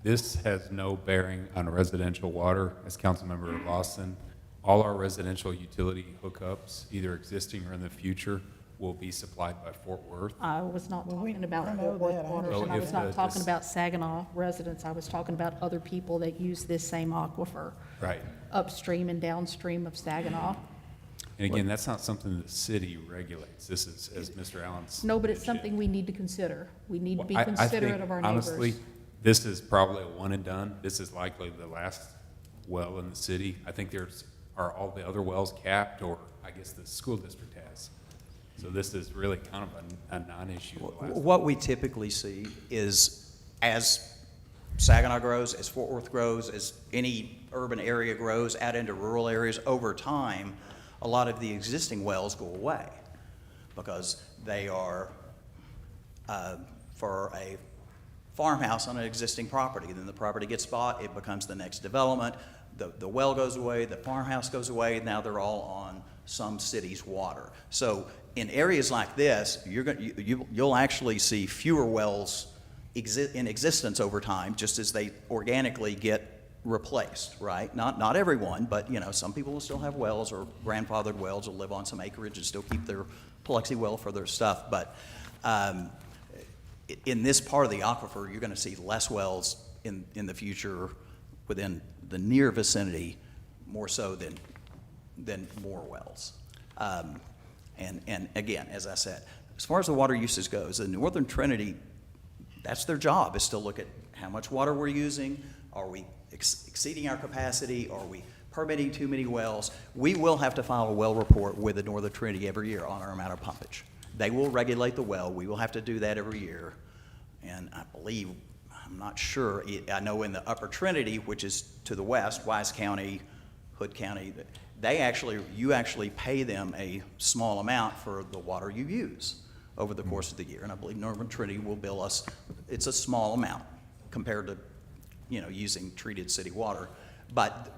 this has no bearing on residential water. As Councilmember Lawson, all our residential utility hookups, either existing or in the future, will be supplied by Fort Worth. I was not talking about I know Fort Worth that. I waters, So and I if was not the- talking about Saginaw residents. I was talking about other people that use this same aquifer Right. upstream and downstream of Saginaw. And again, that's not something the city regulates. This is, as Mr. Allen's. No, but it's something we need to consider. We need to be I think, considerate of our neighbors. honestly, this is probably a one and done. This is likely the last well in the city. I think are all the other wells capped, or I guess the school district has. So this is really kind of a non-issue. What we typically see is as Saginaw grows, as Fort Worth grows, as any urban area grows out into rural areas, over time, a lot of the existing wells go away because they are for a farmhouse on an existing property. Then the property gets bought, it becomes the next development. The well goes away, the farmhouse goes away, now they're all on some city's water. So in areas like this, you'll actually see fewer wells in existence over time, just as they organically get replaced, right? Not everyone, but you know, some people will still have wells or grandfathered wells will live on some acreage and still keep their Paluxy well for their stuff. But In this part of the aquifer, you're going to see less wells in the future within the near vicinity, more so than more wells. And again, as I said, as far as the water usage goes, the Northern Trinity, that's their job, is to look at how much water we're using. Are we exceeding our capacity? Are we permitting too many wells? We will have to file a well report with the Northern Trinity every year on our amount of pumpage. They will regulate the well. We will have to do that every year. And I believe, I'm not sure, I know in the Upper Trinity, which is to the west, Wise County, Hood County, you actually pay them a small amount for the water you use over the course of the year. And I believe Northern Trinity will bill us, it's a small amount compared to, using treated city water. But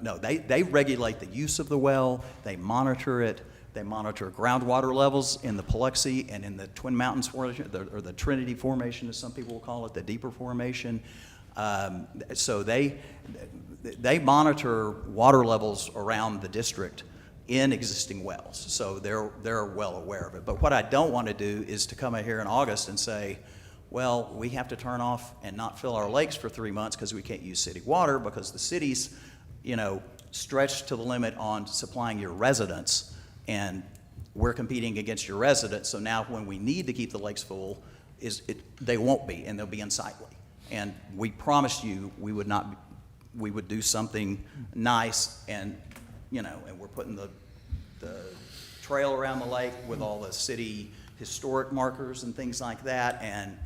no, they regulate the use of the well, they monitor it, they monitor groundwater levels in the Paluxy and in the Twin Mountains formation, or the Trinity Formation, as some people will call it, the deeper formation. So they monitor water levels around the district in existing wells, so they're well aware of it. But what I don't want to do is to come in here in August and say, well, we have to turn off and not fill our lakes for 3 months because we can't use city water because the city's, stretched to the limit on supplying your residents, and we're competing against your residents. So now when we need to keep the lakes full, they won't be, and they'll be unsightly. And we promised you we would do something nice, and and we're putting the trail around the lake with all the city historic markers and things like that. And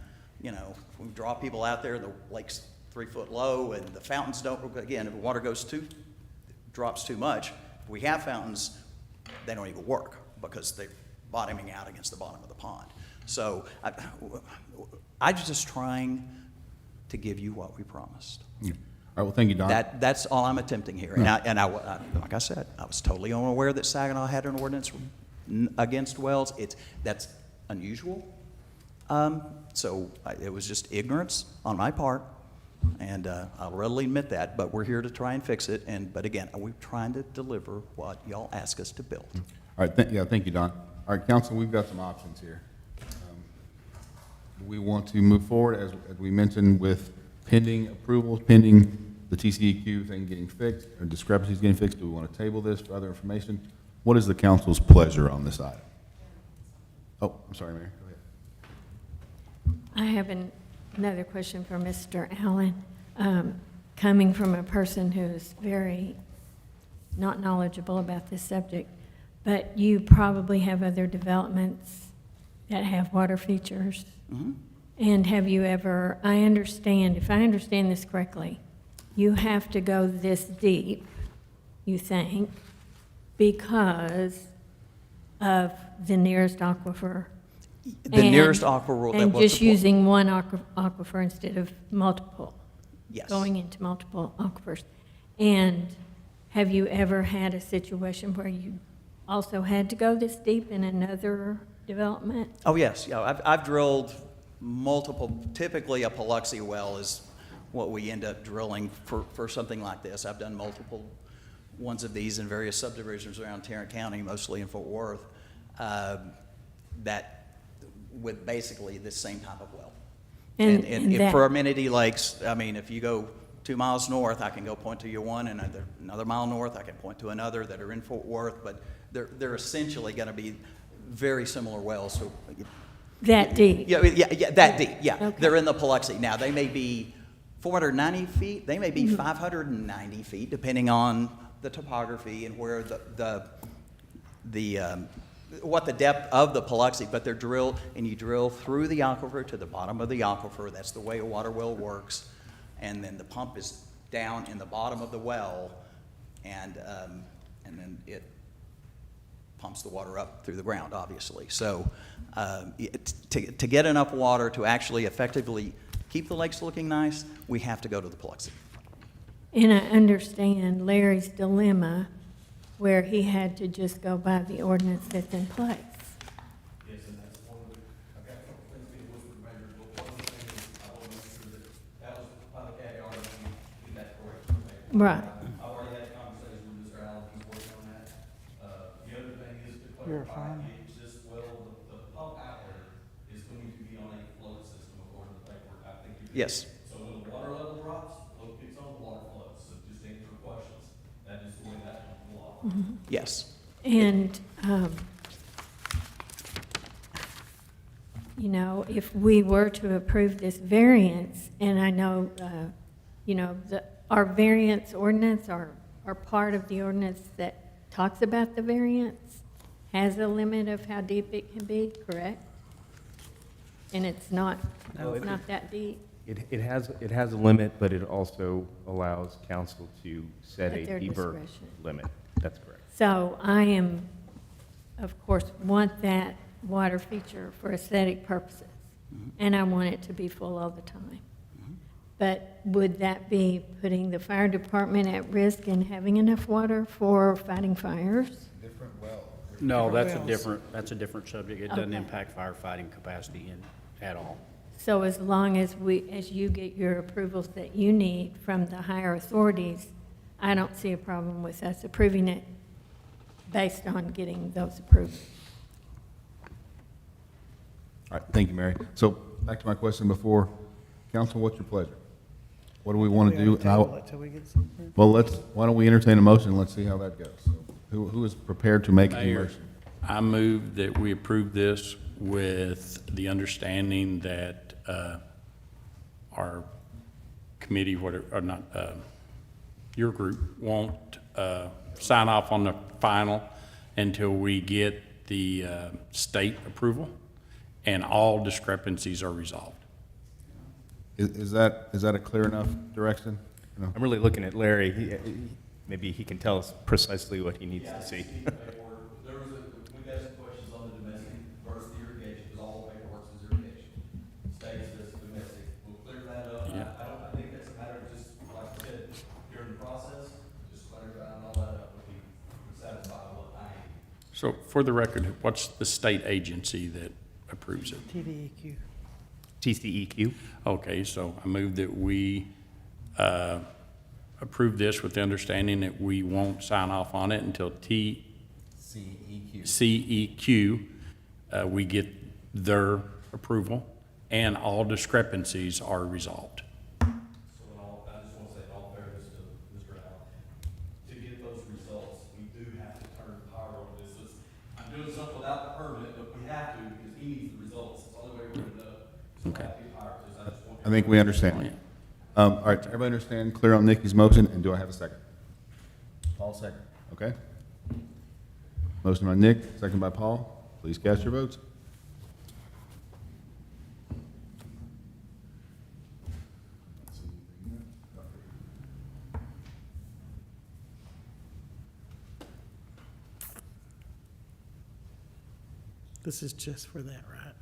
if we draw people out there, the lake's 3 foot low, and the fountains again, if the water drops too much, if we have fountains, they don't even work because they're bottoming out against the bottom of the pond. So I'm just trying to give you what we promised. Yeah. All right, well, thank you, Don. That's all I'm attempting here. And I, like I said, I was totally unaware that Saginaw had an ordinance against wells. That's unusual. So it was just ignorance on my part, and I'll readily admit that. But we're here to try and fix it. But again, we're trying to deliver what y'all ask us to build. All right, thank you, Don. All right, council, we've got some options here. We want to move forward, as we mentioned, with pending approval, pending the TCEQ thing getting fixed, or discrepancies getting fixed. Do we want to table this for other information? What is the council's pleasure on this item? Oh, I'm sorry, Mayor. Go ahead. I have another question for Mr. Allen. Coming from a person who's very not knowledgeable about this subject, but you probably have other developments that have water features. Mm-hmm. And have you ever, if I understand this correctly, you have to go this deep, you think, because of the nearest aquifer? Nearest aquifer. And just using one aquifer instead of multiple? Yes. Going into multiple aquifers. And have you ever had a situation where you also had to go this deep in another development? Oh, yes. Yeah, I've drilled multiple. Typically, a Paluxy well is what we end up drilling for something like this. I've done multiple ones of these in various subdivisions around Tarrant County, mostly in Fort Worth, that with basically the same type of well. And for amenity lakes, I mean, if you go 2 miles north, I can go point to you one, and another mile north, I can point to another that are in Fort Worth, but they're essentially going to be very similar wells. So, that deep? Yeah, that deep, yeah. Okay. They're in the Paluxy. Now, they may be 490 feet, they may be 590 feet, depending on the topography and where what the depth of the Paluxy, but they're drilled, and you drill through the aquifer to the bottom of the aquifer. That's the way a water well works. And then the pump is down in the bottom of the well, and then it pumps the water up through the ground, obviously. So to get enough water to actually effectively keep the lakes looking nice, we have to go to the Paluxy. And I understand Larry's dilemma where he had to just go by the ordinance that's in place. Yes, and that's one of the, I've got a couple things being whispered, Mayor, but one of the things is I want to make sure that was by the caveat of you that's correct. Right. I've already had a conversation with Mr. Allen, he's working on that. The other thing is to You're clarify, fine. it's just, well, the pump outlet Yes. So when the water level drops, look, it's on water flows, so just answer questions. That is the way that will block. Yes. And, you know, if we were to approve this variance, and I know, you know, our variance ordinance, our part of the ordinance that talks about the variance has a limit of how deep it can be, correct? And it's not that deep? It has a limit, but it also allows council to set At a their deeper discretion. limit. That's correct. So I am, of course, want that water feature for aesthetic purposes, and I want it to be full all the time. But would that be putting the fire department at risk in having enough water for fighting fires? No, that's a wells. different subject. It doesn't Okay. impact firefighting capacity at all. So as long as as you get your approvals that you need from the higher authorities, I don't see a problem with us approving it based on getting those approved. All right, thank you, Mary. So back to my question before, council, what's your pleasure? What do we want to do? And Till we get some. well, why don't we entertain a motion, and let's see how that goes. So who is prepared to make the Mayor, motion? I move that we approve this with the understanding that our committee, or not, your group won't sign off on the final until we get the state approval and all discrepancies are resolved. Is that a clear enough direction? No? I'm really looking at Larry. Maybe he can tell us precisely what he needs to see. There was we got some questions on the domestic versus the irrigation, because all the paperwork is irrigation. States as domestic. We'll clear that up. Yeah. I think that's a matter of just, like I said, during the process, just clarifying all that up, we'll be satisfied with what I need. So for the record, what's the state agency that approves it? TDEQ. TCEQ. Okay, so I move that we approve this with the understanding that we won't sign off on it until CEQ, we get their approval and all discrepancies are resolved. So in all, I just want to say in all fairness to Mr. Allen, to get those results, we do have to turn the power on this. I'm doing something without the permit, but we have to because he needs the results. It's the only way we're going to know. Okay. I think we understand. All right, everybody understand, clear on Nikki's motion, and do I have a second? Paul, second. Okay. Motion by Nick, second by Paul. Please cast your votes. This is just for that, right?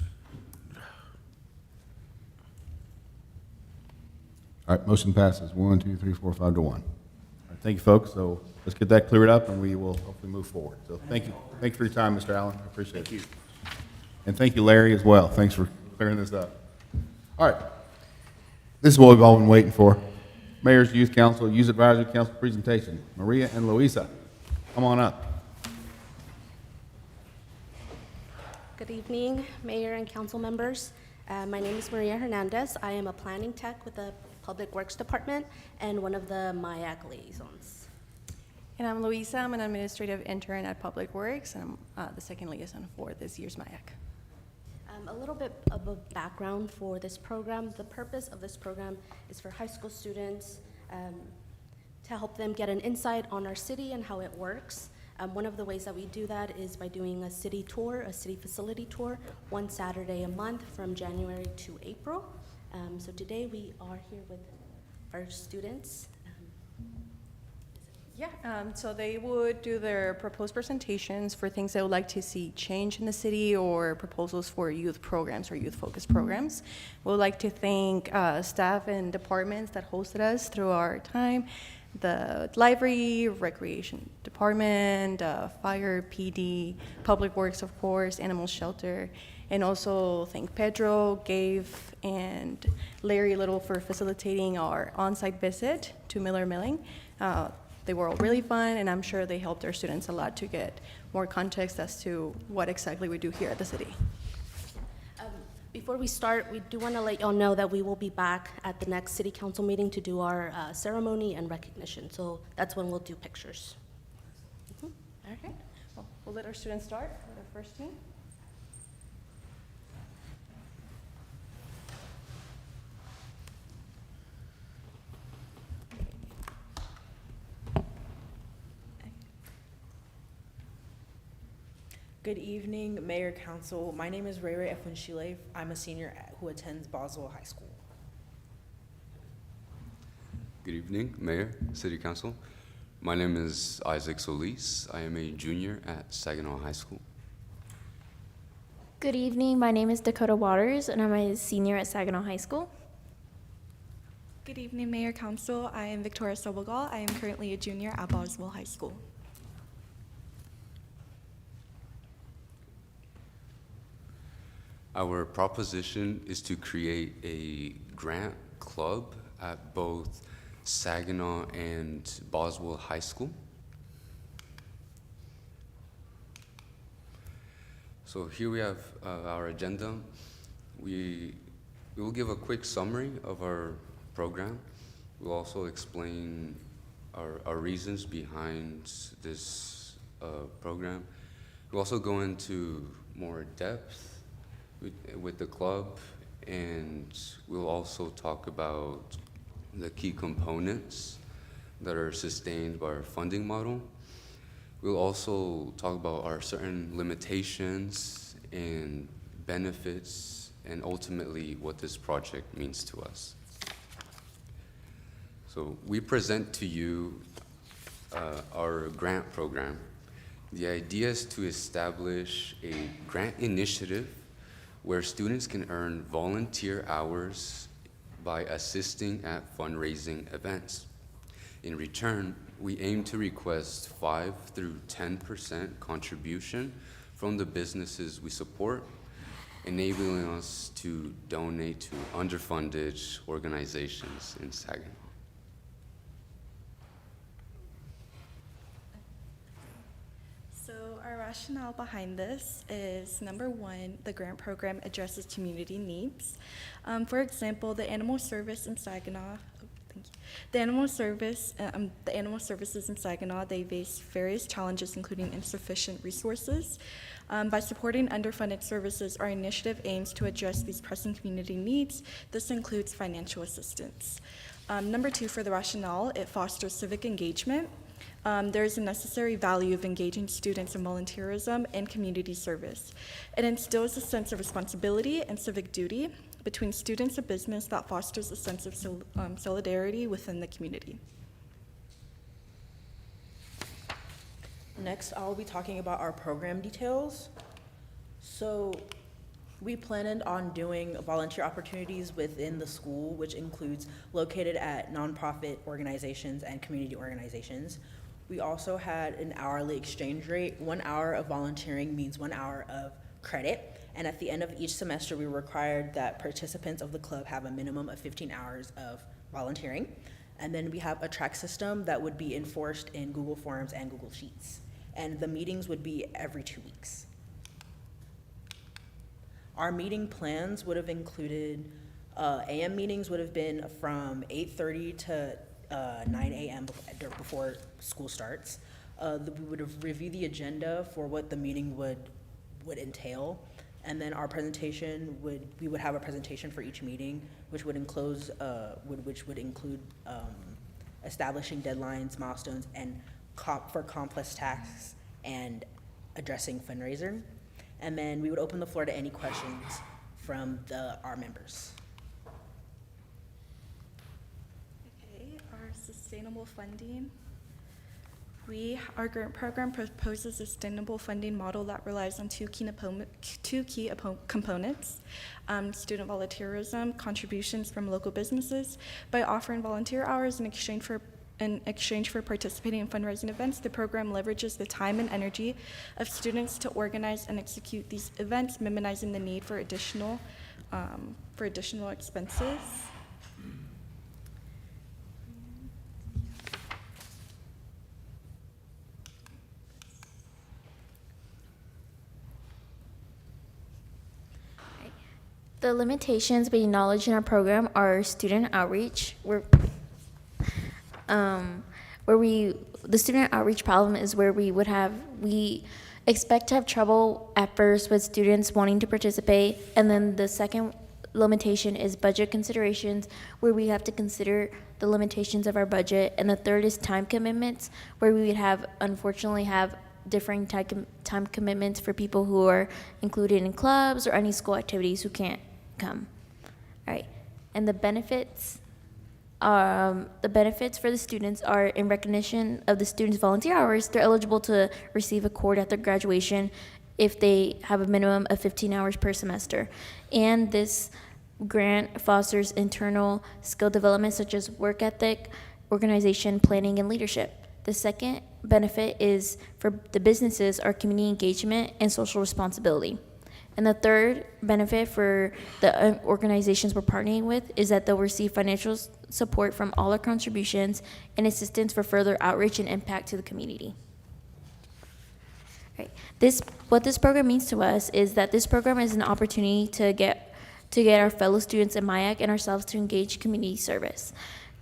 All right, motion passes, 1, 2, 3, 4, 5 to 1. All right, thank you, folks. So let's get that cleared up, and we will hopefully move forward. So thank you. Thank you for your time, Mr. Allen. I appreciate it. Thank you. And thank you, Larry, as well. Thanks for clearing this up. All right. This is what we've all been waiting for. Mayor's Youth Council, Youth Advisory Council presentation. Maria and Louisa, come on up. Good evening, Mayor and council members. My name is Maria Hernandez. I am a planning tech with the Public Works Department and one of the MIAC liaisons. And I'm Louisa. I'm an administrative intern at Public Works, and I'm the second liaison for this year's MIAC. A little bit of a background for this program. The purpose of this program is for high school students to help them get an insight on our city and how it works. One of the ways that we do that is by doing a city tour, a city facility tour, one Saturday a month from January to April. So today we are here with our students. So they would do their proposed presentations for things they would like to see change in the city or proposals for youth programs or youth-focused programs. We would like to thank staff and departments that hosted us through our time. The library, recreation department, fire, PD, public works, of course, animal shelter, and also thank Pedro, Gabe, and Larry Little for facilitating our on-site visit to Miller Milling. They were all really fun, and I'm sure they helped our students a lot to get more context as to what exactly we do here at the city. Before we start, we do want to let y'all know that we will be back at the next city council meeting to do our ceremony and recognition. So that's when we'll do pictures. All right. Well, we'll let our students start with our first team. Good evening, Mayor, Council. My name is Ray Ray Efunshile. I'm a senior who attends Boswell High School. Good evening, Mayor, City Council. My name is Isaac Solis. I am a junior at Saginaw High School. Good evening, my name is Dakota Waters, and I'm a senior at Saginaw High School. Good evening, Mayor, Council. I am Victoria Sobogal. I am currently a junior at Boswell High School. Our proposition is to create a grant club at both Saginaw and Boswell High School. So here we have our agenda. We will give a quick summary of our program. We'll also explain our reasons behind this program. We'll also go into more depth with the club, and we'll also talk about the key components that are sustained by our funding model. We'll also talk about our certain limitations and benefits, and ultimately what this project means to us. So we present to you our grant program. The idea is to establish a grant initiative where students can earn volunteer hours by assisting at fundraising events. In return, we aim to request 5 through 10% contribution from the businesses we support, enabling us to donate to underfunded organizations in Saginaw. So our rationale behind this is, number one, the grant program addresses community needs. For example, the animal service in Saginaw, the animal services in Saginaw, they face various challenges, including insufficient resources. By supporting underfunded services, our initiative aims to address these pressing community needs. This includes financial assistance. Number two, for the rationale, it fosters civic engagement. There is a necessary value of engaging students in volunteerism and community service. It instills a sense of responsibility and civic duty between students and business that fosters a sense of solidarity within the community. Next, I'll be talking about our program details. So we planned on doing volunteer opportunities within the school, which includes located at nonprofit organizations and community organizations. We also had an hourly exchange rate. 1 hour of volunteering means 1 hour of credit. And at the end of each semester, we required that participants of the club have a minimum of 15 hours of volunteering. And then we have a track system that would be enforced in Google Forms and Google Sheets. And the meetings would be every 2 weeks. Our meeting plans would have included, AM meetings would have been from 8:30 to 9 a.m. before school starts. We would have reviewed the agenda for what the meeting would entail. And then our presentation we would have a presentation for each meeting, which would include establishing deadlines, milestones, and for complex tasks and addressing fundraiser. And then we would open the floor to any questions from our members. Okay, our sustainable funding. Our grant program proposes a sustainable funding model that relies on two key components, student volunteerism, contributions from local businesses. By offering volunteer hours in exchange for participating in fundraising events, the program leverages the time and energy of students to organize and execute these events, minimizing the need for additional expenses. The limitations we acknowledge in our program are student outreach, the student outreach problem is where we expect to have trouble at first with students wanting to participate, and then the second limitation is budget considerations, where we have to consider the limitations of our budget, and the third is time commitments, where we would unfortunately have differing time commitments for people who are included in clubs or any school activities who can't come. All right, and the benefits for the students are in recognition of the students' volunteer hours. They're eligible to receive a cord at their graduation if they have a minimum of 15 hours per semester. And this grant fosters internal skill development such as work ethic, organization, planning, and leadership. The second benefit is for the businesses are community engagement and social responsibility. And the third benefit for the organizations we're partnering with is that they'll receive financial support from all our contributions and assistance for further outreach and impact to the community. Right. What this program means to us is that this program is an opportunity to get our fellow students in MIAC and ourselves to engage community service.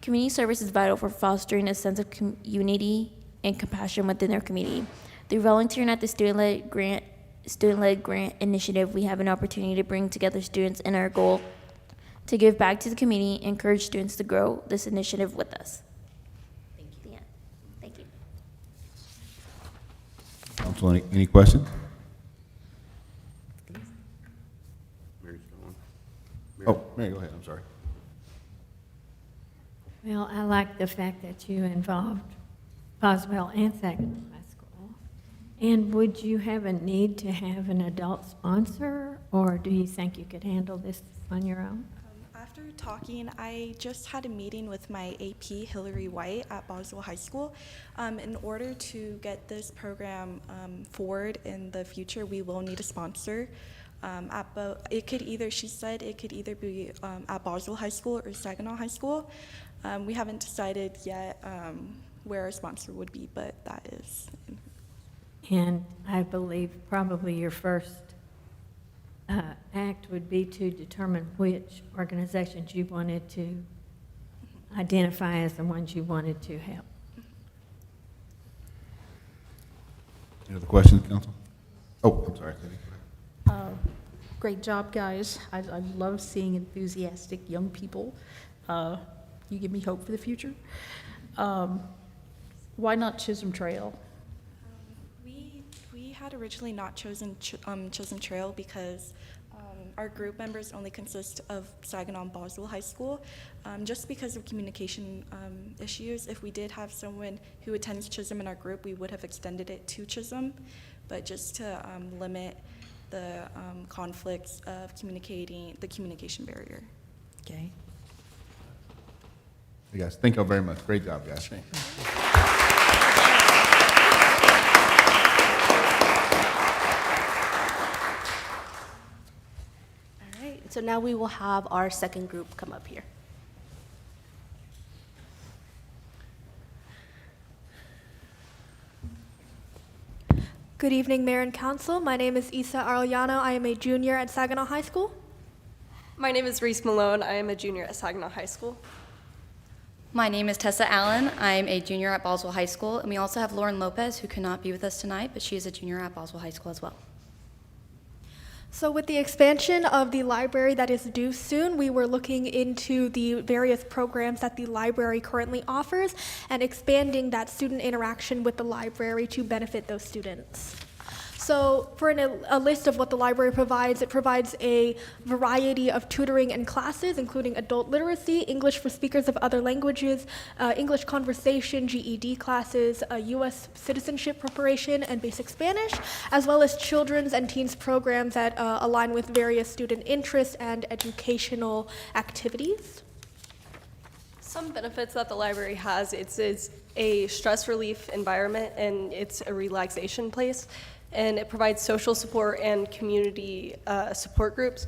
Community service is vital for fostering a sense of unity and compassion within their community. Through volunteering at the student-led grant initiative, we have an opportunity to bring together students in our goal to give back to the community and encourage students to grow this initiative with us. Thank you. Thank you. Council, any questions? Oh, Mary, go ahead, I'm sorry. Well, I like the fact that you involved Boswell and Saginaw High School. And would you have a need to have an adult sponsor, or do you think you could handle this on your own? After talking, I just had a meeting with my AP, Hillary White, at Boswell High School. In order to get this program forward in the future, we will need a sponsor. She said it could either be at Boswell High School or Saginaw High School. We haven't decided yet where our sponsor would be, but that is. And I believe probably your first act would be to determine which organizations you wanted to identify as the ones you wanted to help. Any other questions, council? Oh, I'm sorry. Great job, guys. I love seeing enthusiastic young people. You give me hope for the future. Why not Chisholm Trail? We had originally not chosen Chisholm Trail because our group members only consist of Saginaw and Boswell High School. Just because of communication issues, if we did have someone who attends Chisholm in our group, we would have extended it to Chisholm, but just to limit the conflicts of the communication barrier. Okay. Hey guys, thank you all very much. Great job, guys. All right, so now we will have our second group come up here. Good evening, Mayor and Council. My name is Isa Arellano. I am a junior at Saginaw High School. My name is Reese Malone. I am a junior at Saginaw High School. My name is Tessa Allen. I'm a junior at Boswell High School, and we also have Lauren Lopez, who cannot be with us tonight, but she is a junior at Boswell High School as well. So with the expansion of the library that is due soon, we were looking into the various programs that the library currently offers and expanding that student interaction with the library to benefit those students. So for a list of what the library provides, it provides a variety of tutoring and classes, including adult literacy, English for speakers of other languages, English conversation, GED classes, U.S. citizenship preparation, and basic Spanish, as well as children's and teens programs that align with various student interests and educational activities. Some benefits that the library has, it's a stress relief environment and it's a relaxation place. And it provides social support and community support groups.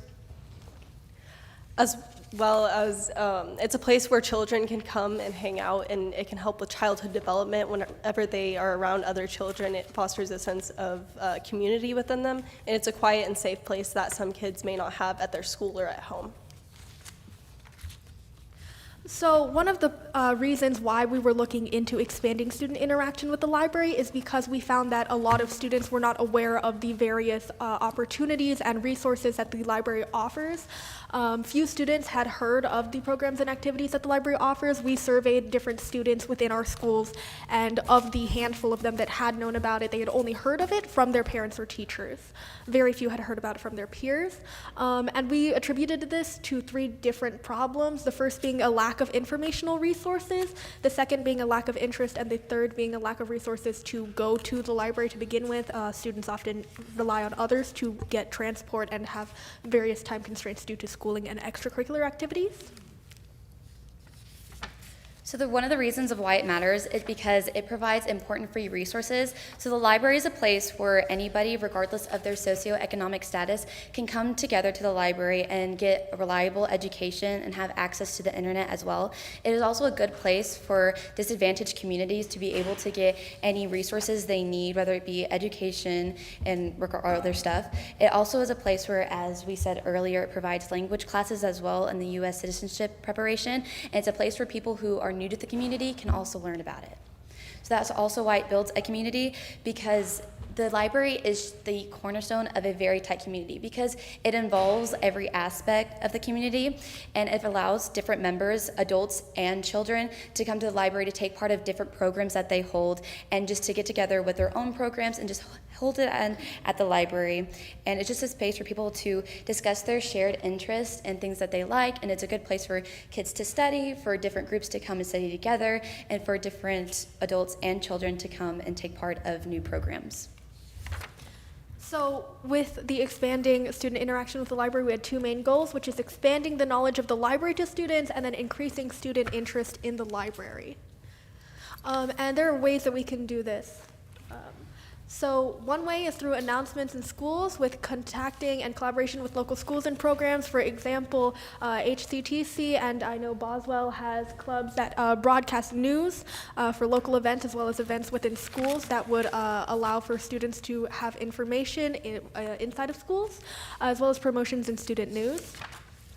As well as it's a place where children can come and hang out, and it can help with childhood development. Whenever they are around other children, it fosters a sense of community within them, and it's a quiet and safe place that some kids may not have at their school or at home. So one of the reasons why we were looking into expanding student interaction with the library is because we found that a lot of students were not aware of the various opportunities and resources that the library offers. Few students had heard of the programs and activities that the library offers. We surveyed different students within our schools, and of the handful of them that had known about it, they had only heard of it from their parents or teachers. Very few had heard about it from their peers. And we attributed this to 3 different problems, the first being a lack of informational resources, the second being a lack of interest, and the third being a lack of resources to go to the library to begin with. Students often rely on others to get transport and have various time constraints due to schooling and extracurricular activities. So one of the reasons of why it matters is because it provides important free resources. So the library is a place where anybody, regardless of their socioeconomic status, can come together to the library and get a reliable education and have access to the internet as well. It is also a good place for disadvantaged communities to be able to get any resources they need, whether it be education and or other stuff. It also is a place where, as we said earlier, it provides language classes as well in the U.S. citizenship preparation. And it's a place where people who are new to the community can also learn about it. So that's also why it builds a community, because the library is the cornerstone of a very tight community, because it involves every aspect of the community, and it allows different members, adults and children, to come to the library to take part of different programs that they hold, and just to get together with their own programs and just hold it at the library. And it's just a space for people to discuss their shared interests and things that they like, and it's a good place for kids to study, for different groups to come and study together, and for different adults and children to come and take part of new programs. So with the expanding student interaction with the library, we had 2 main goals, which is expanding the knowledge of the library to students and then increasing student interest in the library. And there are ways that we can do this. So one way is through announcements in schools with contacting and collaboration with local schools and programs. For example, HCTC and I know Boswell has clubs that broadcast news for local events as well as events within schools that would allow for students to have information inside of schools, as well as promotions in student news.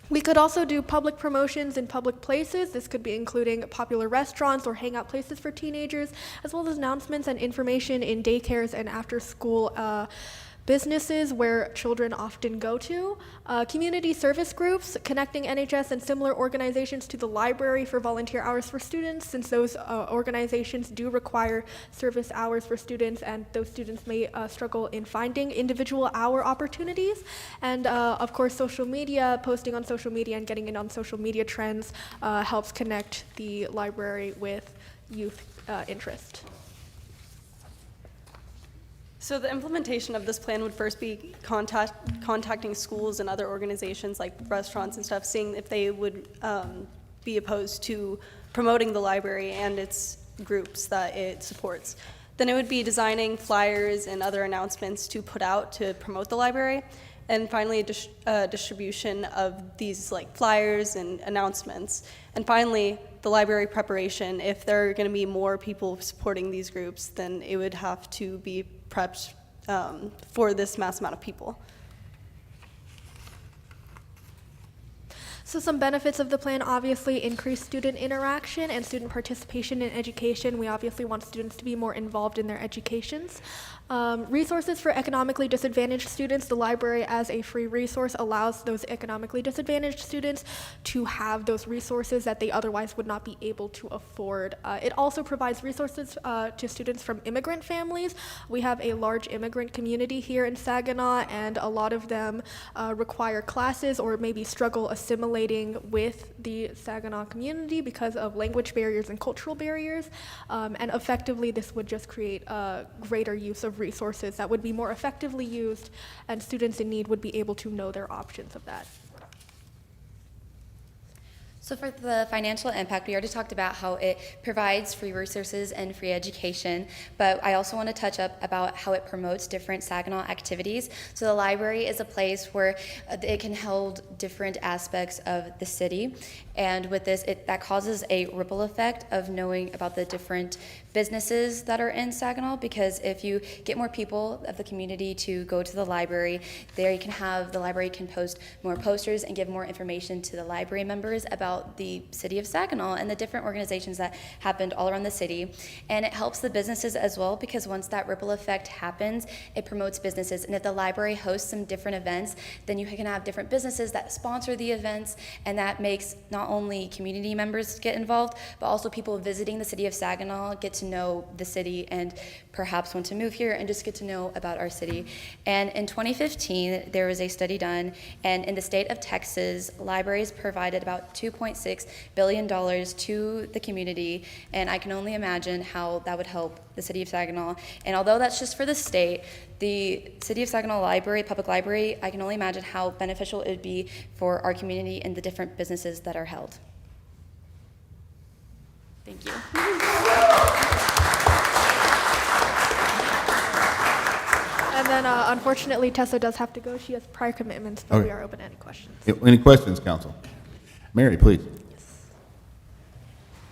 We could also do public promotions in public places. This could be including popular restaurants or hangout places for teenagers, as well as announcements and information in daycares and after-school businesses where children often go to. Community service groups, connecting NHS and similar organizations to the library for volunteer hours for students, since those organizations do require service hours for students, and those students may struggle in finding individual hour opportunities. And of course, social media, posting on social media and getting in on social media trends helps connect the library with youth interest. So the implementation of this plan would first be contacting schools and other organizations like restaurants and stuff, seeing if they would be opposed to promoting the library and its groups that it supports. Then it would be designing flyers and other announcements to put out to promote the library. And finally, distribution of these like flyers and announcements. And finally, the library preparation. If there are going to be more people supporting these groups, then it would have to be prepped for this mass amount of people. So some benefits of the plan, obviously increase student interaction and student participation in education. We obviously want students to be more involved in their educations. Resources for economically disadvantaged students. The library as a free resource allows those economically disadvantaged students to have those resources that they otherwise would not be able to afford. It also provides resources to students from immigrant families. We have a large immigrant community here in Saginaw, and a lot of them require classes or maybe struggle assimilating with the Saginaw community because of language barriers and cultural barriers. And effectively, this would just create greater use of resources that would be more effectively used, and students in need would be able to know their options of that. So for the financial impact, we already talked about how it provides free resources and free education, but I also want to touch up about how it promotes different Saginaw activities. So the library is a place where it can hold different aspects of the city, and with this, that causes a ripple effect of knowing about the different businesses that are in Saginaw, because if you get more people of the community to go to the library, there you can have, the library can post more posters and give more information to the library members about the city of Saginaw and the different organizations that happened all around the city. And it helps the businesses as well, because once that ripple effect happens, it promotes businesses. And if the library hosts some different events, then you can have different businesses that sponsor the events, and that makes not only community members get involved, but also people visiting the city of Saginaw get to know the city and perhaps want to move here and just get to know about our city. And in 2015, there was a study done, and in the state of Texas, libraries provided about $2.6 billion to the community, and I can only imagine how that would help the city of Saginaw. And although that's just for the state, the City of Saginaw Library, Public Library, I can only imagine how beneficial it would be for our community and the different businesses that are held. Thank you. And then unfortunately, Tessa does have to go. She has prior commitments, but we are open to any questions. Any questions, council? Mary, please.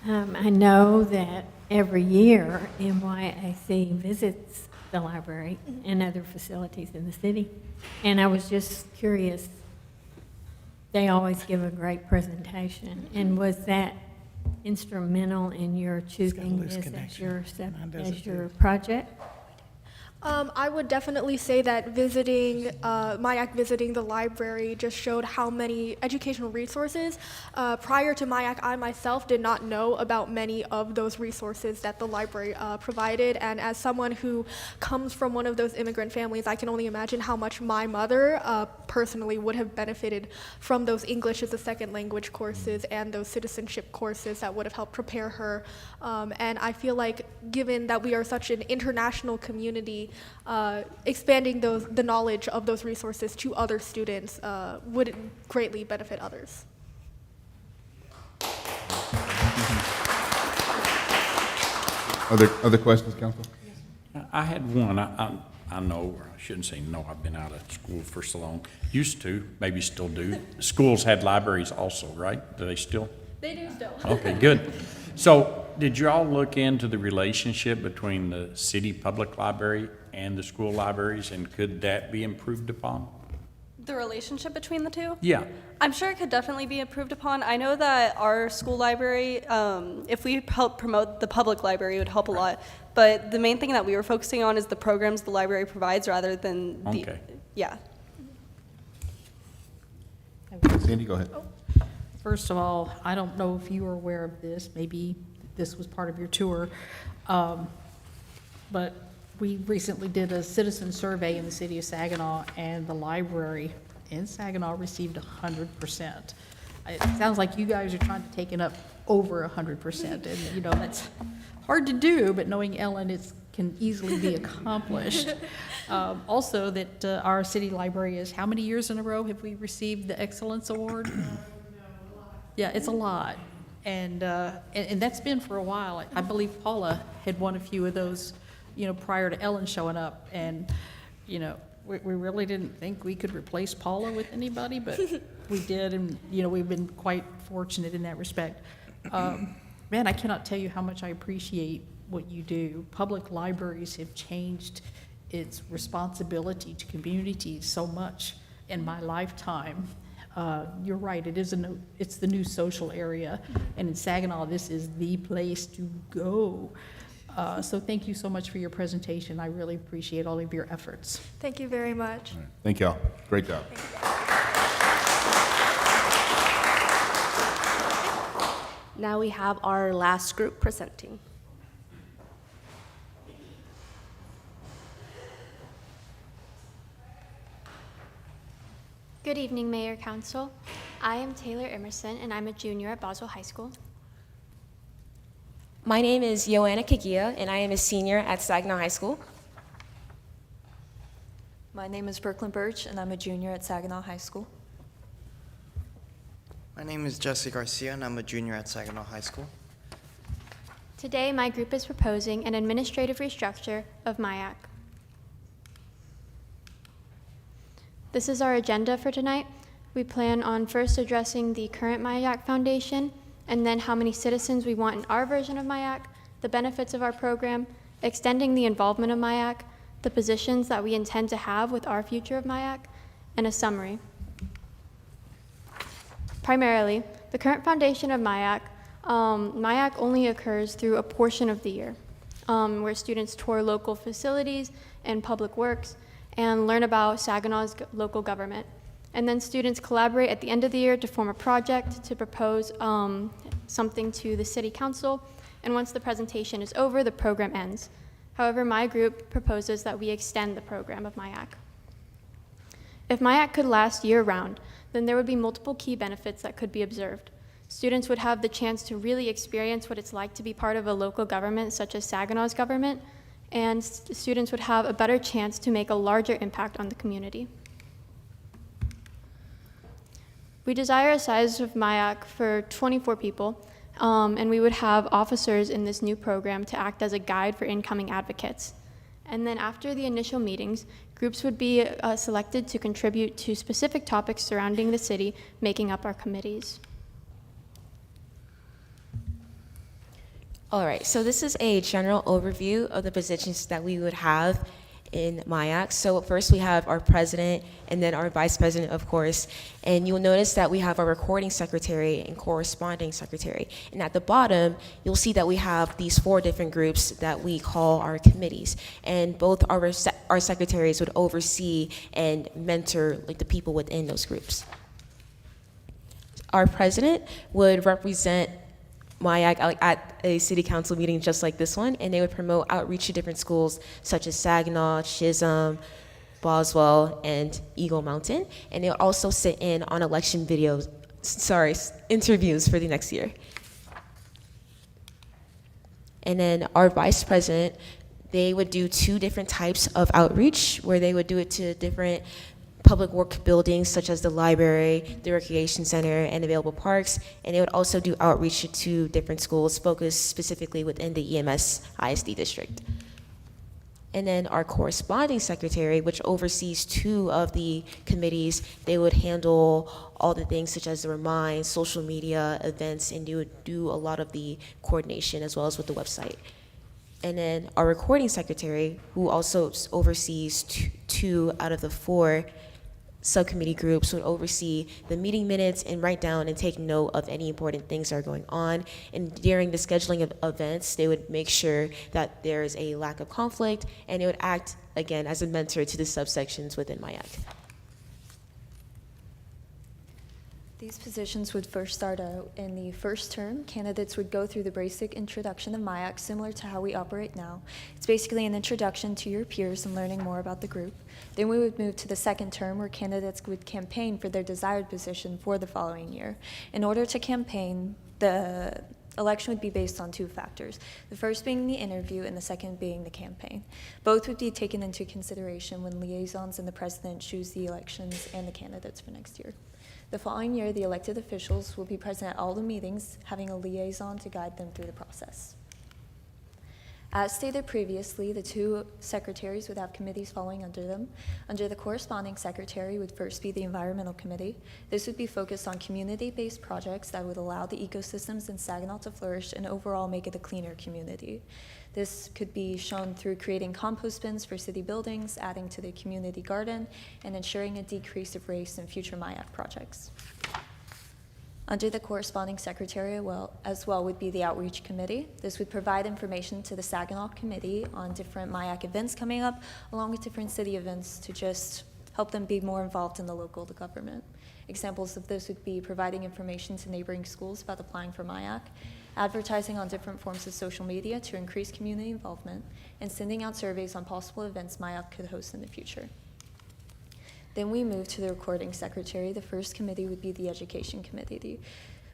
I know that every year NYAC visits the library and other facilities in the city. And I was just curious, they always give a great presentation. And was that instrumental in your choosing this as your project? I would definitely say that visiting, MIAC visiting the library just showed how many educational resources. Prior to MIAC, I myself did not know about many of those resources that the library provided. And as someone who comes from one of those immigrant families, I can only imagine how much my mother personally would have benefited from those English as a second language courses and those citizenship courses that would have helped prepare her. And I feel like, given that we are such an international community, expanding the knowledge of those resources to other students would greatly benefit others. Other questions, council? I had one. I know, or I shouldn't say no, I've been out of school for so long. Used to, maybe still do. Schools had libraries also, right? Do they still? They do still. Okay, good. So did you all look into the relationship between the city public library and the school libraries, and could that be improved upon? The relationship between the two? Yeah. I'm sure it could definitely be improved upon. I know that our school library, if we help promote the public library, it would help a lot. But the main thing that we were focusing on is the programs the library provides rather than the, Okay. yeah. Sandy, go ahead. First of all, I don't know if you were aware of this, maybe this was part of your tour, but we recently did a citizen survey in the city of Saginaw, and the library in Saginaw received 100%. It sounds like you guys are trying to take it up over 100%, and you know, that's hard to do, but knowing Ellen, it can easily be accomplished. Also, that our city library is, how many years in a row have we received the Excellence Award? Yeah, it's a lot. And that's been for a while. I believe Paula had won a few of those, you know, prior to Ellen showing up. And, you know, we really didn't think we could replace Paula with anybody, but we did. And, you know, we've been quite fortunate in that respect. Man, I cannot tell you how much I appreciate what you do. Public libraries have changed its responsibility to communities so much in my lifetime. You're right, it's the new social area, and in Saginaw, this is the place to go. So thank you so much for your presentation. I really appreciate all of your efforts. Thank you very much. All right. Thank y'all. Great job. Now we have our last group presenting. Good evening, Mayor, Council. I am Taylor Emerson, and I'm a junior at Boswell High School. My name is Joanna Kagia, and I am a senior at Saginaw High School. My name is Brooklyn Birch, and I'm a junior at Saginaw High School. My name is Jesse Garcia, and I'm a junior at Saginaw High School. Today, my group is proposing an administrative restructure of MIAC. This is our agenda for tonight. We plan on first addressing the current MIAC Foundation, and then how many citizens we want in our version of MIAC, the benefits of our program, extending the involvement of MIAC, the positions that we intend to have with our future of MIAC, and a summary. Primarily, the current foundation of MIAC, MIAC only occurs through a portion of the year, where students tour local facilities and public works and learn about Saginaw's local government. And then students collaborate at the end of the year to form a project to propose something to the city council. And once the presentation is over, the program ends. However, my group proposes that we extend the program of MIAC. If MIAC could last year-round, then there would be multiple key benefits that could be observed. Students would have the chance to really experience what it's like to be part of a local government such as Saginaw's government, and students would have a better chance to make a larger impact on the community. We desire a size of MIAC for 24 people, and we would have officers in this new program to act as a guide for incoming advocates. And then after the initial meetings, groups would be selected to contribute to specific topics surrounding the city, making up our committees. All right, so this is a general overview of the positions that we would have in MIAC. So first we have our president and then our vice president, of course. And you'll notice that we have our recording secretary and corresponding secretary. And at the bottom, you'll see that we have these 4 different groups that we call our committees. And both our secretaries would oversee and mentor like the people within those groups. Our president would represent MIAC at a city council meeting just like this one, and they would promote outreach to different schools such as Saginaw, Chisholm, Boswell, and Eagle Mountain. And they would also sit in on election interviews for the next year. And then our vice president, they would do 2 different types of outreach, where they would do it to different public work buildings such as the library, the recreation center, and available parks. And they would also do outreach to different schools focused specifically within the EMS ISD district. And then our corresponding secretary, which oversees 2 of the committees, they would handle all the things such as the Remind, social media, events, and they would do a lot of the coordination as well as with the website. And then our recording secretary, who also oversees 2 out of the 4 subcommittee groups, would oversee the meeting minutes and write down and take note of any important things that are going on. And during the scheduling of events, they would make sure that there is a lack of conflict, and they would act, again, as a mentor to the subsections within MIAC. These positions would first start out in the first term. Candidates would go through the basic introduction of MIAC, similar to how we operate now. It's basically an introduction to your peers and learning more about the group. Then we would move to the second term, where candidates would campaign for their desired position for the following year. In order to campaign, the election would be based on 2 factors, the first being the interview and the second being the campaign. Both would be taken into consideration when liaisons and the president choose the elections and the candidates for next year. The following year, the elected officials will be present at all the meetings, having a liaison to guide them through the process. As stated previously, the 2 secretaries would have committees following under them. Under the corresponding secretary would first be the environmental committee. This would be focused on community-based projects that would allow the ecosystems in Saginaw to flourish and overall make it a cleaner community. This could be shown through creating compost bins for city buildings, adding to the community garden, and ensuring a decrease of waste in future MIAC projects. Under the corresponding secretary as well would be the outreach committee. This would provide information to the Saginaw committee on different MIAC events coming up, along with different city events to just help them be more involved in the local government. Examples of this would be providing information to neighboring schools about applying for MIAC, advertising on different forms of social media to increase community involvement, and sending out surveys on possible events MIAC could host in the future. Then we move to the recording secretary. The first committee would be the education committee.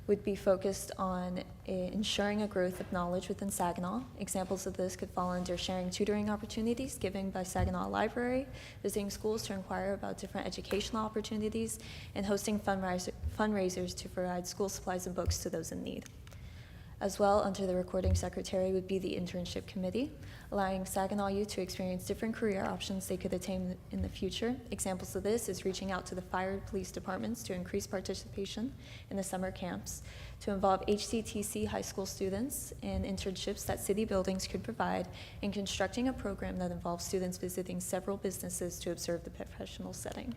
Would be focused on ensuring a growth of knowledge within Saginaw. Examples of this could fall under sharing tutoring opportunities given by Saginaw Library, visiting schools to inquire about different educational opportunities, and hosting fundraisers to provide school supplies and books to those in need. As well, under the recording secretary would be the internship committee, allowing Saginaw youth to experience different career options they could attain in the future. Examples of this is reaching out to the fire and police departments to increase participation in the summer camps, to involve HCTC high school students in internships that city buildings could provide, and constructing a program that involves students visiting several businesses to observe the professional setting.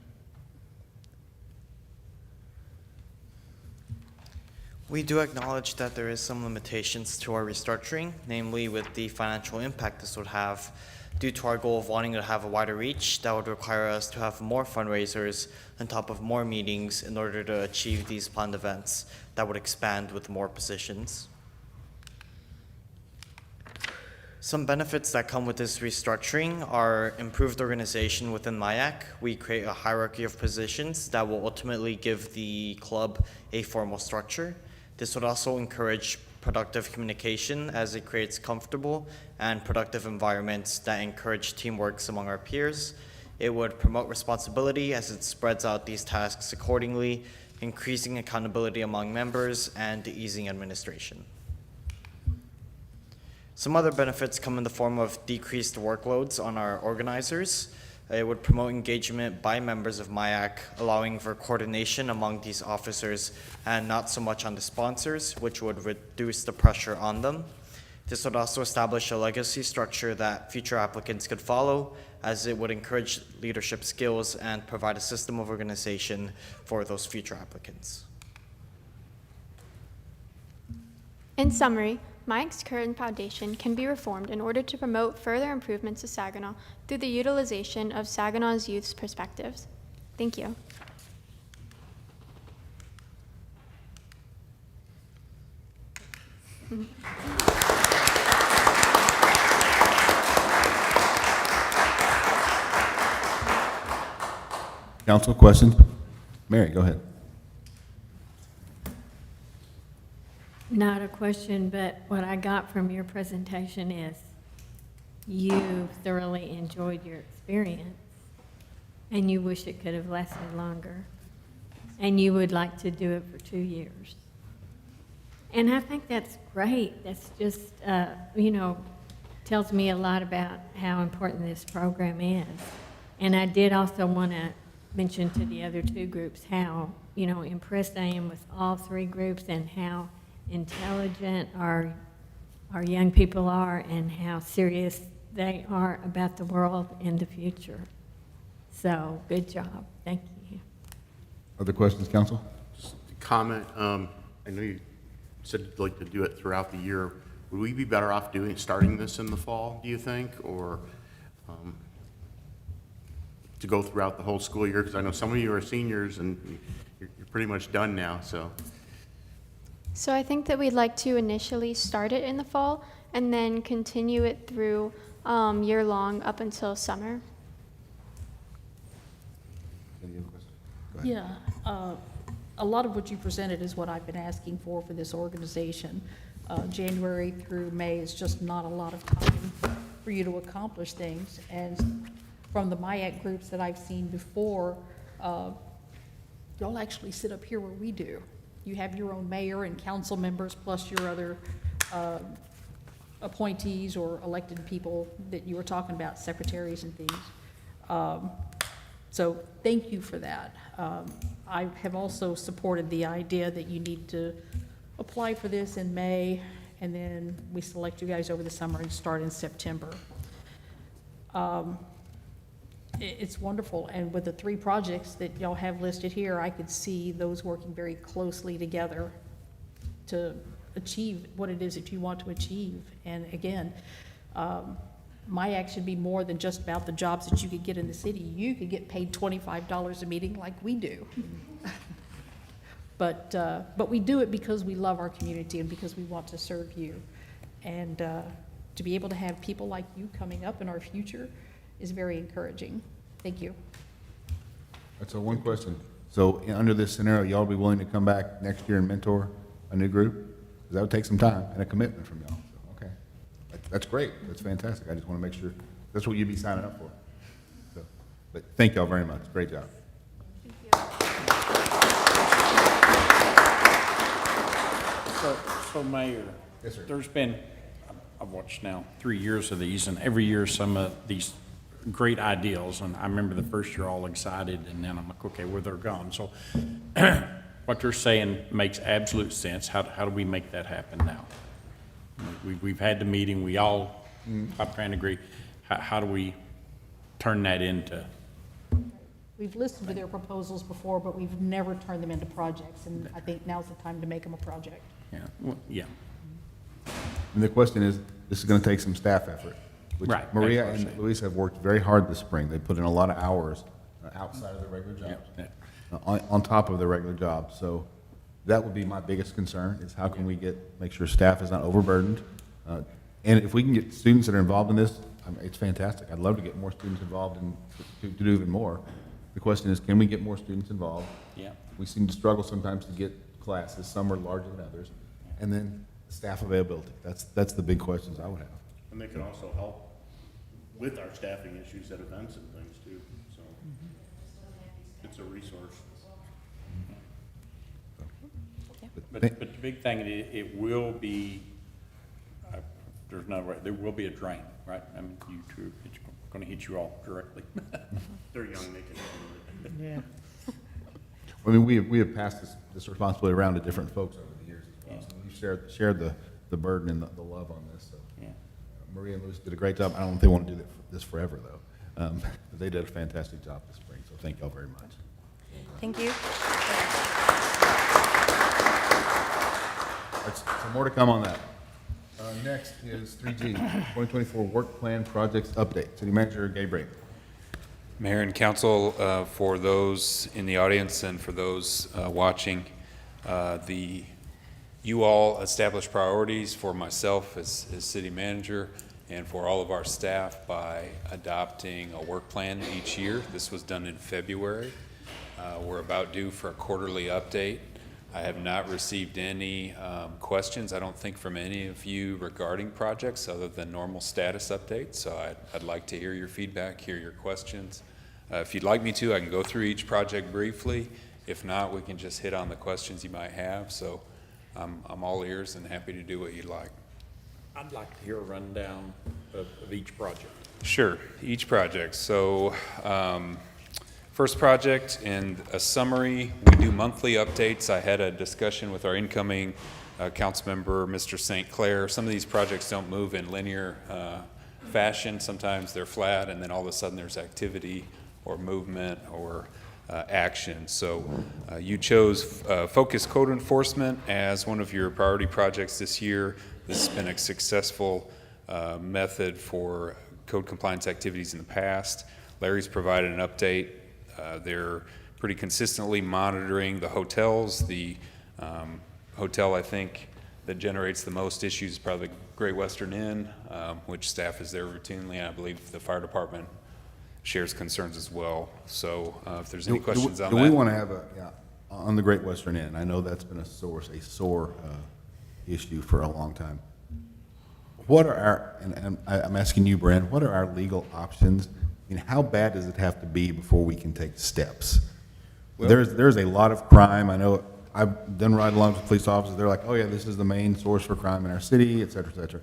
We do acknowledge that there is some limitations to our restructuring, namely with the financial impact this would have. Due to our goal of wanting to have a wider reach, that would require us to have more fundraisers on top of more meetings in order to achieve these planned events that would expand with more positions. Some benefits that come with this restructuring are improved organization within MIAC. We create a hierarchy of positions that will ultimately give the club a formal structure. This would also encourage productive communication as it creates comfortable and productive environments that encourage teamwork among our peers. It would promote responsibility as it spreads out these tasks accordingly, increasing accountability among members and easing administration. Some other benefits come in the form of decreased workloads on our organizers. It would promote engagement by members of MIAC, allowing for coordination among these officers and not so much on the sponsors, which would reduce the pressure on them. This would also establish a legacy structure that future applicants could follow, as it would encourage leadership skills and provide a system of organization for those future applicants. In summary, MIAC's current foundation can be reformed in order to promote further improvements to Saginaw through the utilization of Saginaw's youth's perspectives. Thank you. Council, questions? Mary, go ahead. Not a question, but what I got from your presentation is you thoroughly enjoyed your experience and you wish it could have lasted longer and you would like to do it for 2 years. And I think that's great. That's just, tells me a lot about how important this program is. And I did also want to mention to the other 2 groups how, impressed I am with all 3 groups and how intelligent our young people are and how serious they are about the world and the future. So, good job. Thank you. Other questions, council? Just a comment. I know you said you'd like to do it throughout the year. Would we be better off starting this in the fall, do you think, or to go throughout the whole school year? Because I know some of you are seniors and you're pretty much done now, so. So I think that we'd like to initially start it in the fall and then continue it through year-long up until summer. Any other questions? Go ahead. Yeah, a lot of what you presented is what I've been asking for this organization. January through May is just not a lot of time for you to accomplish things. And from the MIAC groups that I've seen before, y'all actually sit up here where we do. You have your own mayor and council members plus your other appointees or elected people that you were talking about, secretaries and things. So thank you for that. I have also supported the idea that you need to apply for this in May, and then we select you guys over the summer and start in September. It's wonderful, and with the 3 projects that y'all have listed here, I could see those working very closely together to achieve what it is that you want to achieve. And again, MIAC should be more than just about the jobs that you could get in the city. You could get paid $25 a meeting like we do. But we do it because we love our community and because we want to serve you. And to be able to have people like you coming up in our future is very encouraging. Thank you. That's one question. So under this scenario, y'all be willing to come back next year and mentor a new group? Because that would take some time and a commitment from y'all. So, okay. That's great. That's fantastic. I just want to make sure that's what you'd be signing up for. So, but thank y'all very much. Great job. Thank you. So Mayor. Yes, sir. There's been, I've watched now 3 years of these, and every year some of these great ideals, and I remember the first year all excited, and then I'm like, okay, well, they're gone. So what you're saying makes absolute sense. How do we make that happen now? We've had the meeting, we all, I'm trying to agree. How do we turn that into? We've listened to their proposals before, but we've never turned them into projects, and I think now's the time to make them a project. Yeah, well, yeah. And the question is, this is going to take some staff effort. Which Right, Maria that's what I'm and saying. Luis have worked very hard this spring. They put in a lot of hours outside of their regular jobs, on top of their regular jobs. So that would be my biggest concern, is how can we make sure staff is not overburdened? And if we can get students that are involved in this, I mean, it's fantastic. I'd love to get more students involved and to do even more. The question is, can we get more students involved? Yeah. We seem to struggle sometimes to get classes. Some are larger than others. And then staff availability. That's the big questions I would have. And they can also help with our staffing issues at events and things too, so it's a resource. But the big thing, it will be, there's no way, there will be a drain, right? I mean, you two, it's gonna hit you all directly. They're young, they can handle it. Yeah. I mean, we have passed this responsibility around to different folks over the years as well. So we've shared the burden and the love on this. So Yeah. Maria and Luis did a great job. I don't know if they want to do this forever, though. But they did a fantastic job this spring, so thank y'all very much. Thank you. All right, so more to come on that. Next is 3G, 2024 Work Plan Projects Update. City Manager Gabriel. Mayor and council, for those in the audience and for those watching, you all established priorities for myself as city manager and for all of our staff by adopting a work plan each year. This was done in February. We're about due for a quarterly update. I have not received any questions, I don't think, from any of you regarding projects other than normal status updates. So I'd like to hear your feedback, hear your questions. If you'd like me to, I can go through each project briefly. If not, we can just hit on the questions you might have. So I'm all ears and happy to do what you'd like. I'd like to hear a rundown of each project. Sure, each project. So first project, and a summary, we do monthly updates. I had a discussion with our incoming council member, Mr. St. Clair. Some of these projects don't move in linear fashion. Sometimes they're flat, and then all of a sudden there's activity or movement or action. So you chose Focus Code Enforcement as one of your priority projects this year. This has been a successful method for code compliance activities in the past. Larry's provided an update. They're pretty consistently monitoring the hotels. The hotel, I think, that generates the most issues is probably Great Western Inn, which staff is there routinely, and I believe the fire department shares concerns as well. So if there's any questions on that. Do we want to have on the Great Western Inn, I know that's been a sore issue for a long time. What are our, and I'm asking you, Brand, what are our legal options? I mean, how bad does it have to be before we can take steps? Well, there's a lot of crime. I know I've done ride-alongs with police officers. They're like, oh yeah, this is the main source for crime in our city, et cetera, et cetera.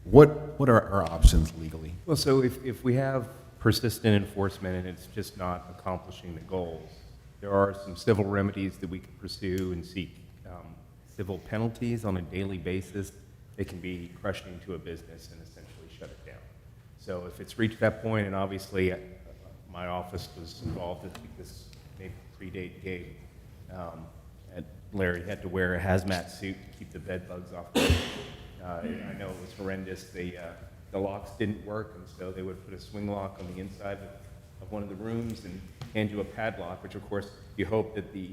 What are our options legally? Well, so if we have persistent enforcement and it's just not accomplishing the goals, there are some civil remedies that we can pursue and seek civil penalties on a daily basis. They can be crushing to a business and essentially shut it down. So if it's reached that point, and obviously my office was involved, I think this maybe predate Gabe, and Larry had to wear a hazmat suit to keep the bed bugs off. I know it was horrendous. The locks didn't work, and so they would put a swing lock on the inside of one of the rooms and hand you a padlock, which of course you hope that the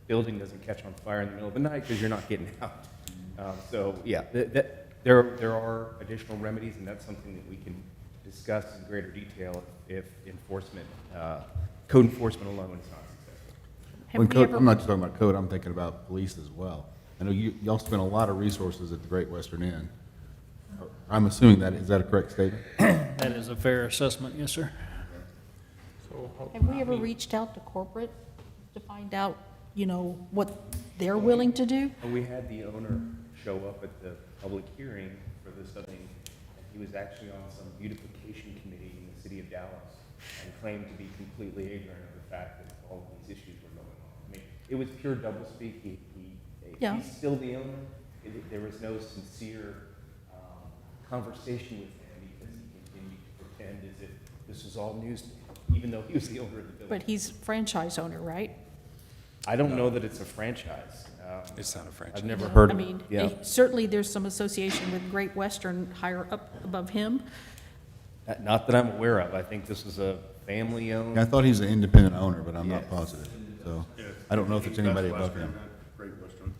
building doesn't catch on fire in the middle of the night because you're not getting out. So yeah, there are additional remedies, and that's something that we can discuss in greater detail if enforcement, code enforcement alone is not successful. I'm not just talking about code, I'm thinking about police as well. I know y'all spend a lot of resources at the Great Western Inn. I'm assuming is that a correct statement? That is a fair assessment, yes, sir. Have we ever reached out to corporate to find out, what they're willing to do? We had the owner show up at the public hearing for this thing. And he was actually on some beautification committee in the city of Dallas and claimed to be completely ignorant of the fact that all of these issues were going on. I mean, it was pure doublespeak. Yeah. He's still the owner. There was no sincere conversation with him because he continued to pretend as if this was all news to him, even though he was the owner of the building. But he's franchise owner, right? I don't know that it's a franchise. It's not a franchise. I've never heard I of it. mean, Yeah. certainly there's some association with Great Western higher up above him. Not that I'm aware of. I think this is a family-owned. I thought he's an independent owner, but I'm not Yes. positive. So I don't know if there's anybody above him. Great Western.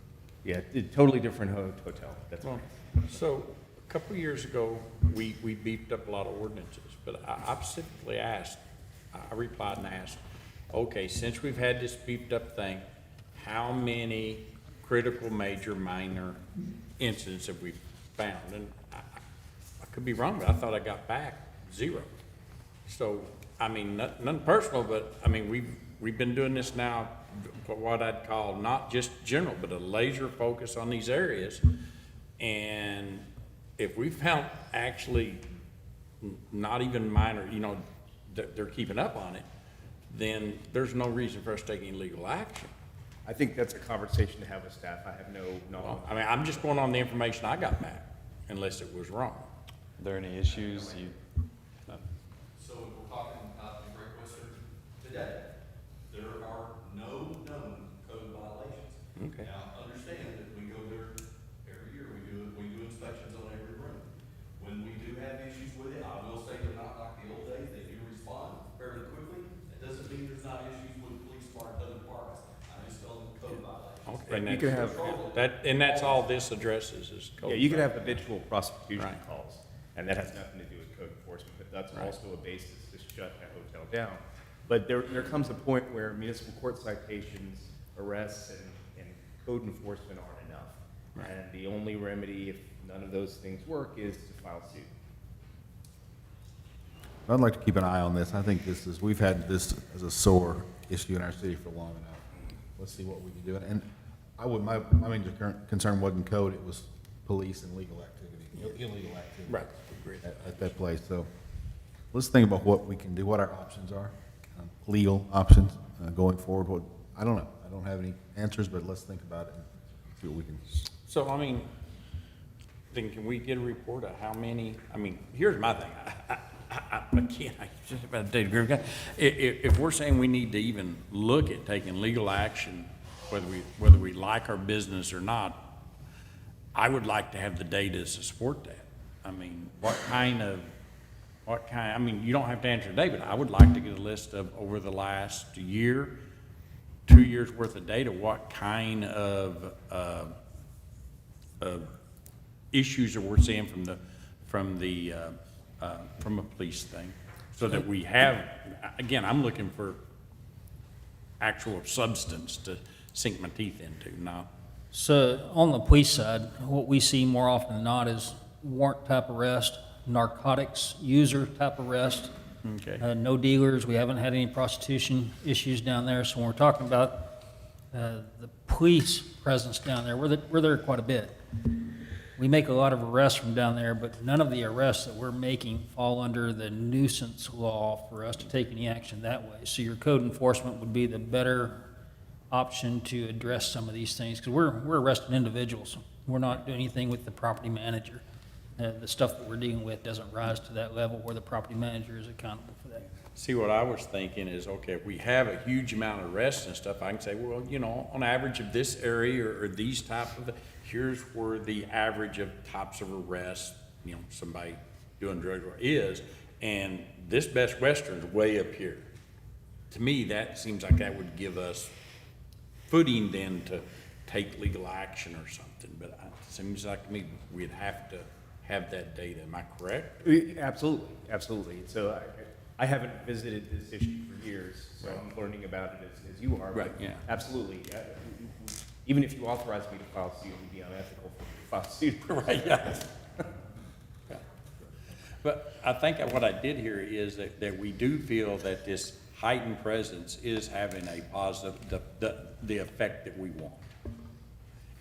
Yeah, totally different hotel. That's Well, so a couple of years ago, we beefed up a lot of ordinances, but I specifically asked, I replied and asked, okay, since we've had this beefed up thing, how many critical, major, minor incidents have we found? And I could be wrong, but I thought I got back 0. So, I mean, nothing personal, but I mean, we've been doing this now for what I'd call not just general, but a laser focus on these areas. And if we found actually not even minor, you know, they're keeping up on it, then there's no reason for us taking legal action. I think that's a conversation to have with staff. I have no knowledge. I mean, I'm just going on the information I got back, unless it was wrong. Are there any issues you? So if we're talking about the Great Western today, there are no known code violations. Okay. Now, understand that we go there every year, we do inspections on every room. When we do have issues with it, I will say they're not like the old days, they do respond fairly quickly. That doesn't mean there's not issues with police department, other departments. I just tell them code violations. Okay, and You could have- that's all this addresses is code. Yeah, you could have habitual prosecution Right. calls, and that has nothing to do with code enforcement, but that's Right. also a basis to shut a hotel down. But there comes a point where municipal court citations, arrests, and code enforcement aren't enough. Right. And the only remedy, if none of those things work, is to file suit. I'd like to keep an eye on this. I think we've had this as a sore issue in our city for long enough. Let's see what we can do. And my main concern wasn't code, it was police and legal activity, illegal activity. Right, agreed. At that place. So let's think about what we can do, what our options are, legal options going forward. I don't know. I don't have any answers, but let's think about it and see what we can. So, I mean, then can we get a report of how many, I mean, here's my thing. Again, I just about to agree with you. If we're saying we need to even look at taking legal action, whether we like our business or not, I would like to have the data to support that. I mean, I mean, you don't have to answer today, but I would like to get a list of over the last year, 2 years worth of data, what kind of issues that we're seeing from a police thing, so that we have, again, I'm looking for actual substance to sink my teeth into, not. So on the police side, what we see more often than not is warrant type arrest, narcotics user type arrest. Okay. No dealers. We haven't had any prostitution issues down there. So when we're talking about the police presence down there, we're there quite a bit. We make a lot of arrests from down there, but none of the arrests that we're making fall under the nuisance law for us to take any action that way. So your code enforcement would be the better option to address some of these things, because we're arresting individuals. We're not doing anything with the property manager. The stuff that we're dealing with doesn't rise to that level where the property manager is accountable for that. See, what I was thinking is, okay, if we have a huge amount of arrests and stuff, I can say, well, you know, on average of this area or these type of, here's where the average of types of arrests, you know, somebody doing drugs is, and this Best Western's way up here. To me, that seems like that would give us footing then to take legal action or something, but it seems like to me we'd have to have that data. Am I correct? Absolutely, absolutely. So I haven't visited this issue for years, so I'm learning about it as you are. Right, but yeah. Absolutely. Even if you authorize me to file suit, it would be unethical for me to file suit. Right, yeah. Yeah. But I think what I did here is that we do feel that this heightened presence is having a positive, the effect that we want.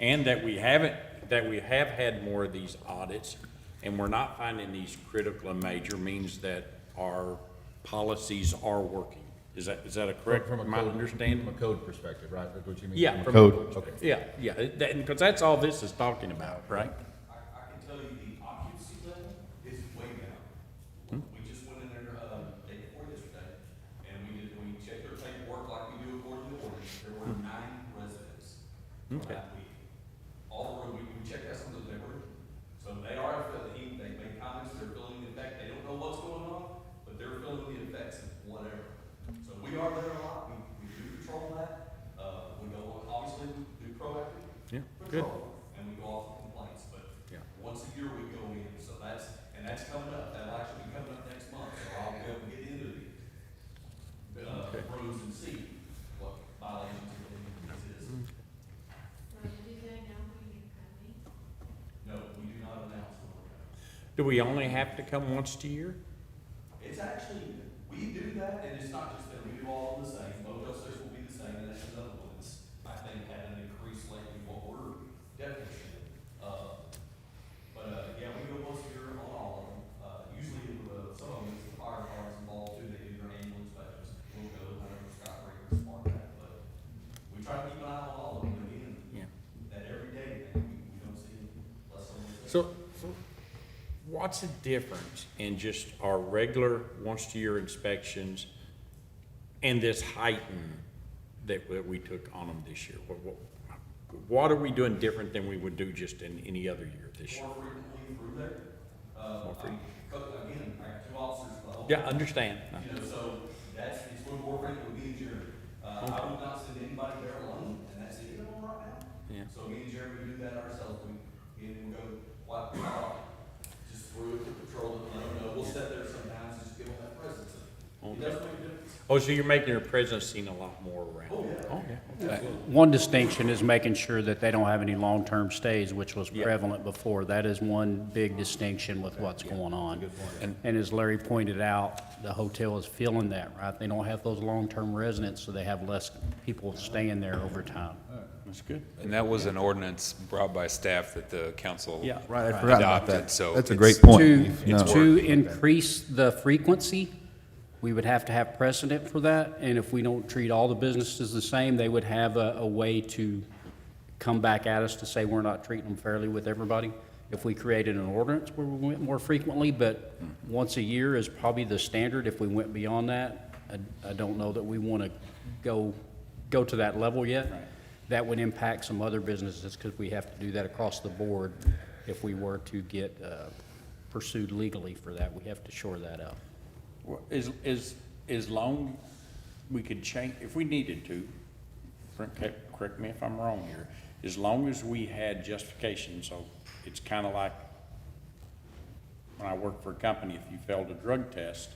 And that we haven't that we have had more of these audits, and we're not finding these critical and major means that our policies are working. Is that a correct, my understanding? From a code perspective, right? That's what you mean? Yeah. From a Code. Okay. Yeah, because that's all this is talking about, right? I can tell you the occupancy level is way down. We just went in there, day before yesterday, and we checked their paperwork like we do according to the ordinance. There were 9 residents for Okay. that week. All the room, we checked that some of their room. So they are, they made comments, they're feeling the effect, they don't know what's going on, but they're feeling the effects of whatever. So we are there a lot, we do control that, we go, obviously, we do proactive Yeah, good. patrol, and we go off the complaints, but Yeah. once a year we go in, so that's coming up, that'll actually be coming up next month, so I'll be able to get into the rooms and see what violations are going to exist. No, we do not announce when we're coming. Do we only have to come once a year? It's actually, we do that, and it's not just that, we do all of the same, Motel 6 will be the same, and that's another one that's, I think, had an increase lately, what we're definitely seeing. Yeah, we go once a year on all of them, usually, some of them, it's the fire department's involved too, they do their annual inspections, we'll go, whenever Scott Raker's part of that, but we try to keep an eye on all of them, again, Yeah. that every day, we don't see less someone. So what's the difference in just our regular once-a-year inspections and this heightened that we took on them this year? What are we doing different than we would do just in any other year this year? More frequently through there. Again, I have 2 officers for the whole. Yeah, understand. You know, so it's one more frequently with me and Jeremy. I would not send anybody there alone, and that's it on right now. Yeah. So me and Jeremy do that ourselves. We go wipe it off, just through it to patrol it, let them know. We'll sit there sometimes and just give them that presence. It does make a difference. Oh, so you're making your presence seen a lot more around? Oh, yeah. Okay. One distinction is making sure that they don't have any long-term stays, which was Yeah. prevalent before. That is one big distinction with what's going on. And as Larry pointed out, the hotel is feeling that, right? They don't have those long-term residents, so they have less people staying there over time. That's good. And that was an ordinance brought by staff that the council Yeah. Right, I forgot about adopted, that. so. That's a it's- great point. To, Keith. No. to increase the frequency, we would have to have precedent for that, and if we don't treat all the businesses the same, they would have a way to come back at us to say we're not treating them fairly with everybody. If we created an ordinance where we went more frequently, but once a year is probably the standard. If we went beyond that, I don't know that we want to go to that level yet. That would impact some other businesses, because we have to do that across the board. If we were to get pursued legally for that, we have to shore that up. Well, as long we could change, if we needed to, correct me if I'm wrong here, as long as we had justification, so it's kind of like when I worked for a company, if you failed a drug test,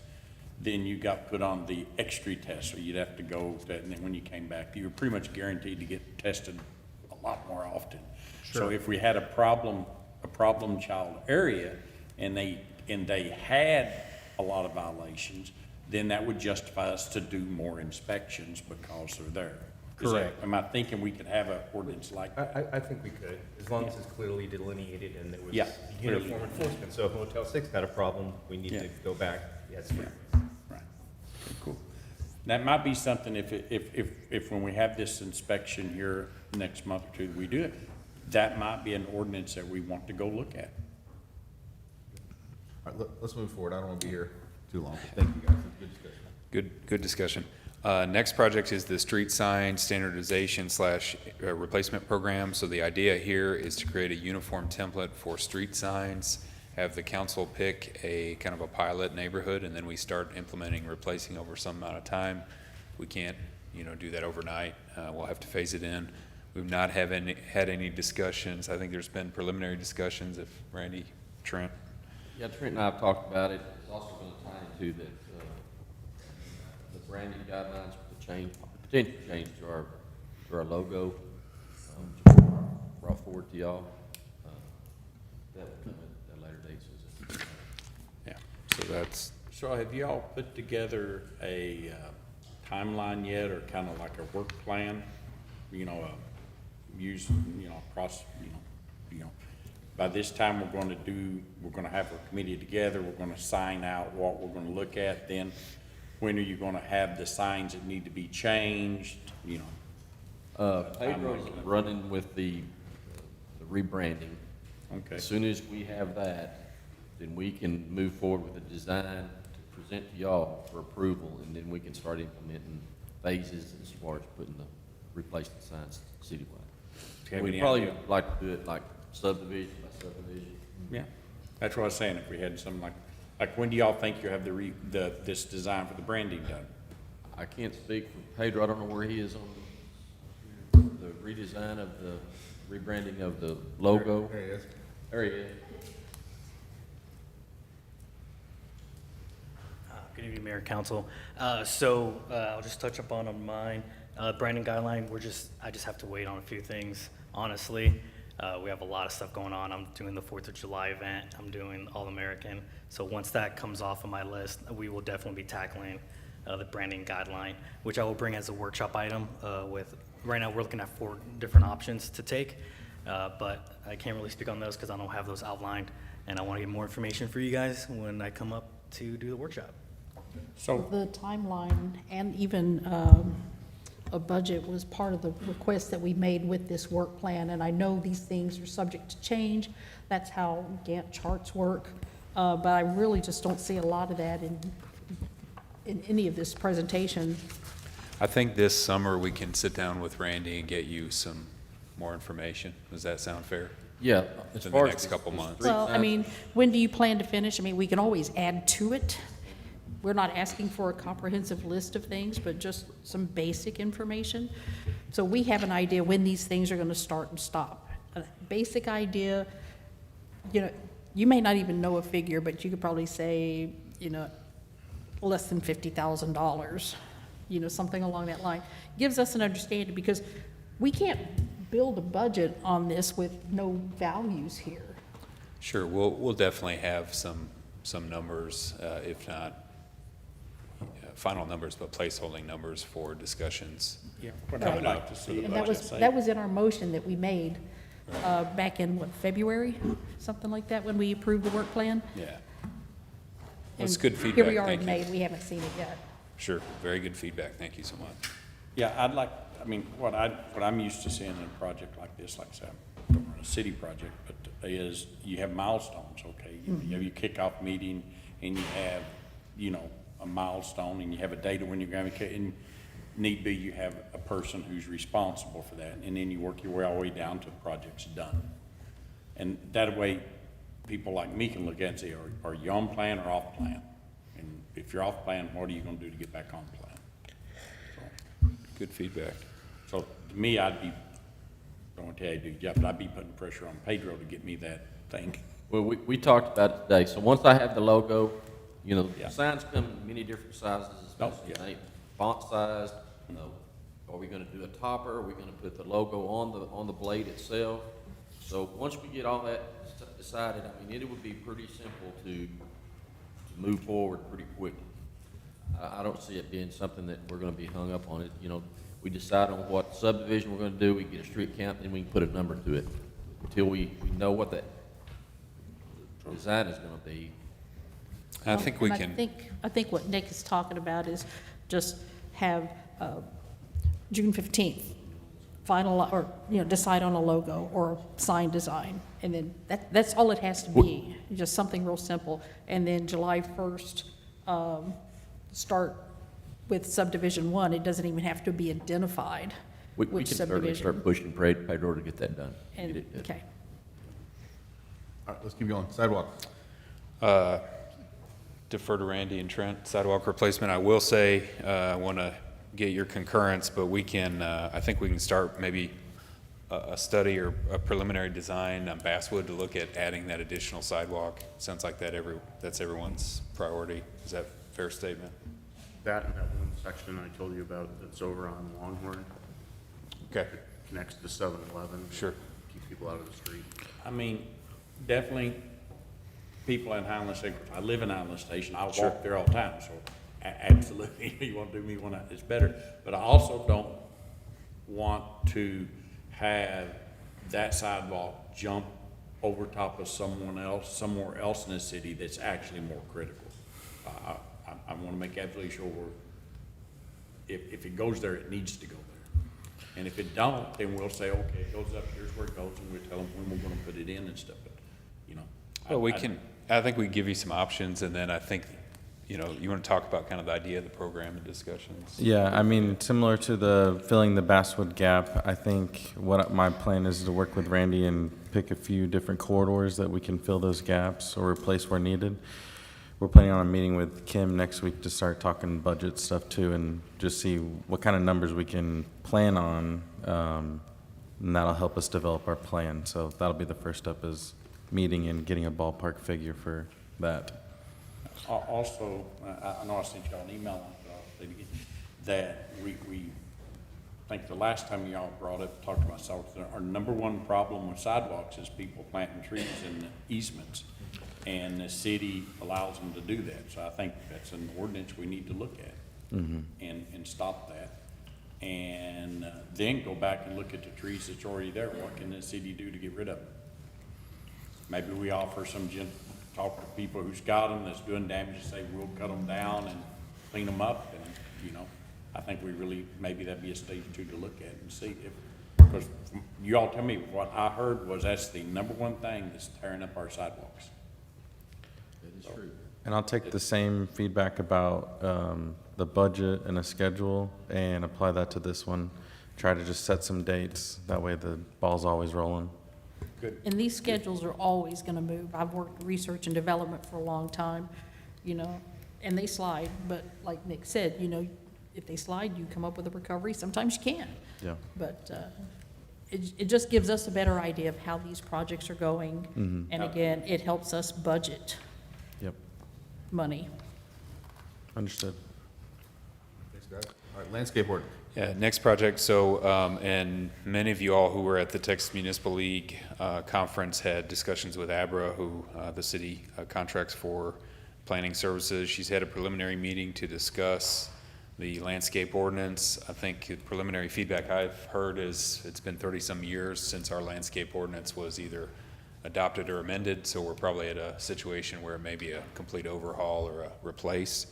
then you got put on the extra test, so you'd have to go, and then when you came back, you were pretty much guaranteed to get tested a lot more often. So if we had a problem child area, and they had a lot of violations, then that would justify us to do more inspections because they're there. Correct. Am I thinking we could have an ordinance like that? I think we could, as long as it's clearly delineated and there was Yeah, clearly. uniform enforcement. So if Motel 6 had a problem, we need Yeah. to go back. Yes, Right. Okay, cool. That might be something if when we have this inspection here next month or two, we do it, that might be an ordinance that we want to go look at. All right, let's move forward. I don't want to be here too long. Thank you, guys. It's a good discussion. Good discussion. Next project is the street sign standardization / replacement program. So the idea here is to create a uniform template for street signs, have the council pick a kind of a pilot neighborhood, and then we start implementing, replacing over some amount of time. We can't, do that overnight. We'll have to phase it in. We've not had any discussions. I think there's been preliminary discussions. If Randy, Trent. Yeah, Trent and I have talked about it. It's also going to tie into that, the branding guidelines for the change, potential change to our logo, just brought forward to y'all. That will come at a later date. Yeah, so that's. So have you all put together a timeline yet, or kind of like a work plan? Use, by this time, we're gonna have a committee together, we're gonna sign out what we're gonna look at, then when are you gonna have the signs that need to be changed, you know? Pedro's running with the rebranding. Okay. As soon as we have that, then we can move forward with a design to present to y'all for approval, and then we can start implementing phases as far as putting the replacement signs citywide. Have We'd any probably idea? like to do it like subdivision by subdivision. Yeah, that's what I was saying, if we had something like when do y'all think you'll have this design for the branding done? I can't speak for Pedro, I don't know where he is on the redesign of the rebranding of the logo. There he is. There he is. Good evening, Mayor, Council. I'll just touch upon mine. Branding guideline, I just have to wait on a few things, honestly. We have a lot of stuff going on. I'm doing the 4th of July event. I'm doing All-American. So once that comes off of my list, we will definitely be tackling the branding guideline, which I will bring as a workshop item right now we're looking at 4 different options to take, but I can't really speak on those because I don't have those outlined, and I want to get more information for you guys when I come up to do the workshop. So The timeline and even a budget was part of the request that we made with this work plan, and I know these things are subject to change. That's how Gantt charts work, but I really just don't see a lot of that in any of this presentation. I think this summer we can sit down with Randy and get you some more information. Does that sound fair? Yeah, as In the far next as couple the months. street Well, I signs- mean, when do you plan to finish? I mean, we can always add to it. We're not asking for a comprehensive list of things, but just some basic information. So we have an idea when these things are gonna start and stop. A basic idea, you may not even know a figure, but you could probably say, less than $50,000, something along that line. Gives us an understanding, because we can't build a budget on this with no values here. Sure, we'll definitely have some numbers, if not final numbers, but placeholding numbers for discussions. Yeah, what I would like to see. And that was in our motion that we made back in, February? Something like that, when we approved the work plan? Yeah. That's good feedback, Here we are thank in you. May, we haven't seen it yet. Sure, very good feedback, thank you so much. Yeah, what I'm used to seeing in a project like this, like I said, I don't run a city project, but is you have milestones, okay? You have your kickoff meeting, and you have, a milestone, and you have a date of when you're going to, and need be, you have a person who's responsible for that, and then you work your way all the way down to the project's done. And that way, people like me can look at it and say, are you on plan or off plan? And if you're off plan, what are you gonna do to get back on plan? Good feedback. So to me, don't want to tell you to do Jeff, but I'd be putting pressure on Pedro to get me that thing. Well, we talked about it today, so once I have the logo, Yeah. signs come in many different sizes, especially yeah. font size. Are we gonna do a topper? Are we gonna put the logo on the blade itself? So once we get all that decided, it would be pretty simple to move forward pretty quickly. I don't see it being something that we're gonna be hung up on. We decide on what subdivision we're gonna do, we get a street count, then we can put a number to it. Until we know what that design is gonna be. I think we And can. I think what Nick is talking about is just have June 15th, decide on a logo or sign design. And then that's all it has to be, just something real simple. And then July 1st, start with subdivision 1. It doesn't even have to be identified We which can certainly subdivision. start pushing Pedro to get that done. And- Get it- Okay. All right, let's keep going. Sidewalk. Defer to Randy and Trent. Sidewalk replacement, I will say, I want to get your concurrence, but we can, I think we can start maybe a study or a preliminary design on Basswood to look at adding that additional sidewalk. Sounds like that's everyone's priority. Is that a fair statement? That and that one section I told you about that's over on Longhorn. Okay. Connects to 7-Eleven. Sure. Keep people out of the street. Definitely, people in Highland Station, I live in Highland Station, I Sure. walk there all the time, so absolutely, you want to do me one, it's better. But I also don't want to have that sidewalk jump over top of someone else, somewhere else in the city that's actually more critical. I want to make absolutely sure if it goes there, it needs to go there. And if it don't, then we'll say, okay, it goes up, here's where it goes, and we'll tell them when we're going to put it in and stuff, but, you know. Well, I think we give you some options, and then I think, you know, you want to talk about kind of the idea of the program and discussions? Yeah, I mean, similar to the filling the Basswood Gap, I think what my plan is to work with Randy and pick a few different corridors that we can fill those gaps or replace where needed. We're planning on a meeting with Kim next week to start talking budget stuff too, and just see what kind of numbers we can plan on, and that'll help us develop our plan. So that'll be the first step, is meeting and getting a ballpark figure for that. Also, I know I sent y'all an email on that we I think the last time y'all brought up, talked about sidewalks, our number one problem with sidewalks is people planting trees in the easements. And the city allows them to do that. So I think that's an ordinance we need to look at and stop that. And then go back and look at the trees that's already there. What can the city do to get rid of them? Maybe we offer talk to people who's got them, that's doing damage, say we'll cut them down and clean them up. And, you know, I think we really, maybe that'd be a stage 2 to look at and see if, because you all tell me, what I heard was that's the number one thing that's tearing up our sidewalks. And I'll take the same feedback about the budget and a schedule and apply that to this one. Try to just set some dates. That way the ball's always rolling. Good. And these schedules are always going to move. I've worked research and development for a long time, you know, and they slide. But like Nick said, you know, if they slide, you come up with a recovery. Sometimes you can. Yeah. But it just gives us a better idea of how these projects are going. And again, it helps us budget Yep. money. Understood. Thanks, guys. All right, landscape ordinance. Yeah, next project, so, and many of you all who were at the Texas Municipal League conference had discussions with Abra, who the city contracts for planning services. She's had a preliminary meeting to discuss the landscape ordinance. I think the preliminary feedback I've heard is it's been 30-some years since our landscape ordinance was either adopted or amended, so we're probably at a situation where it may be a complete overhaul or a replace.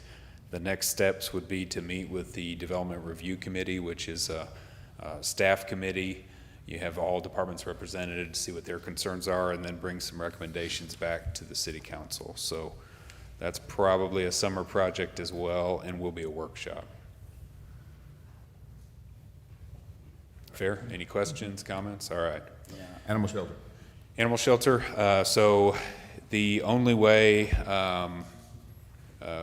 The next steps would be to meet with the Development Review Committee, which is a staff committee. You have all departments represented to see what their concerns are, and then bring some recommendations back to the City Council. So that's probably a summer project as well, and will be a workshop. Fair? Any questions, comments? All right. Yeah. Animal shelter. Animal shelter, so the only way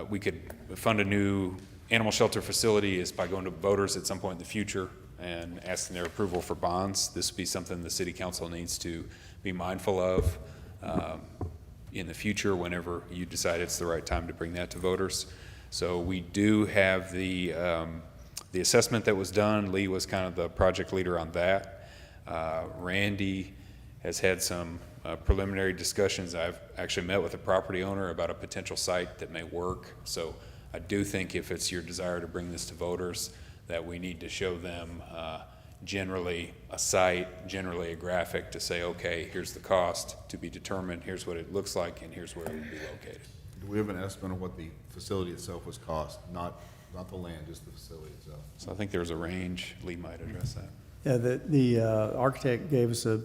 we could fund a new animal shelter facility is by going to voters at some point in the future and asking their approval for bonds. This would be something the City Council needs to be mindful of in the future whenever you decide it's the right time to bring that to voters. So we do have the assessment that was done. Lee was kind of the project leader on that. Randy has had some preliminary discussions. I've actually met with a property owner about a potential site that may work. So I do think if it's your desire to bring this to voters, that we need to show them generally a site, generally a graphic to say, okay, here's the cost to be determined, here's what it looks like, and here's where it would be located. Do we have an estimate of what the facility itself was cost? Not the land, just the facility itself. So I think there's a range. Lee might address that. Yeah, the architect gave us a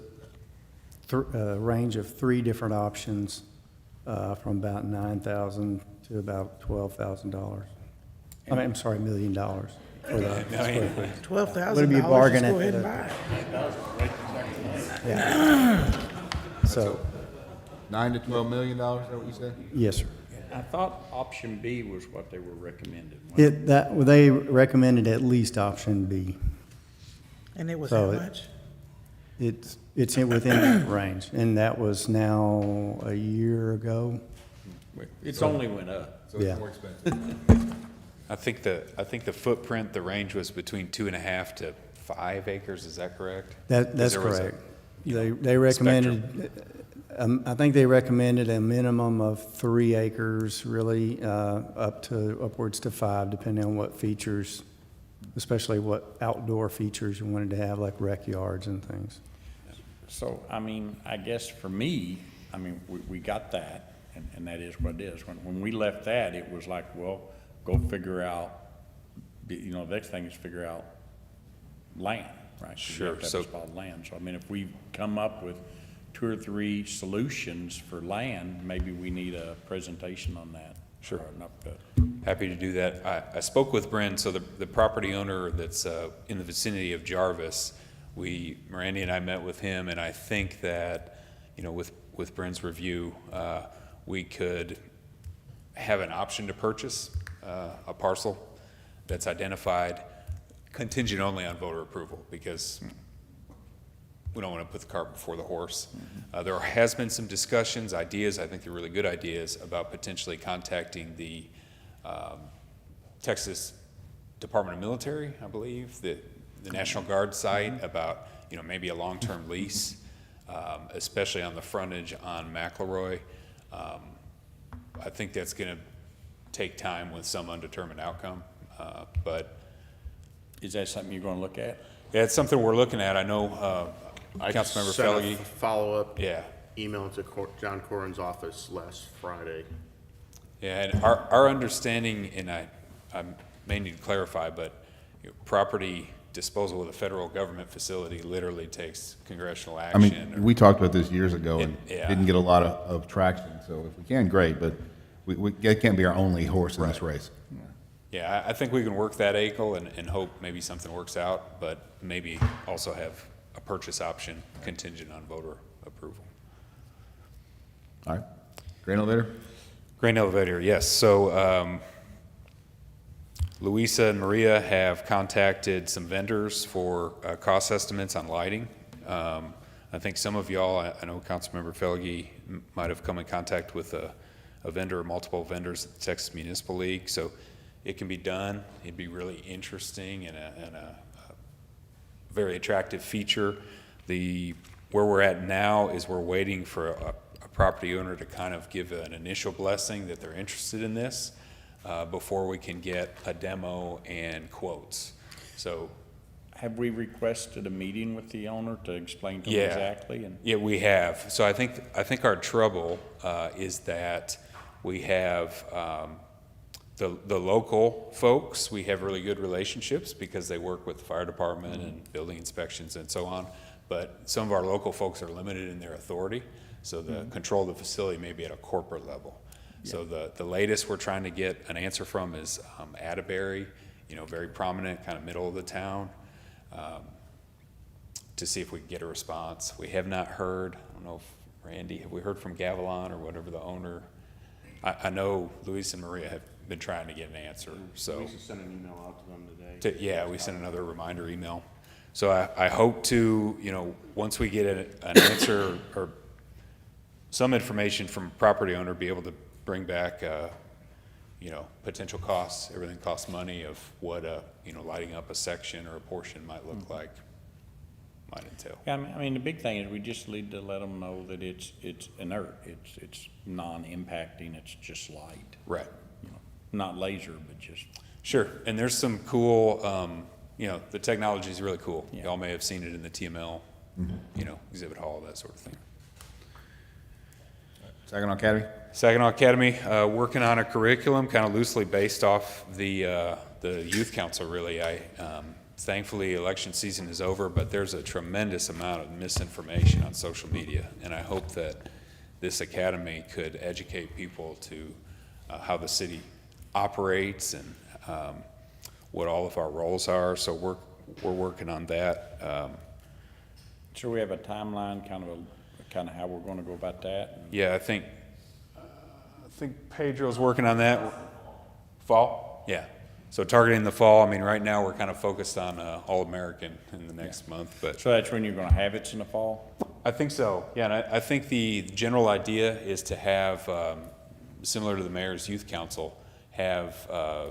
range of 3 different options from about $9,000 to about $12,000. I mean, I'm sorry, $1 million for the square footage. $12,000, Would it be a bargain just go at ahead and buy it. Yeah. So, $9 to $12 million, is that what you said? yes, sir. I thought option B was what they were recommending. They recommended at least option B. And it was So how much? It's within that range, and that was now a year ago. It's only went up. So Yeah. it's more expensive. I think the footprint, the range was between 2.5 to 5 acres. Is that correct? That's correct. They recommended, I think they recommended a minimum of 3 acres, really, upwards to 5, depending on what features, especially what outdoor features you wanted to have, like rec yards and things. So, I mean, I guess for me, I mean, we got that, and that is what it is. When we left that, it was like, well, go figure out, you know, the next thing is figure out land, right? 'Cause you Sure, have to have so- a spot of land. So, I mean, if we come up with 2 or 3 solutions for land, maybe we need a presentation on that. Sure. Or an update. Happy to do that. I spoke with Bryn, so the property owner that's in the vicinity of Jarvis, Randy and I met with him, and I think that, you know, with Bryn's review, we could have an option to purchase a parcel that's identified contingent only on voter approval, because we don't want to put the cart before the horse. There has been some discussions, ideas, I think they're really good ideas, about potentially contacting the Texas Department of Military, I believe, the National Guard site, about, you know, maybe a long-term lease, especially on the frontage on McElroy. I think that's going to take time with some undetermined outcome, but. Is that something you're going to look at? Yeah, it's something we're looking at. I know I Councilmember sent a Felge. follow-up Yeah. email to John Corrin's office last Friday. Yeah, and our understanding, and I may need to clarify, but you know, property disposal with a federal government facility literally takes congressional I action. mean, we talked about this years ago and Yeah. didn't get a lot of traction, so if we can, great, but it can't be our only horse in this race. Yeah, I think we can work that angle and hope maybe something works out, but maybe also have a purchase option contingent on voter approval. All right. Grain elevator? Grain elevator, yes. So Louisa and Maria have contacted some vendors for cost estimates on lighting. I think some of y'all, I know Councilmember Felge might have come in contact with a vendor or multiple vendors at the Texas Municipal League. So it can be done. It'd be really interesting and a very attractive feature. Where we're at now is we're waiting for a property owner to kind of give an initial blessing that they're interested in this before we can get a demo and quotes. So, Have we requested a meeting with the owner to explain to him yeah, exactly? And yeah, we have. So I think our trouble is that we have the local folks. We have really good relationships because they work with the fire department and building inspections and so on. But some of our local folks are limited in their authority, so the control of the facility may be at a corporate level. So the latest we're trying to get an answer from is Atterbury, you know, very prominent, kind of middle of the town, to see if we can get a response. We have not heard. I don't know if Randy, have we heard from Gavilon or whatever the owner? I know Luis and Maria have been trying to get an answer. So Lisa sent an email out to them today. yeah, we sent another reminder email. So I hope to, you know, once we get an answer or some information from a property owner, be able to bring back, you know, potential costs. Everything costs money of what you know, lighting up a section or a portion might look like, might entail. Yeah, I mean, the big thing is we just need to let them know that it's inert, it's non-impacting, it's just light. Right. You know, not laser, but just. Sure, and there's some cool, you know, the technology is really cool. Y'all may have seen it in the TML, you know, exhibit hall, that sort of thing. Saginaw Academy? Saginaw Academy, working on a curriculum kind of loosely based off the youth council, really. Thankfully, election season is over, but there's a tremendous amount of misinformation on social media, and I hope that this academy could educate people to how the city operates and what all of our roles are. So we're working on that. So we have a timeline, kind of how we're going to go about that? Yeah, I think Pedro's working on that. Fall? Yeah. So targeting the fall. I mean, right now we're kind of focused on All-American in the next month, but. So that's when you're going to have it in the fall? I think so. Yeah, and I think the general idea is to have, similar to the Mayor's Youth Council, have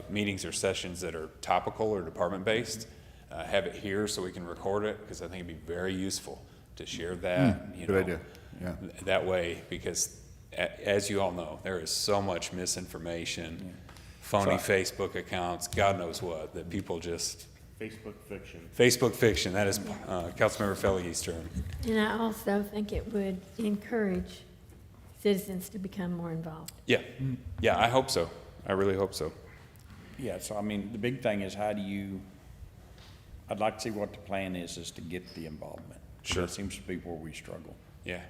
meetings or sessions that are topical or department-based. Have it here so we can record it, because I think it'd be very useful to share that. You good know, idea. Yeah. That way, because as you all know, there is so much misinformation, phony Facebook accounts, God knows what, that people just Facebook fiction. Facebook fiction, that is Councilmember Feli's term. And I also think it would encourage citizens to become more involved. Yeah, yeah, I hope so. I really hope so. Yeah, so I mean, the big thing is how do you, I'd like to see what the plan is to get the involvement. Sure. That seems to be where we struggle. Yeah.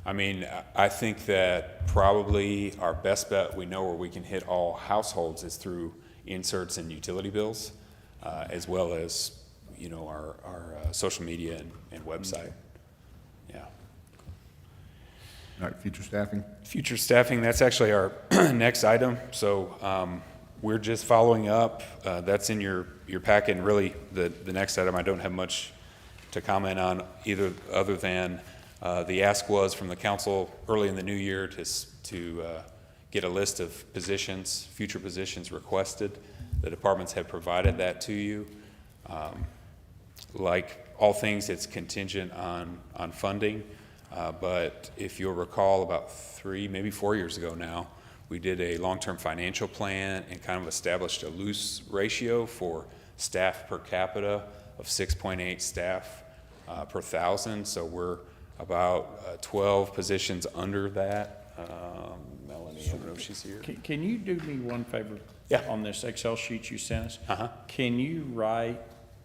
I mean, I think that probably our best bet, we know where we can hit all households is through inserts and utility bills, as well as, you know, our social media and website. Yeah. All right, future staffing? Future staffing, that's actually our next item. So we're just following up. That's in your packet, and really the next item I don't have much to comment on either, other than the ask was from the council early in the new year to get a list of positions, future positions requested. The departments have provided that to you. Like all things, it's contingent on funding. But if you'll recall, about 3, maybe 4 years ago now, we did a long-term financial plan and kind of established a loose ratio for staff per capita of 6.8 staff per 1,000. So we're about 12 positions under that. Melanie, I don't know if she's here. Can you do me one favor? Yeah. On this Excel sheet you sent us? Uh-huh. Can you write,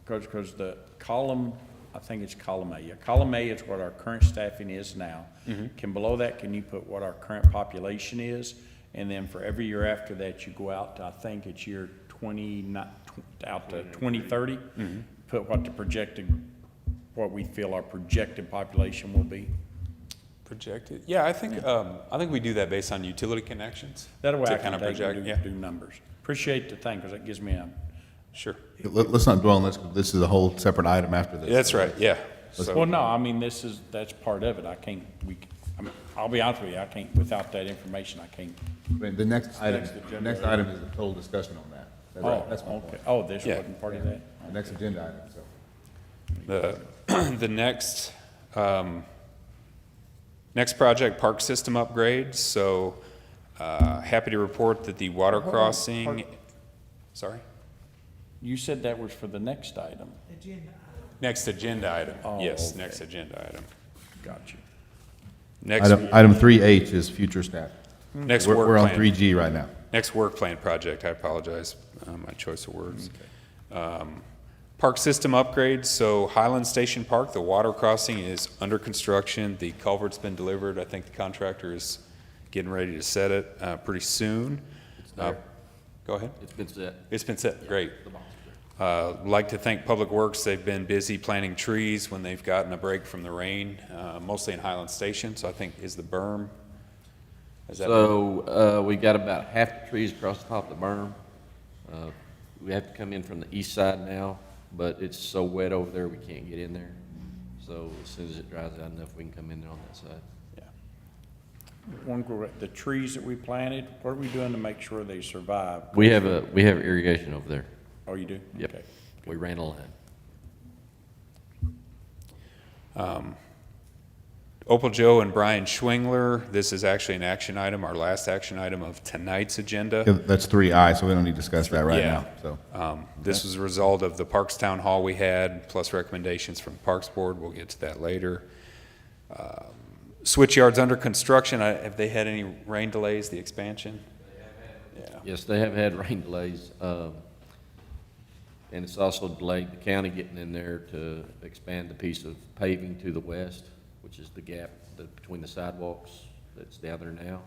because the column, I think it's column A. Yeah, column A is what our current staffing is now. Mm-hmm. Below that, can you put what our current population is? And then for every year after that, you go out to, I think it's year 2030, put what the projected, what we feel our projected population will be. Projected? Yeah, I think we do that based on utility connections. That way to I kind can of take project. and Yeah, do numbers. Appreciate the thing, because that gives me a, sure. Let's not dwell on this, 'cause this is a whole separate item after this. That's right. Yeah. So, well, no, I mean, that's part of it. I can't, I mean, I'll be honest with you, I can't, without that information, I can't. I mean, the next item, Next agenda. next item is a total discussion on that. That's right. That's my Okay. point. Oh, this Yeah. wasn't part of that? The next agenda item, so. the next project, park system upgrades. So happy to report that the water crossing, sorry? You said that was for the next item. Next agenda item. Oh, Yes, okay. next agenda item. Got you. Next, Item 3H is future staff. next We're work on plan. 3G right now. Next work plan project, I apologize, my choice of words. Park system upgrades, so Highland Station Park, the water crossing is under construction. The culvert's been delivered. I think the contractor is getting ready to set it pretty soon. there. Go ahead. It's been set. It's been set, great. The box is there. Like to thank Public Works. They've been busy planting trees when they've gotten a break from the rain, mostly in Highland Station. So I think, is the berm? Is that So, we got about half the trees across the top of the berm. We have to come in from the east side now, but it's so wet over there, we can't get in there. So as soon as it dries out enough, we can come in there on that side. The trees that we planted, what are we doing to make sure they survive? We have irrigation over there. Oh, you do? Yep. Okay. We ran a line. Opal Joe and Brian Schwingler, this is actually an action item, our last action item of tonight's agenda. Yeah, that's 3I, so we don't need to discuss that right Yeah. now, so. This was a result of the Parks Town Hall we had, plus recommendations from Parks Board. We'll get to that later. Switch yards under construction. Have they had any rain delays, the expansion? Yeah. Yes, they have had rain delays, and it's also delayed the county getting in there to expand the piece of paving to the west, which is the gap between the sidewalks that's down there now.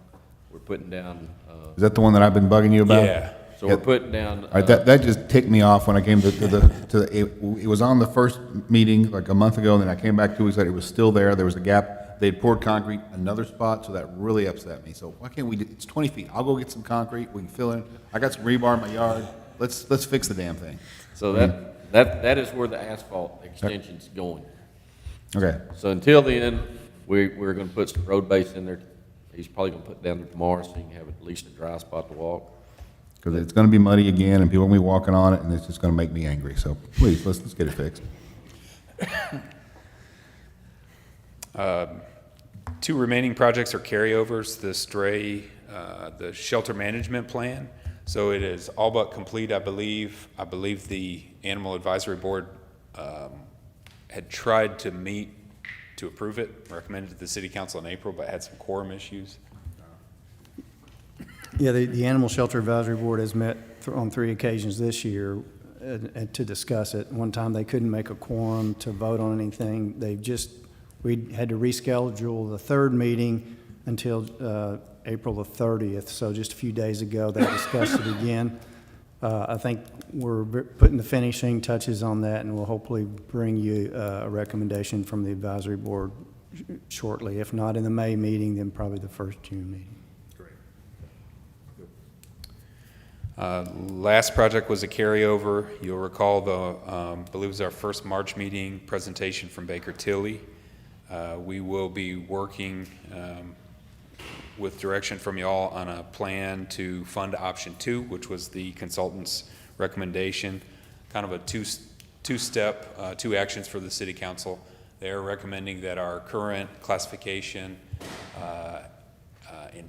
We're putting down. Is that the one that I've been bugging you about? Yeah. So we're putting down. All right, that just ticked me off when I came it was on the first meeting like a month ago, and then I came back 2 weeks later, it was still there, there was a gap. They had poured concrete another spot, so that really upset me. So why can't we, it's 20 feet, I'll go get some concrete, we can fill in, I got some rebar in my yard, let's fix the damn thing. So that is where the asphalt extension's going. Okay, So until then, we're gonna put some road base in there. He's probably gonna put down there tomorrow, so you can have at least a dry spot to walk. because it's gonna be muddy again, and people are gonna be walking on it, and it's just gonna make me angry, so please, let's get it fixed. Two remaining projects are carryovers, the the shelter management plan. So it is all but complete, I believe. I believe the Animal Advisory Board had tried to meet to approve it, recommended to the City Council in April, but had some quorum issues. Yeah, the Animal Shelter Advisory Board has met on 3 occasions this year and to discuss it. One time they couldn't make a quorum to vote on anything. We had to reschedule the third meeting until April the 30th. So just a few days ago, they discussed it again. I think we're putting the finishing touches on that, and we'll hopefully bring you a recommendation from the advisory board shortly. If not in the May meeting, then probably the first June meeting. Last project was a carryover. You'll recall I believe it was our first March meeting presentation from Baker Tilly. We will be working with direction from y'all on a plan to fund option 2, which was the consultant's recommendation, kind of a two-step, 2 actions for the City Council. They're recommending that our current classification in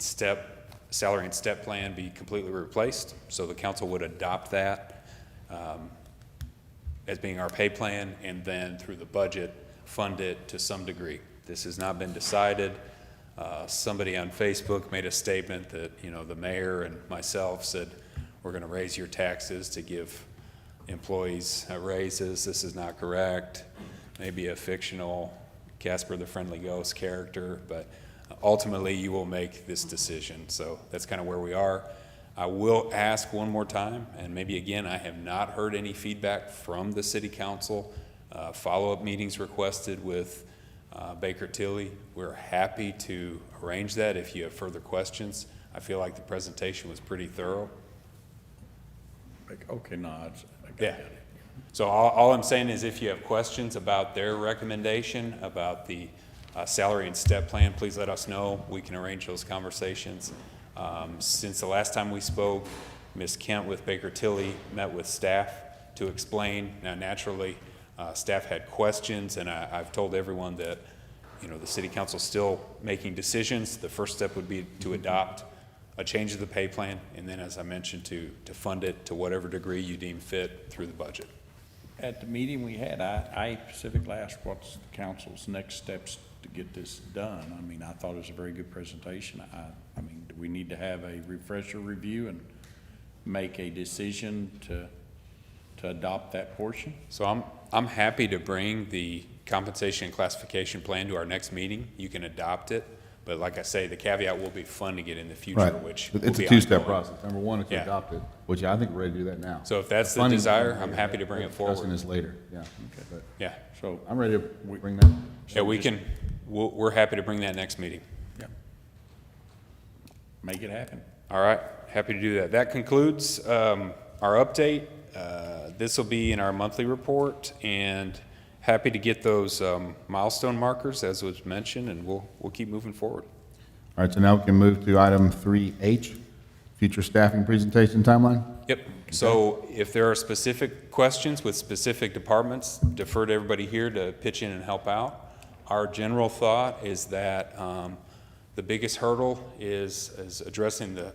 salary and step plan be completely replaced. So the council would adopt that as being our pay plan, and then through the budget, fund it to some degree. This has not been decided. Somebody on Facebook made a statement that, the mayor and myself said, we're going to raise your taxes to give employees raises. This is not correct. Maybe a fictional Casper the Friendly Ghost character, but ultimately you will make this decision. So that's kind of where we are. I will ask one more time, and maybe again, I have not heard any feedback from the City Council. Follow-up meetings requested with Baker Tilly. We're happy to arrange that if you have further questions. I feel like the presentation was pretty thorough. Okay, no, I got Yeah. it. So all I'm saying is if you have questions about their recommendation, about the salary and step plan, please let us know. We can arrange those conversations. Since the last time we spoke, Ms. Kent with Baker Tilly met with staff to explain. Now, naturally, staff had questions, and I've told everyone that, the City Council's still making decisions. The first step would be to adopt a change of the pay plan, and then, as I mentioned, to fund it to whatever degree you deem fit through the budget. At the meeting we had, I specifically asked what's the council's next steps to get this done. I mean, I thought it was a very good presentation. I mean, do we need to have a refresher review and make a decision to adopt that portion? So I'm happy to bring the compensation and classification plan to our next meeting. You can adopt it, but like I say, the caveat will be funding it in the future, Right. which It's will a be two-step ongoing. process. Number one is to Yeah. adopt it, which I think we're ready to do that now. So if that's the Funding- desire, I'm happy to bring it Discussing forward. this later, yeah. But Yeah, So, I'm ready to bring that. yeah, we're happy to bring that next meeting. make it happen. All right, happy to do that. That concludes our update. This will be in our monthly report, and happy to get those milestone markers, as was mentioned, and we'll keep moving forward. All right, so now we can move to item 3H, future staffing presentation timeline. Yep, so if there are specific questions with specific departments, defer to everybody here to pitch in and help out. Our general thought is that the biggest hurdle is addressing the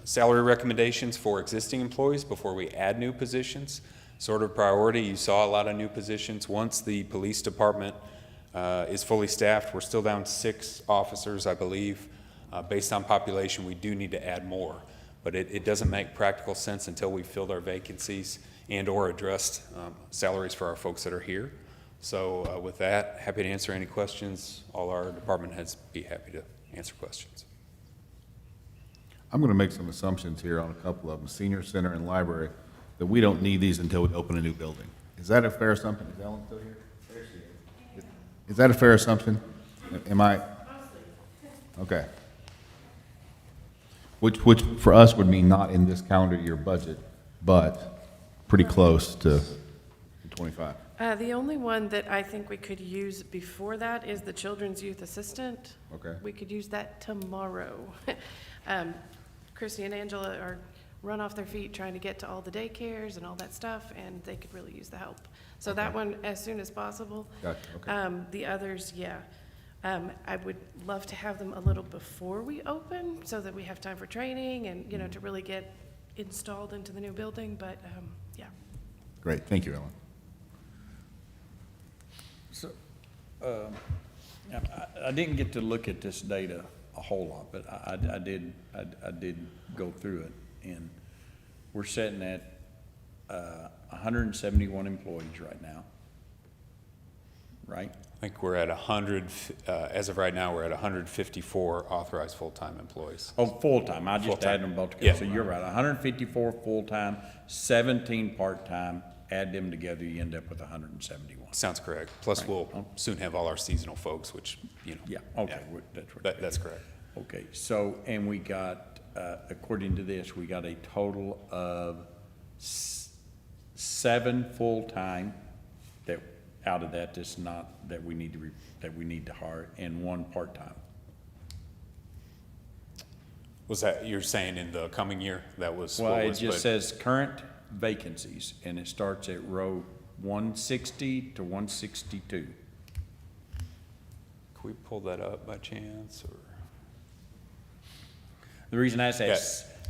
salary recommendations for existing employees before we add new positions. Sort of priority, you saw a lot of new positions. Once the police department is fully staffed, we're still down 6 officers, I believe. Based on population, we do need to add more, but it doesn't make practical sense until we've filled our vacancies and or addressed salaries for our folks that are here. So with that, happy to answer any questions. All our department heads be happy to answer questions. I'm going to make some assumptions here on a couple of them, senior center and library, that we don't need these until we open a new building. Is that a fair assumption? Is Ellen still here? There she is. Is that a fair assumption? Am I? Okay. Which for us would mean not in this calendar year budget, but pretty close to 25. The only one that I think we could use before that is the Children's Youth Assistant. Okay. We could use that tomorrow. Christy and Angela are run off their feet trying to get to all the daycares and all that stuff, and they could really use the help. So that one, as soon as possible. Gotcha, okay. The others, yeah. I would love to have them a little before we open so that we have time for training and, you know, to really get installed into the new building, but, yeah. Great, thank you, Ellen. So, I didn't get to look at this data a whole lot, but I did go through it, and we're sitting at 171 employees right now, right? I think we're at 100, as of right now, we're at 154 authorized full-time employees. Oh, full-time, I just Full-time. added them both together, Yeah. so you're right, 154 full-time, 17 part-time, add them together, you end up with 171. Sounds correct. Plus, Right. we'll soon have all our seasonal folks, which, you know. Yeah, okay, that's what. That's correct. Okay, so, and we got, according to this, we got a total of 7 full-time that, out of that, that's not, that we need to hire, and 1 part-time. Was that, you're saying in the coming year? That was Well, what it was, just but says current vacancies, and it starts at row 160 to 162. can we pull that up by chance, or? The reason I say Yeah.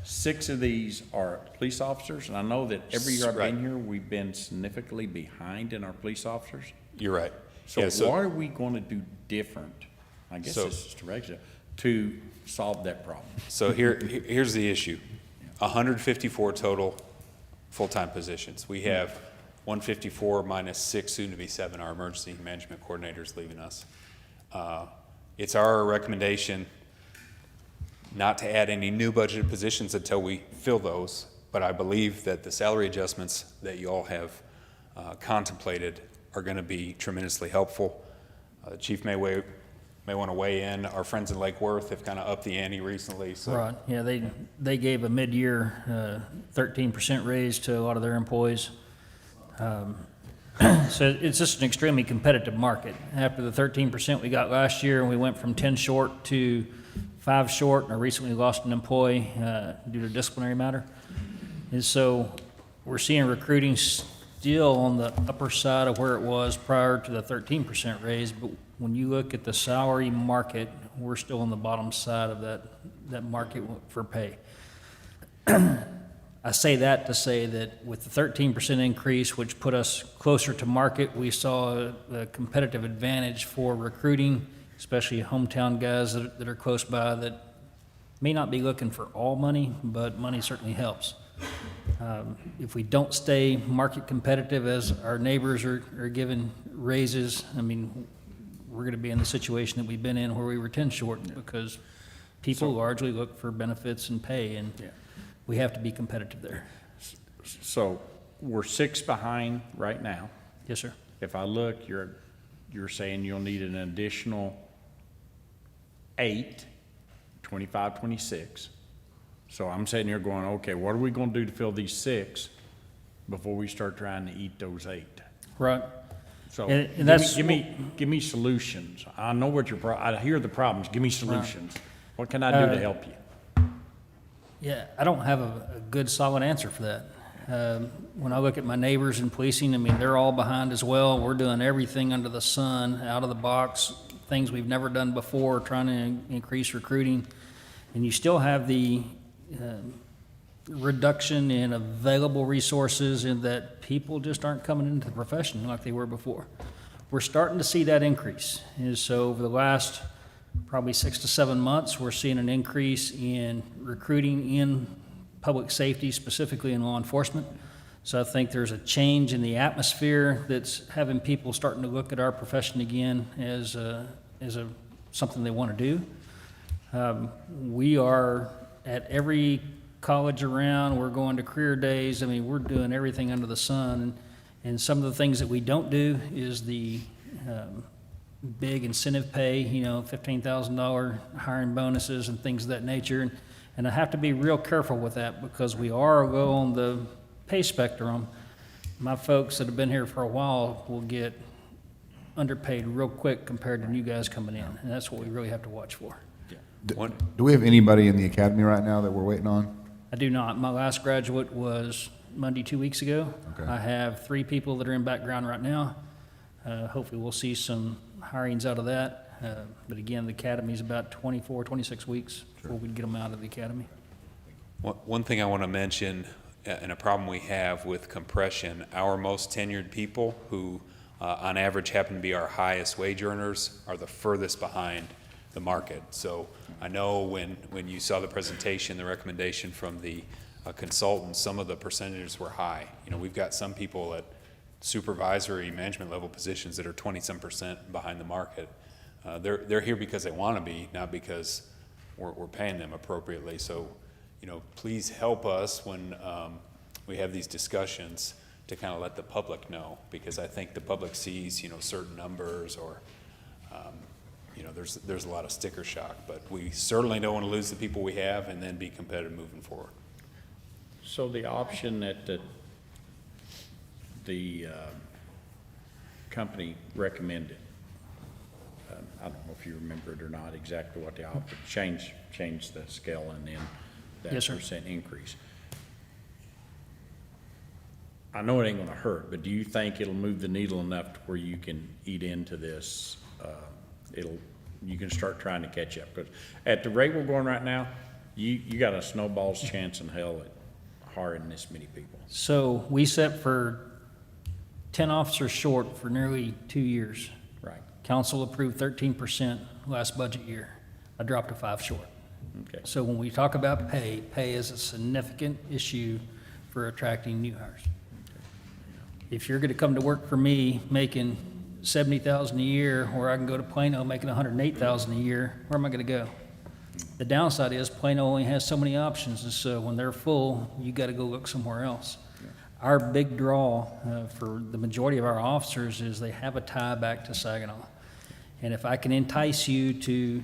6 of these are police officers, and I know that every year I've been Right. here, we've been significantly behind in our police officers. You're right. So Yeah, what are we gonna do different? I guess So- this is direction, to solve that problem. So here's the issue. 154 total full-time positions. We have 154 minus 6, soon to be 7, our emergency management coordinators leaving us. It's our recommendation not to add any new budgeted positions until we fill those, but I believe that the salary adjustments that you all have contemplated are going to be tremendously helpful. Chief may want to weigh in. Our friends in Lake Worth have kind of upped the ante recently, so. Right, yeah, they gave a mid-year 13% raise to a lot of their employees. So it's just an extremely competitive market. After the 13% we got last year, and we went from 10 short to 5 short, and I recently lost an employee due to a disciplinary matter. And so we're seeing recruiting still on the upper side of where it was prior to the 13% raise, but when you look at the salary market, we're still on the bottom side of that market for pay. I say that to say that with the 13% increase, which put us closer to market, we saw a competitive advantage for recruiting, especially hometown guys that are close by that may not be looking for all money, but money certainly helps. If we don't stay market competitive as our neighbors are giving raises, I mean, we're gonna be in the situation that we've been in where we were 10 short because people largely look for benefits and pay, and we have to be competitive there. So we're 6 behind right now. Yes, sir. If I look, you're saying you'll need an additional 8, 25, 26. So I'm sitting here going, okay, what are we gonna do to fill these 6 before we start trying to eat those 8? Right. So And that's give me solutions. I know what I hear the problems. Give me solutions. What can I do to help you? Yeah, I don't have a good solid answer for that. When I look at my neighbors in policing, I mean, they're all behind as well. We're doing everything under the sun, out of the box, things we've never done before, trying to increase recruiting. And you still have the reduction in available resources in that people just aren't coming into the profession like they were before. We're starting to see that increase. And so over the last probably 6 to 7 months, we're seeing an increase in recruiting in public safety, specifically in law enforcement. So I think there's a change in the atmosphere that's having people starting to look at our profession again as something they want to do. We are at every college around, we're going to career days. I mean, we're doing everything under the sun. And some of the things that we don't do is the big incentive pay, you know, $15,000 hiring bonuses and things of that nature. And I have to be real careful with that because we are low on the pay spectrum. My folks that have been here for a while will get underpaid real quick compared to new guys coming in. And that's what we really have to watch for. Do we have anybody in the academy right now that we're waiting on? I do not. My last graduate was Monday 2 weeks ago. Okay. I have 3 people that are in background right now. Hopefully we'll see some hirings out of that. But again, the academy's about 24, 26 weeks before we get them out of the academy. One thing I want to mention, and a problem we have with compression, our most tenured people who on average happen to be our highest wage earners are the furthest behind the market. So I know when you saw the presentation, the recommendation from the consultants, some of the percentages were high. You know, we've got some people at supervisory management level positions that are 20-some% behind the market. They're here because they want to be, not because we're paying them appropriately. So, you know, please help us when we have these discussions to kind of let the public know, because I think the public sees, you know, certain numbers or, you know, there's a lot of sticker shock, but we certainly don't want to lose the people we have and then be competitive moving forward. So the option that the company recommended, I don't know if you remember it or not exactly what the option, change the scale and then that Yes, sir. percent increase. I know it ain't gonna hurt, but do you think it'll move the needle enough to where you can eat into this? You can start trying to catch up, because at the rate we're going right now, you got a snowball's chance in hell at hiring this many people. So we set for 10 officers short for nearly 2 years. Right. Council approved 13% last budget year. I dropped to 5 short. Okay. So when we talk about pay is a significant issue for attracting new hires. If you're gonna come to work for me making $70,000 a year, or I can go to Plano making $108,000 a year, where am I gonna go? The downside is Plano only has so many options, and so when they're full, you gotta go look somewhere else. Our big draw for the majority of our officers is they have a tie back to Saginaw. And if I can entice you to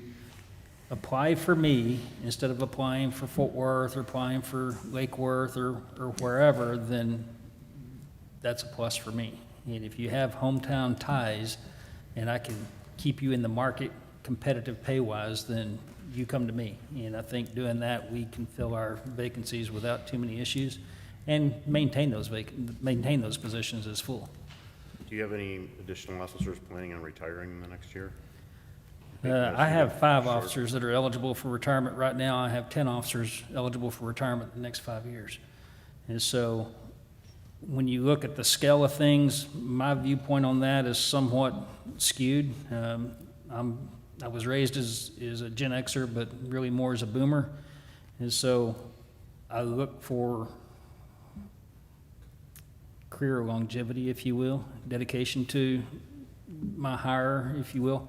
apply for me instead of applying for Fort Worth or applying for Lake Worth or wherever, then that's a plus for me. And if you have hometown ties and I can keep you in the market competitive pay-wise, then you come to me. And I think doing that, we can fill our vacancies without too many issues and maintain those positions as full. Do you have any additional officers planning on retiring in the next year? I have 5 officers that are eligible for retirement right now. I have 10 officers eligible for retirement in the next 5 years. And so when you look at the scale of things, my viewpoint on that is somewhat skewed. I was raised as a Gen Xer, but really more as a boomer. And so I look for career longevity, if you will, dedication to my hire, if you will.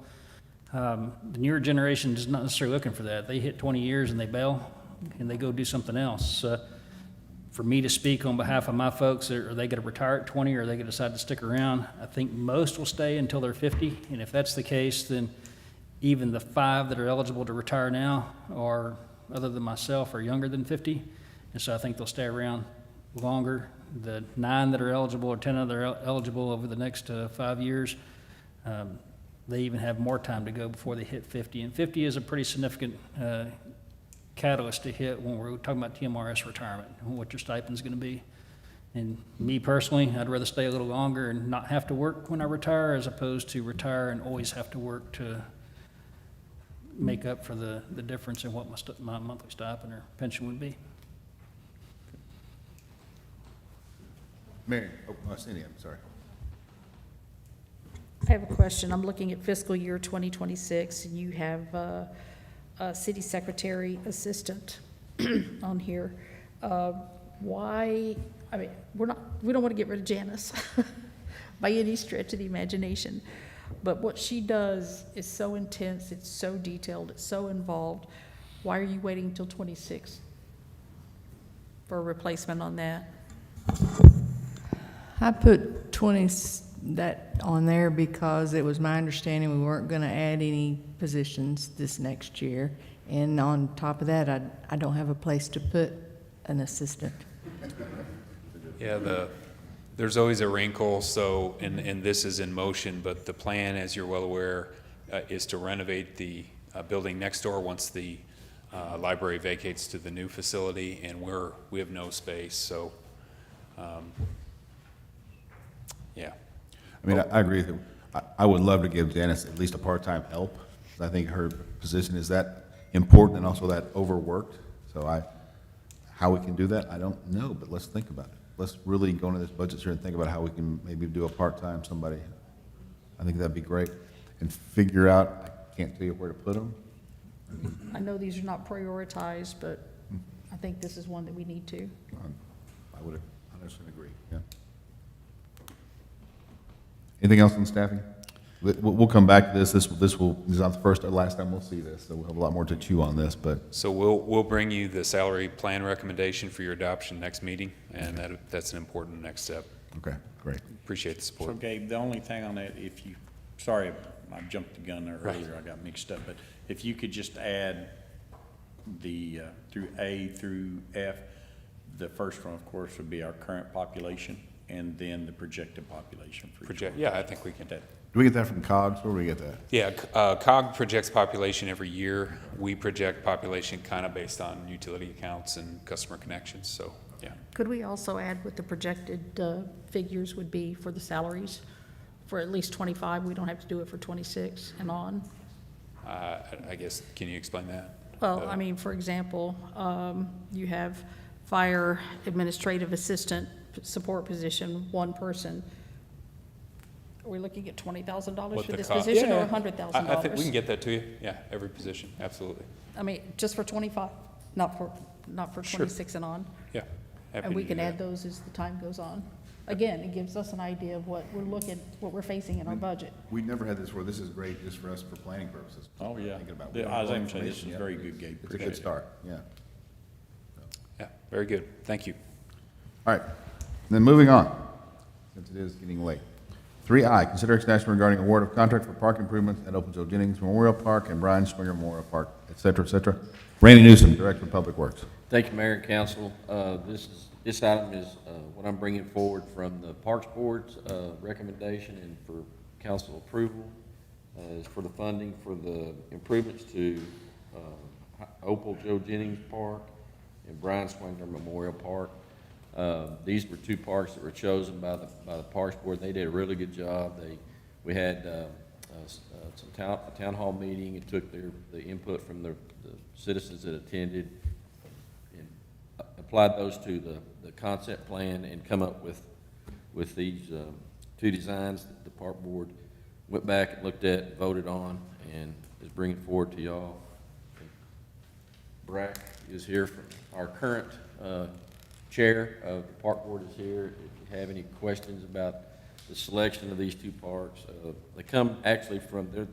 The newer generation is not necessarily looking for that. They hit 20 years and they bail and they go do something else. For me to speak on behalf of my folks, are they going to retire at 20 or are they going to decide to stick around? I think most will stay until they're 50. And if that's the case, then even the 5 that are eligible to retire now are, other than myself, are younger than 50. And so I think they'll stay around longer. The 9 that are eligible, or 10 that are eligible over the next 5 years, they even have more time to go before they hit 50. And 50 is a pretty significant catalyst to hit when we're talking about TMRS retirement, and what your stipend's going to be. And me personally, I'd rather stay a little longer and not have to work when I retire, as opposed to retire and always have to work to make up for the difference in what my monthly stipend or pension would be. Mary, Cindy, I'm sorry. I have a question. I'm looking at fiscal year 2026, and you have a city secretary assistant on here. Why, I mean, we don't want to get rid of Janice by any stretch of the imagination, but what she does is so intense, it's so detailed, it's so involved. Why are you waiting until 26 for a replacement on that? I put that on there because it was my understanding we weren't going to add any positions this next year. And on top of that, I don't have a place to put an assistant. Yeah, there's always a wrinkle, so, and this is in motion, but the plan, as you're well aware, is to renovate the building next door once the library vacates to the new facility, and we have no space, so, yeah. I mean, I agree with you. I would love to give Janice at least a part-time help because I think her position is that important and also that overworked. So how we can do that, I don't know, but let's think about it. Let's really go into this budget here and think about how we can maybe do a part-time somebody. I think that'd be great. And figure out, I can't tell you where to put them. I know these are not prioritized, but I think this is one that we need to. I would 100% agree, yeah. Anything else on staffing? We'll come back to this. This is not the first or last time we'll see this, so we'll have a lot more to chew on this, but. So we'll bring you the salary plan recommendation for your adoption next meeting, and that's an important next step. Okay, great. Appreciate the So support. Gabe, the only thing on that, sorry, I jumped the gun there earlier, I got mixed up, but if you could just add the, through A through F, the first one, of course, would be our current population, and then the projected population for each one. Yeah, I think we can. Do we get that from COGS? Where do we get that? Yeah, COG projects population every year. We project population kind of based on utility accounts and customer connections, so, yeah. Could we also add what the projected figures would be for the salaries for at least 25? We don't have to do it for 26 and on. I guess, can you explain that? Well, I mean, for example, you have fire administrative assistant support position, one person. Are we looking at $20,000 What for the this cost- position, Yeah, or $100,000? I think we can get that to you, yeah, every position, absolutely. I mean, just for 25, not for Sure. 26 and on? Yeah. happy And we to can do add that. those as the time goes on. Again, it gives us an idea of what we're facing in our budget. We never had this before. This is great just for us for planning purposes. Oh, yeah. Thinking about I was what even saying, this is information, yeah. very good, Gabe. It's a Appreciate good it. start, yeah. Yeah, very good, thank you. All right, then moving on, since it is getting late. 3I, consider action regarding award of contract for park improvements at Opal Joe Jennings Memorial Park and Brian Swinger Memorial Park, et cetera, et cetera. Randy Newsom, Director of Public Works. Thank you, Mayor and Council. This item is what I'm bringing forward from the Parks Board's recommendation and for council approval. Is for the funding for the improvements to Opal Joe Jennings Park and Brian Swinger Memorial Park. These were two parks that were chosen by the Parks Board. They did a really good job. We had a town hall meeting and took the input from the citizens that attended and applied those to the concept plan and come up with these two designs that the Park Board went back and looked at, voted on, and is bringing forward to y'all. Brack is here from our current chair of the Park Board is here. If you have any questions about the selection of these two parks, they come actually from, they're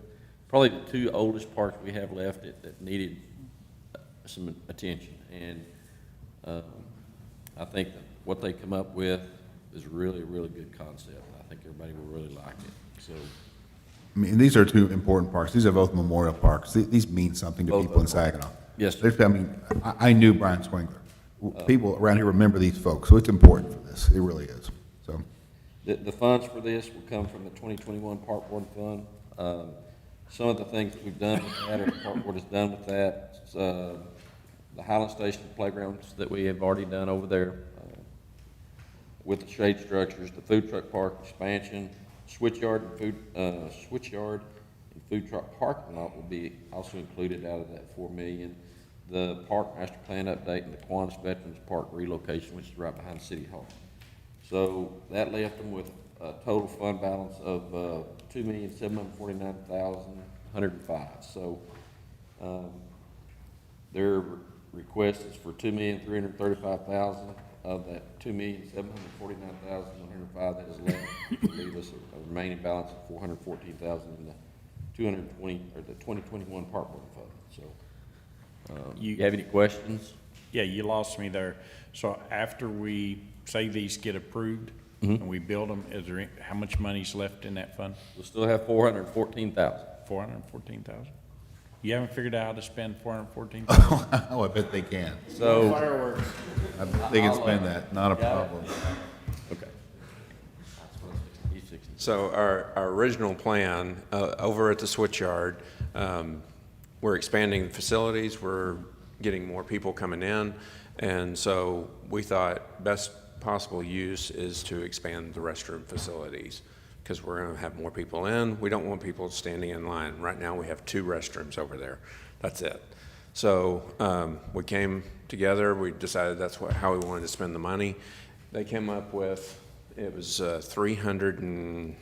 probably the two oldest parks we have left that needed some attention. And I think that what they come up with is really, really good concept. I think everybody will really like it. So, I mean, these are two important parks. These are both memorial parks. These mean something to Both people in of them. Saginaw. Yes, sir. I mean, I knew Brian Swingler. People around here remember these folks, so it's important for this. It really is, so. The funds for this will come from the 2021 Park Board Fund. Some of the things that we've done with that, or the Park Board has done with that, the Highland Station playgrounds that we have already done over there with the shade structures, the food truck park expansion, switchyard and food truck parking lot will be also included out of that $4 million. The park master plan update and the Kiwanis Veterans Park relocation, which is right behind City Hall. So that left them with a total fund balance of $2,749,105. So their request is for $2,335,000. Of that $2,749,105 that is left, will leave us a remaining balance of $414,000 in the 2021 Park Board Fund. So, you have any questions? Yeah, you lost me there. So after we say these get approved and we build them, how much money's left in that fund? We'll still have $414,000. 414,000? You haven't figured out how to spend 414,000? Oh, I bet they can. So fireworks. I bet they can spend that, not a problem. Okay. So our original plan, over at the Switchyard, we're expanding the facilities, we're getting more people coming in, and so we thought best possible use is to expand the restroom facilities, because we're going to have more people in. We don't want people standing in line. Right now, we have 2 restrooms over there. That's it. So we came together. We decided that's how we wanted to spend the money. They came up with, it was $350,000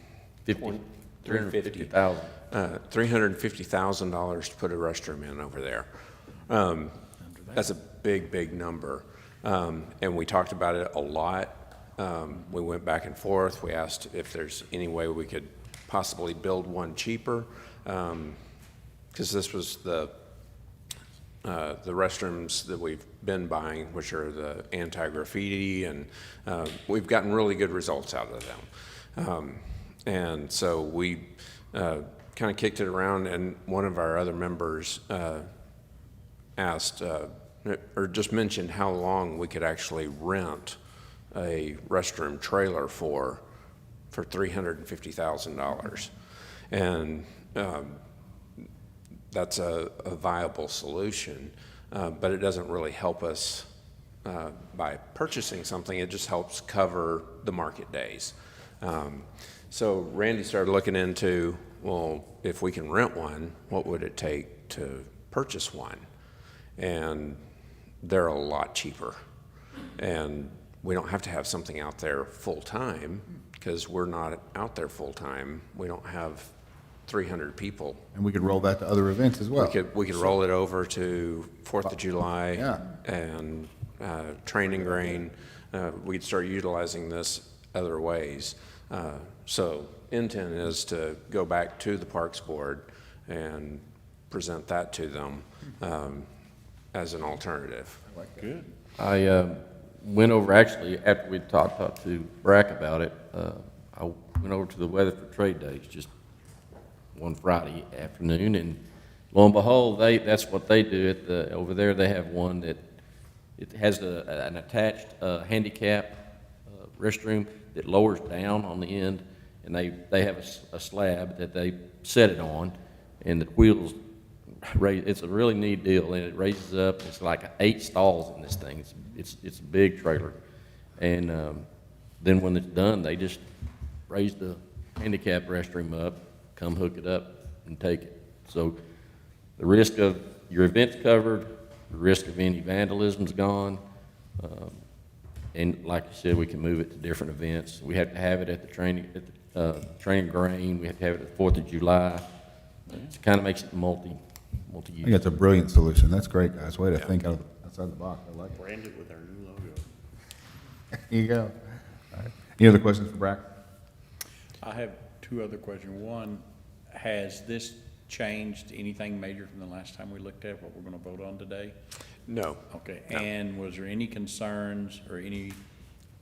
to put a restroom in over there. That's a big, big number. And we talked about it a lot. We went back and forth. We asked if there's any way we could possibly build one cheaper, because this was the restrooms that we've been buying, which are the anti-graffiti, and we've gotten really good results out of them. And so we kind of kicked it around, and one of our other members asked, or just mentioned how long we could actually rent a restroom trailer for $350,000. And that's a viable solution, but it doesn't really help us by purchasing something. It just helps cover the market days. So Randy started looking into, well, if we can rent one, what would it take to purchase one? And they're a lot cheaper. And we don't have to have something out there full-time, because we're not out there full-time. We don't have 300 people. And we could roll that to other events as well. We could roll it over to 4th of July Yeah. and Training Grain. We'd start utilizing this other ways. So intent is to go back to the Parks Board and present that to them as an alternative. Good. I went over, actually, after we talked to Brack about it, I went over to the Weatherford Trade Days just one Friday afternoon, and lo and behold, that's what they do over there. They have one that it has an attached handicap restroom that lowers down on the end, and they have a slab that they set it on, and the wheels raise. It's a really neat deal, and it raises up. It's like 8 stalls in this thing. It's a big trailer, and then when it's done, they just raise the handicap restroom up, come hook it up, and take it. So the risk of your event's covered, the risk of any vandalism's gone, and like you said, we can move it to different events. We have to have it at the Training Grain. We have to have it at the 4th of July. It kind of makes it multi-use. I think that's a brilliant solution. That's great, guys. Way to think outside the box. I like it. Branded with our new logo. There you go. All right. Any other questions for Brack? I have 2 other questions. One, has this changed anything major from the last time we looked at what we're going to vote on today? No. Okay. No. And was there any concerns or any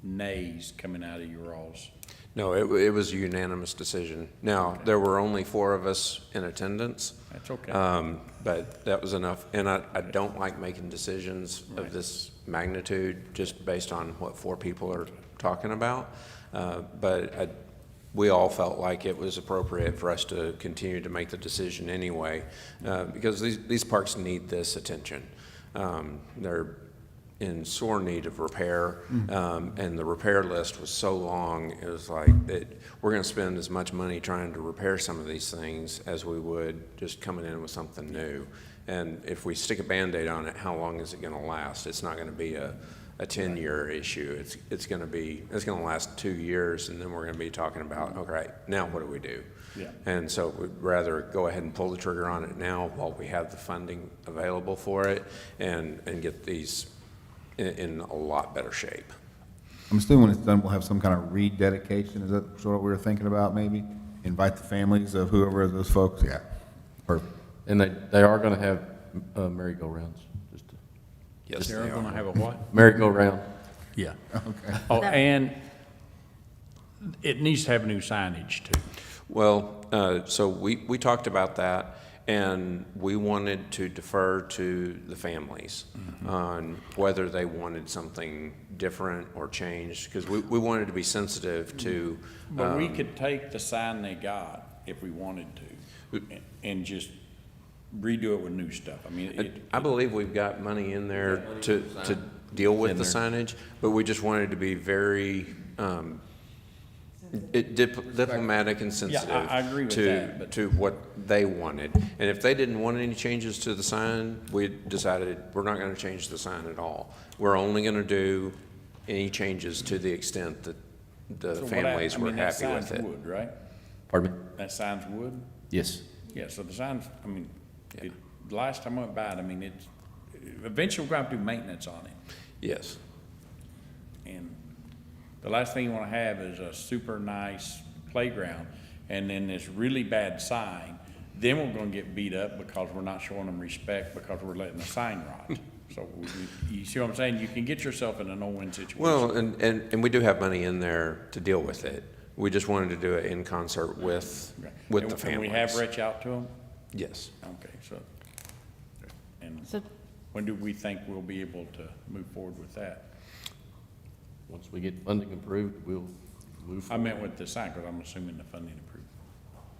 nays coming out of your all's? No, it was a unanimous decision. Now, there were only 4 of us in attendance. That's okay. But that was enough. And I don't like making decisions of this magnitude just based on what 4 people are talking about. But we all felt like it was appropriate for us to continue to make the decision anyway, because these parks need this attention. They're in sore need of repair, and the repair list was so long, it was like, we're going to spend as much money trying to repair some of these things as we would just coming in with something new. And if we stick a Band-Aid on it, how long is it going to last? It's not going to be a 10-year issue. It's going to last 2 years, and then we're going to be talking about, okay, now what do we do? Yeah. And so we'd rather go ahead and pull the trigger on it now while we have the funding available for it, and get these in a lot better shape. I'm assuming when it's done, we'll have some kind of rededication. Is that sort of what we were thinking about, maybe? Invite the families of whoever those folks. Yeah, perfect. And they are going to have merry-go-rounds. Yes, They're going to have a what? Merry-go-round. Yeah. Okay. Oh, and it needs to have new signage too. Well, so we talked about that, and we wanted to defer to the families on whether they wanted something different or changed, because we wanted to be sensitive to. But we could take the sign they got if we wanted to, and just redo it with new stuff. I mean, I believe we've got money in there to deal with the signage, but we just wanted to be very Diplomatic and sensitive. I agree with that, but- To what they wanted. And if they didn't want any changes to the sign, we decided we're not gonna change the sign at all. We're only gonna do any changes to the extent that the So what families I were mean, that happy with sign's it. wood, right? Pardon me? That sign's wood? Yes. Yeah, so the signs, I mean, the last time I went by it, I mean, it's, eventually we're going to do maintenance on it. Yes. And the last thing you want to have is a super nice playground and then this really bad sign. Then we're going to get beat up because we're not showing them respect because we're letting the sign rot. So you see what I'm saying? You can get yourself in a no-win situation. Well, and we do have money in there to deal with it. We just wanted to do it in concert with the families. Can we have Rich out to them? Yes. Okay, so, and So- when do we think we'll be able to move forward with that? Once we get funding approved, we'll move I forward. meant with the sign, because I'm assuming the funding approved.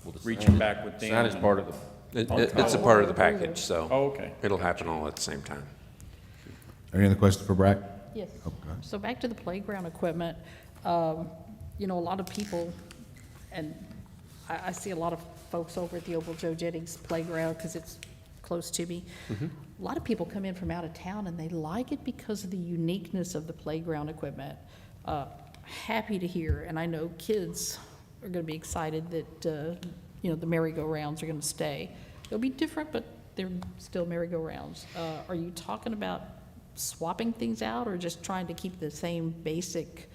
Well, the Reaching sign- back with them. Sign is and- part of the. It's a part of the package, so. Oh, okay. It'll happen all at the same time. Any other questions for Brack? Yes. Oh, go ahead. So back to the playground equipment, you know, a lot of people, and I see a lot of folks over at the Opal Joe Jennings playground because it's close to me. A lot of people come in from out of town and they like it because of the uniqueness of the playground equipment. Happy to hear, and I know kids are going to be excited that, you know, the merry-go-rounds are going to stay. They'll be different, but they're still merry-go-rounds. Are you talking about swapping things out or just trying to keep the same basic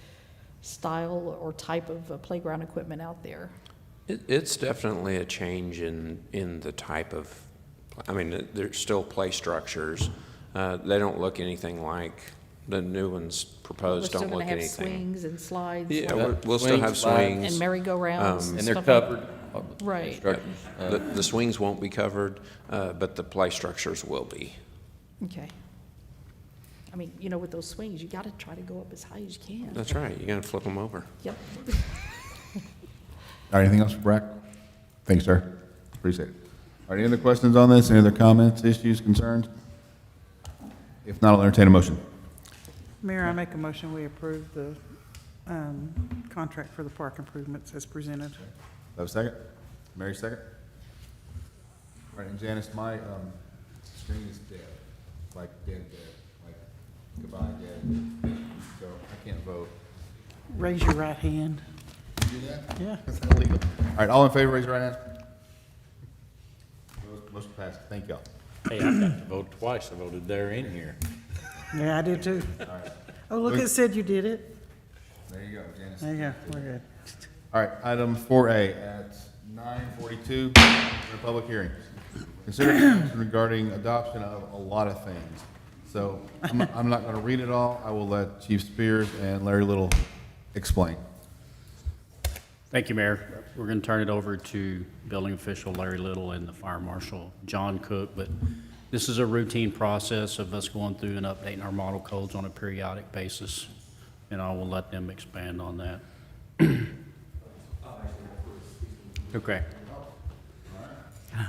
style or type of playground equipment out there? It's definitely a change in the type of, I mean, there's still play structures. They don't look anything like the new ones proposed, don't look We're anything. still going to have swings and slides. Yeah, like- we'll still have swings. And merry-go-rounds. And they're stuff like- covered. Right. Structures. The swings won't be covered, but the play structures will be. Okay. I mean, you know, with those swings, you got to try to go up as high as you can. That's right, you gotta flip them over. Yep. All right, anything else for Brack? Thanks, sir. Appreciate it. All right, any other questions on this? Any other comments, issues, concerns? If not, I'll entertain a motion. Mayor, I make a motion, we approve the contract for the park improvements as presented. Have a second? Mary, second? All right, and Janice, my screen is dead, like dead, like goodbye, dead. So I can't vote. Raise your right hand. You do that? Yeah. That's illegal. All right, all in favor, raise your right hand. Motion passed. Thank y'all. Hey, I've got to vote twice. I voted there and here. Yeah, I did too. All right. Oh, look, it said you did it. There you go, Janice. There you go, we're good. All right, item 4A at 9:42, for a public hearing. Consider action regarding adoption of a lot of things. So I'm not going to read it all. I will let Chief Spears and Larry Little explain. Thank you, Mayor. We're going to turn it over to Building Official Larry Little and the Fire Marshal John Cook, but this is a routine process of us going through and updating our model codes on a periodic basis, and I will let them expand on that. Okay.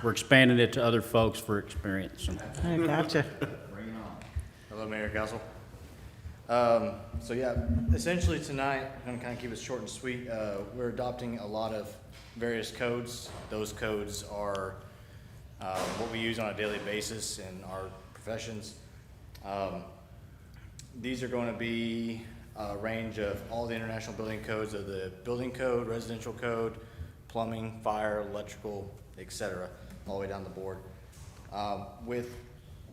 We're expanding it to other folks for experience. I gotcha. Hello, Mayor, Council. So yeah, essentially tonight, I'm gonna kind of keep it short and sweet. We're adopting a lot of various codes. Those codes are what we use on a daily basis in our professions. These are going to be a range of all the international building codes of the building code, residential code, plumbing, fire, electrical, etc., all the way down the board. With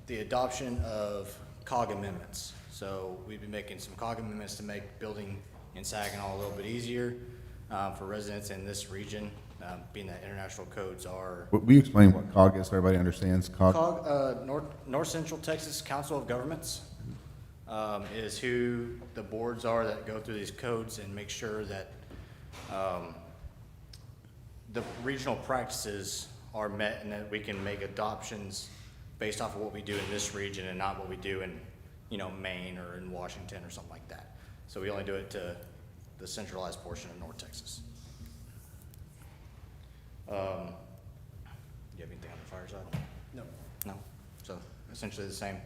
the adoption of COG amendments. So we've been making some COG amendments to make building in Saginaw a little bit easier for residents in this region, being that international codes are. Will you explain what COG is so everybody understands? COG, North Central Texas Council of Governments, is who the boards are that go through these codes and make sure that the regional practices are met and that we can make adoptions based off of what we do in this region and not what we do in, you know, Maine or in Washington or something like that. So we only do it to the centralized portion of North Texas. Do you have anything on the fire side? No. No. So essentially the same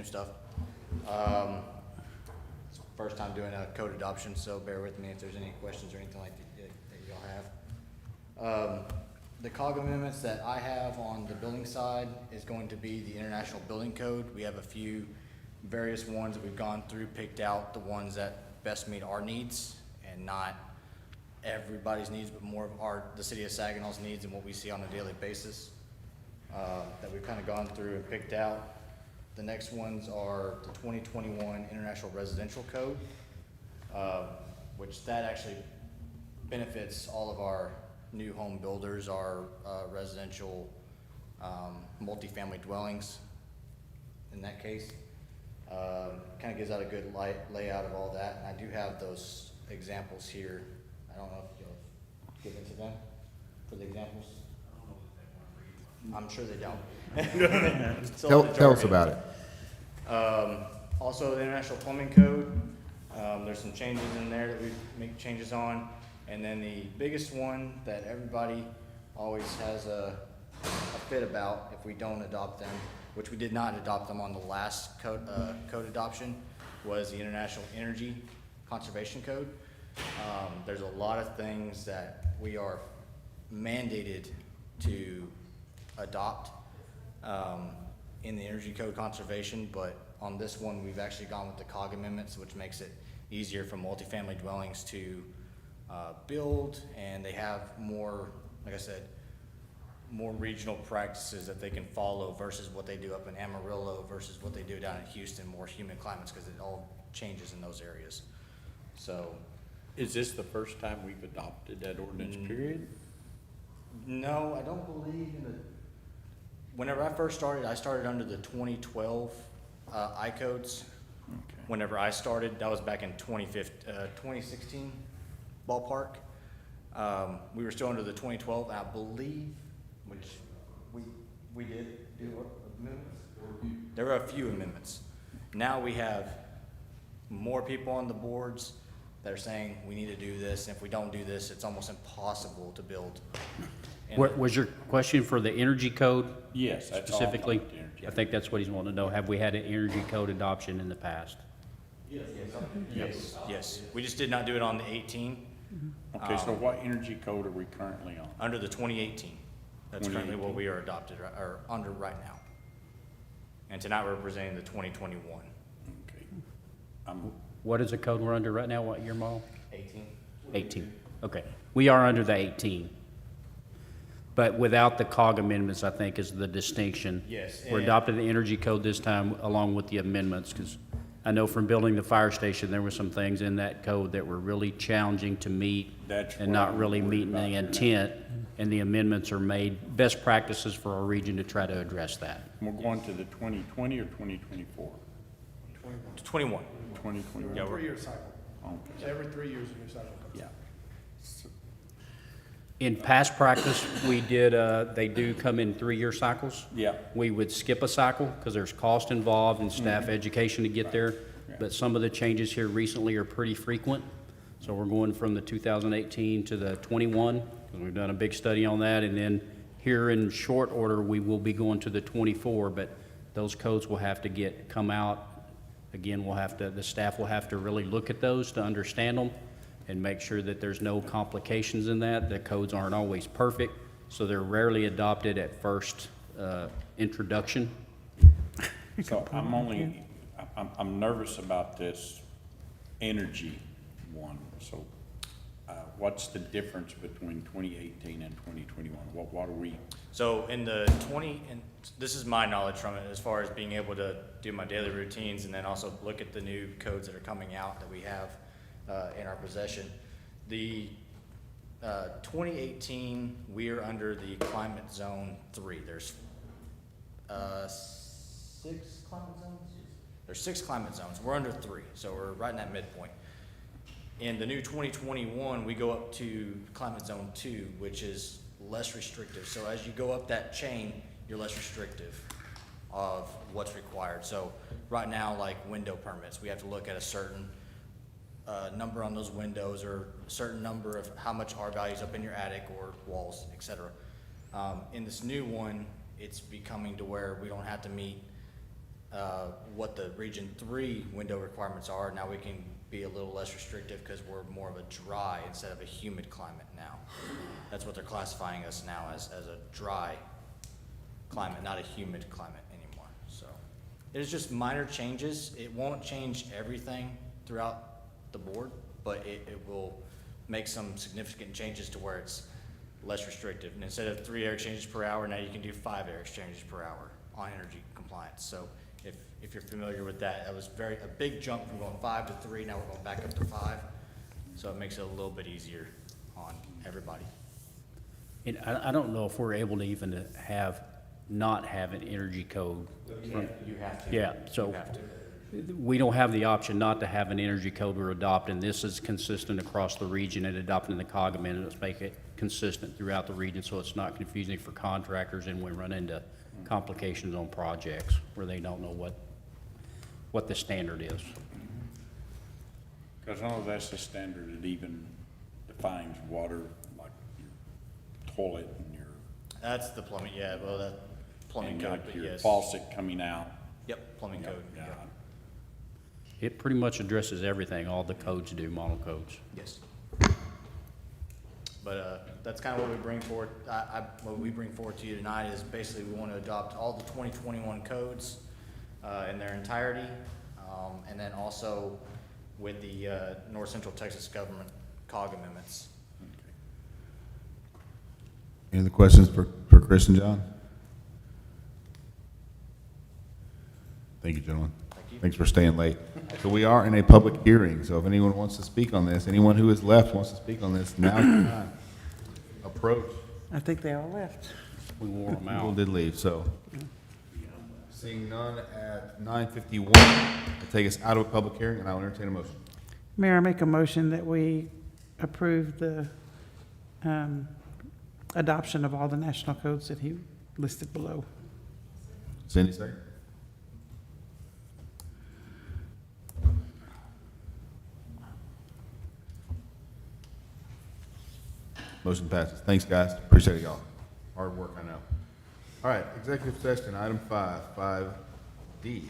stuff. It's the first time doing a code adoption, so bear with me if there's any questions or anything like that. I have. The COG amendments that I have on the building side is going to be the International Building Code. We have a few various ones that we've gone through, picked out the ones that best meet our needs and not everybody's needs, but more of the city of Saginaw's needs and what we see on a daily basis, that we've kind of gone through and picked out. The next ones are the 2021 International Residential Code, which that actually benefits all of our new home builders, our residential multifamily dwellings in that case. Kind of gives out a good layout of all that, and I do have those examples here. I don't know if you'll give it to them for the examples. I'm sure they don't. Still a Tell us majority. about it. Also, the International Plumbing Code, there's some changes in there that we make changes on. And then the biggest one that everybody always has a fit about if we don't adopt them, which we did not adopt them on the last code adoption, was the International Energy Conservation Code. There's a lot of things that we are mandated to adopt in the Energy Code Conservation, but on this one, we've actually gone with the COG amendments, which makes it easier for multifamily dwellings to build, and they have more, like I said, more regional practices that they can follow versus what they do up in Amarillo versus what they do down in Houston, more humid climates, because it all changes in those areas. So, Is this the first time we've adopted that ordinance period? no, I don't believe in the, whenever I first started, I started under the 2012 I-codes. Whenever I started, that was back in 2016 ballpark. We were still under the 2012, and I believe, which we did do amendments. There were a few amendments. Now we have more people on the boards that are saying we need to do this, and if we don't do this, it's almost impossible to build. Was your question for the energy code? Yes, that's all Specifically? about the energy. I think that's what he's wanting to know. Have we had an energy code adoption in the past? Yes. We just did not do it on the 18. Okay, so what energy code are we currently on? Under the 2018. That's currently what we are adopted, or under right now. And tonight we're presenting the 2021. Okay. What is the code we're under right now? What year model? 18. 18. Okay. We are under the 18. But without the COG amendments, I think, is the distinction. Yes, We're and- adopting the energy code this time along with the amendments, because I know from building the fire station, there were some things in that code that were really challenging to meet That's and what not I'm really worried meeting the about. intent, and the amendments are made best practices for our region to try to address that. We're going to the 2020 or 2024? 21. 2021? Yeah, we're- Three-year cycle. Okay. So every 3 years, a new cycle comes. Yeah. In past practice, we did, they do come in 3-year cycles. Yeah. We would skip a cycle because there's cost involved and staff education to get there. But some of the changes here recently are pretty frequent. So we're going from the 2018 to the 21, because we've done a big study on that. And then here in short order, we will be going to the 24, but those codes will have to come out. Again, the staff will have to really look at those to understand them and make sure that there's no complications in that. The codes aren't always perfect, so they're rarely adopted at first introduction. So I'm nervous about this energy one. So what's the difference between 2018 and 2021? What are we? So in the and this is my knowledge from it, as far as being able to do my daily routines and then also look at the new codes that are coming out that we have in our possession. The 2018, we are under the climate zone 3. There's 6 climate zones? There's 6 climate zones. We're under 3, so we're right in that midpoint. In the new 2021, we go up to climate zone 2, which is less restrictive. So as you go up that chain, you're less restrictive of what's required. So right now, like window permits, we have to look at a certain number on those windows, or a certain number of how much R values up in your attic or walls, etc. In this new one, it's becoming to where we don't have to meet what the Region 3 window requirements are. Now we can be a little less restrictive because we're more of a dry instead of a humid climate now. That's what they're classifying us now as a dry climate, not a humid climate anymore. So it is just minor changes. It won't change everything throughout the board, but it will make some significant changes to where it's less restrictive. And instead of 3 air exchanges per hour, now you can do 5 air exchanges per hour on energy compliance. So if you're familiar with that, that was a big jump from going 5 to 3, now we're going back up to 5. So it makes it a little bit easier on everybody. And I don't know if we're able to even not have an energy code. You have to. Yeah, so You have to. we don't have the option not to have an energy code we're adopting. This is consistent across the region and adopting the COG amendments make it consistent throughout the region so it's not confusing for contractors and we run into complications on projects where they don't know what the standard is. Because I know that's the standard that even defines water, like your toilet and your, That's the plumbing, yeah, well, that plumbing and code, like but your yes. faucet coming out. Yep, plumbing code, Yeah. yep. It pretty much addresses everything, all the codes do, model codes. Yes. But that's kind of what we bring forward. What we bring forward to you tonight is basically we want to adopt all the 2021 codes in their entirety, and then also with the North Central Texas Government COG amendments. Any other questions for Chris and John? Thank you, gentlemen. Thank you. Thanks for staying late. So we are in a public hearing, so if anyone wants to speak on this, anyone who is left wants to speak on this, now's your time. Approach. I think they all left. We wore them People out. did leave, so. Seeing none at 9:51, I'll take us out of a public hearing, and I'll entertain a motion. Mayor, I make a motion that we approve the adoption of all the national codes that he listed below. Cindy, second? Motion passes. Thanks, guys. Appreciate it, y'all. Hard work, I know. All right, executive session, item 5D,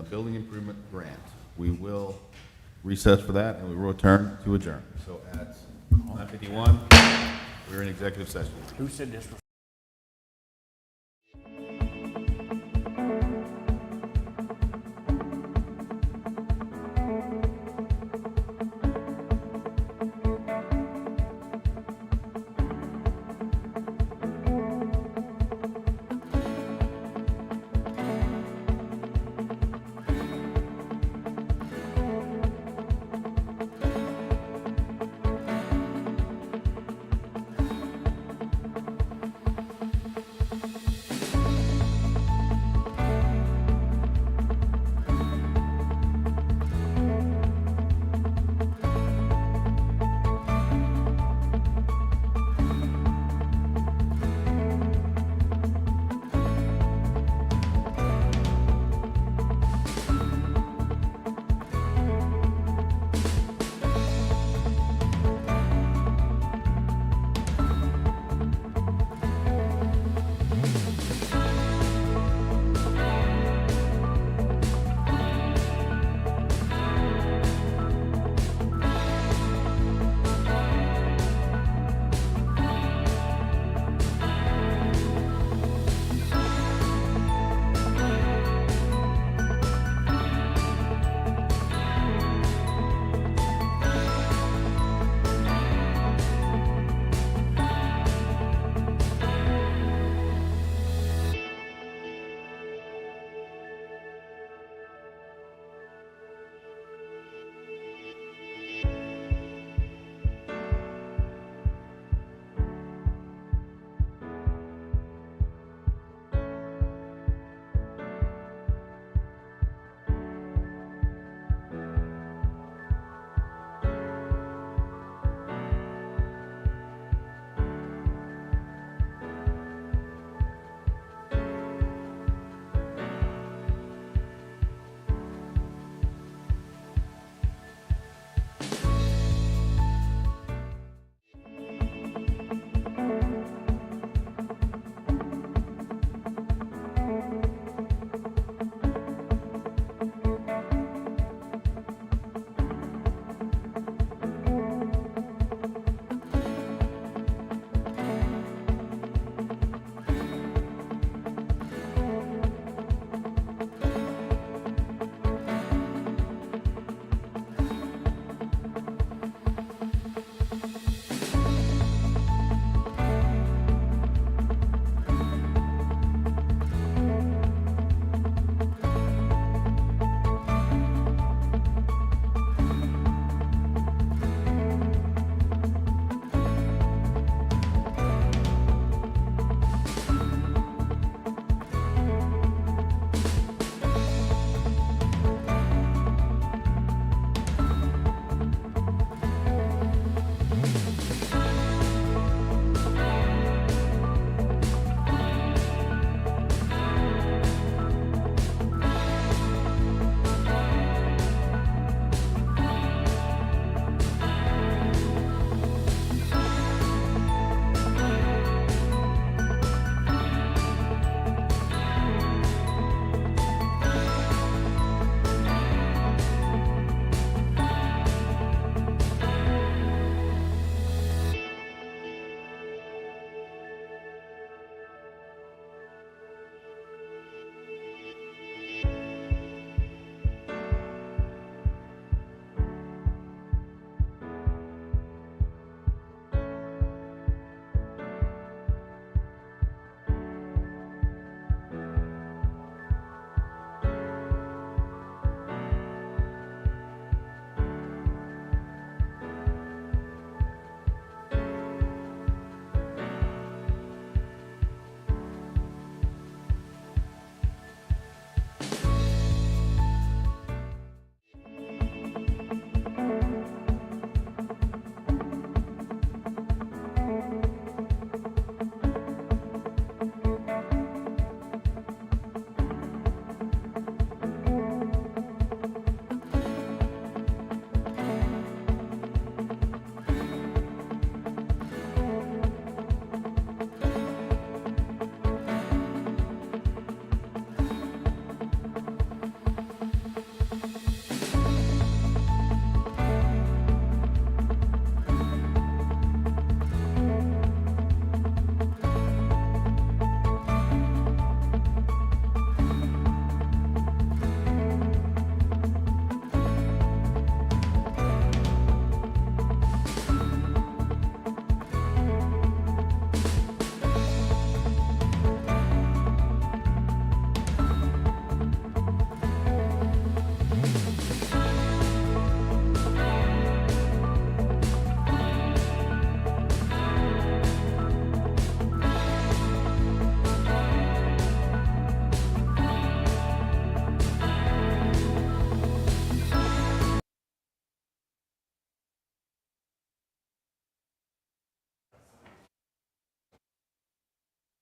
building improvement grant. We will recess for that, and we will return to adjourn. So at 9:51, we're in executive session. Who said this was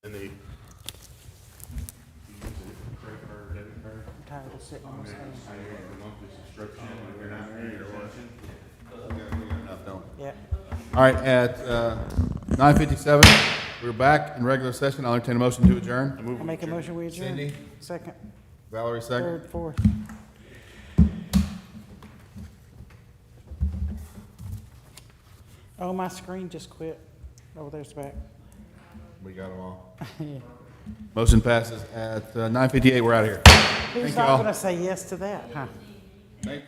And they. I'm tired of sitting on this thing. Yeah. All right, at 9:57, we're back in regular session. I'll entertain a motion to adjourn. I make a motion, we adjourn. Cindy? Second, Valerie, second. third, fourth. Oh, my screen just quit. Oh, there's back. We got them all. Yeah. Motion passes at 9:58. We're out of here. Who's Thank not y'all. gonna say yes to that, huh? Thank you.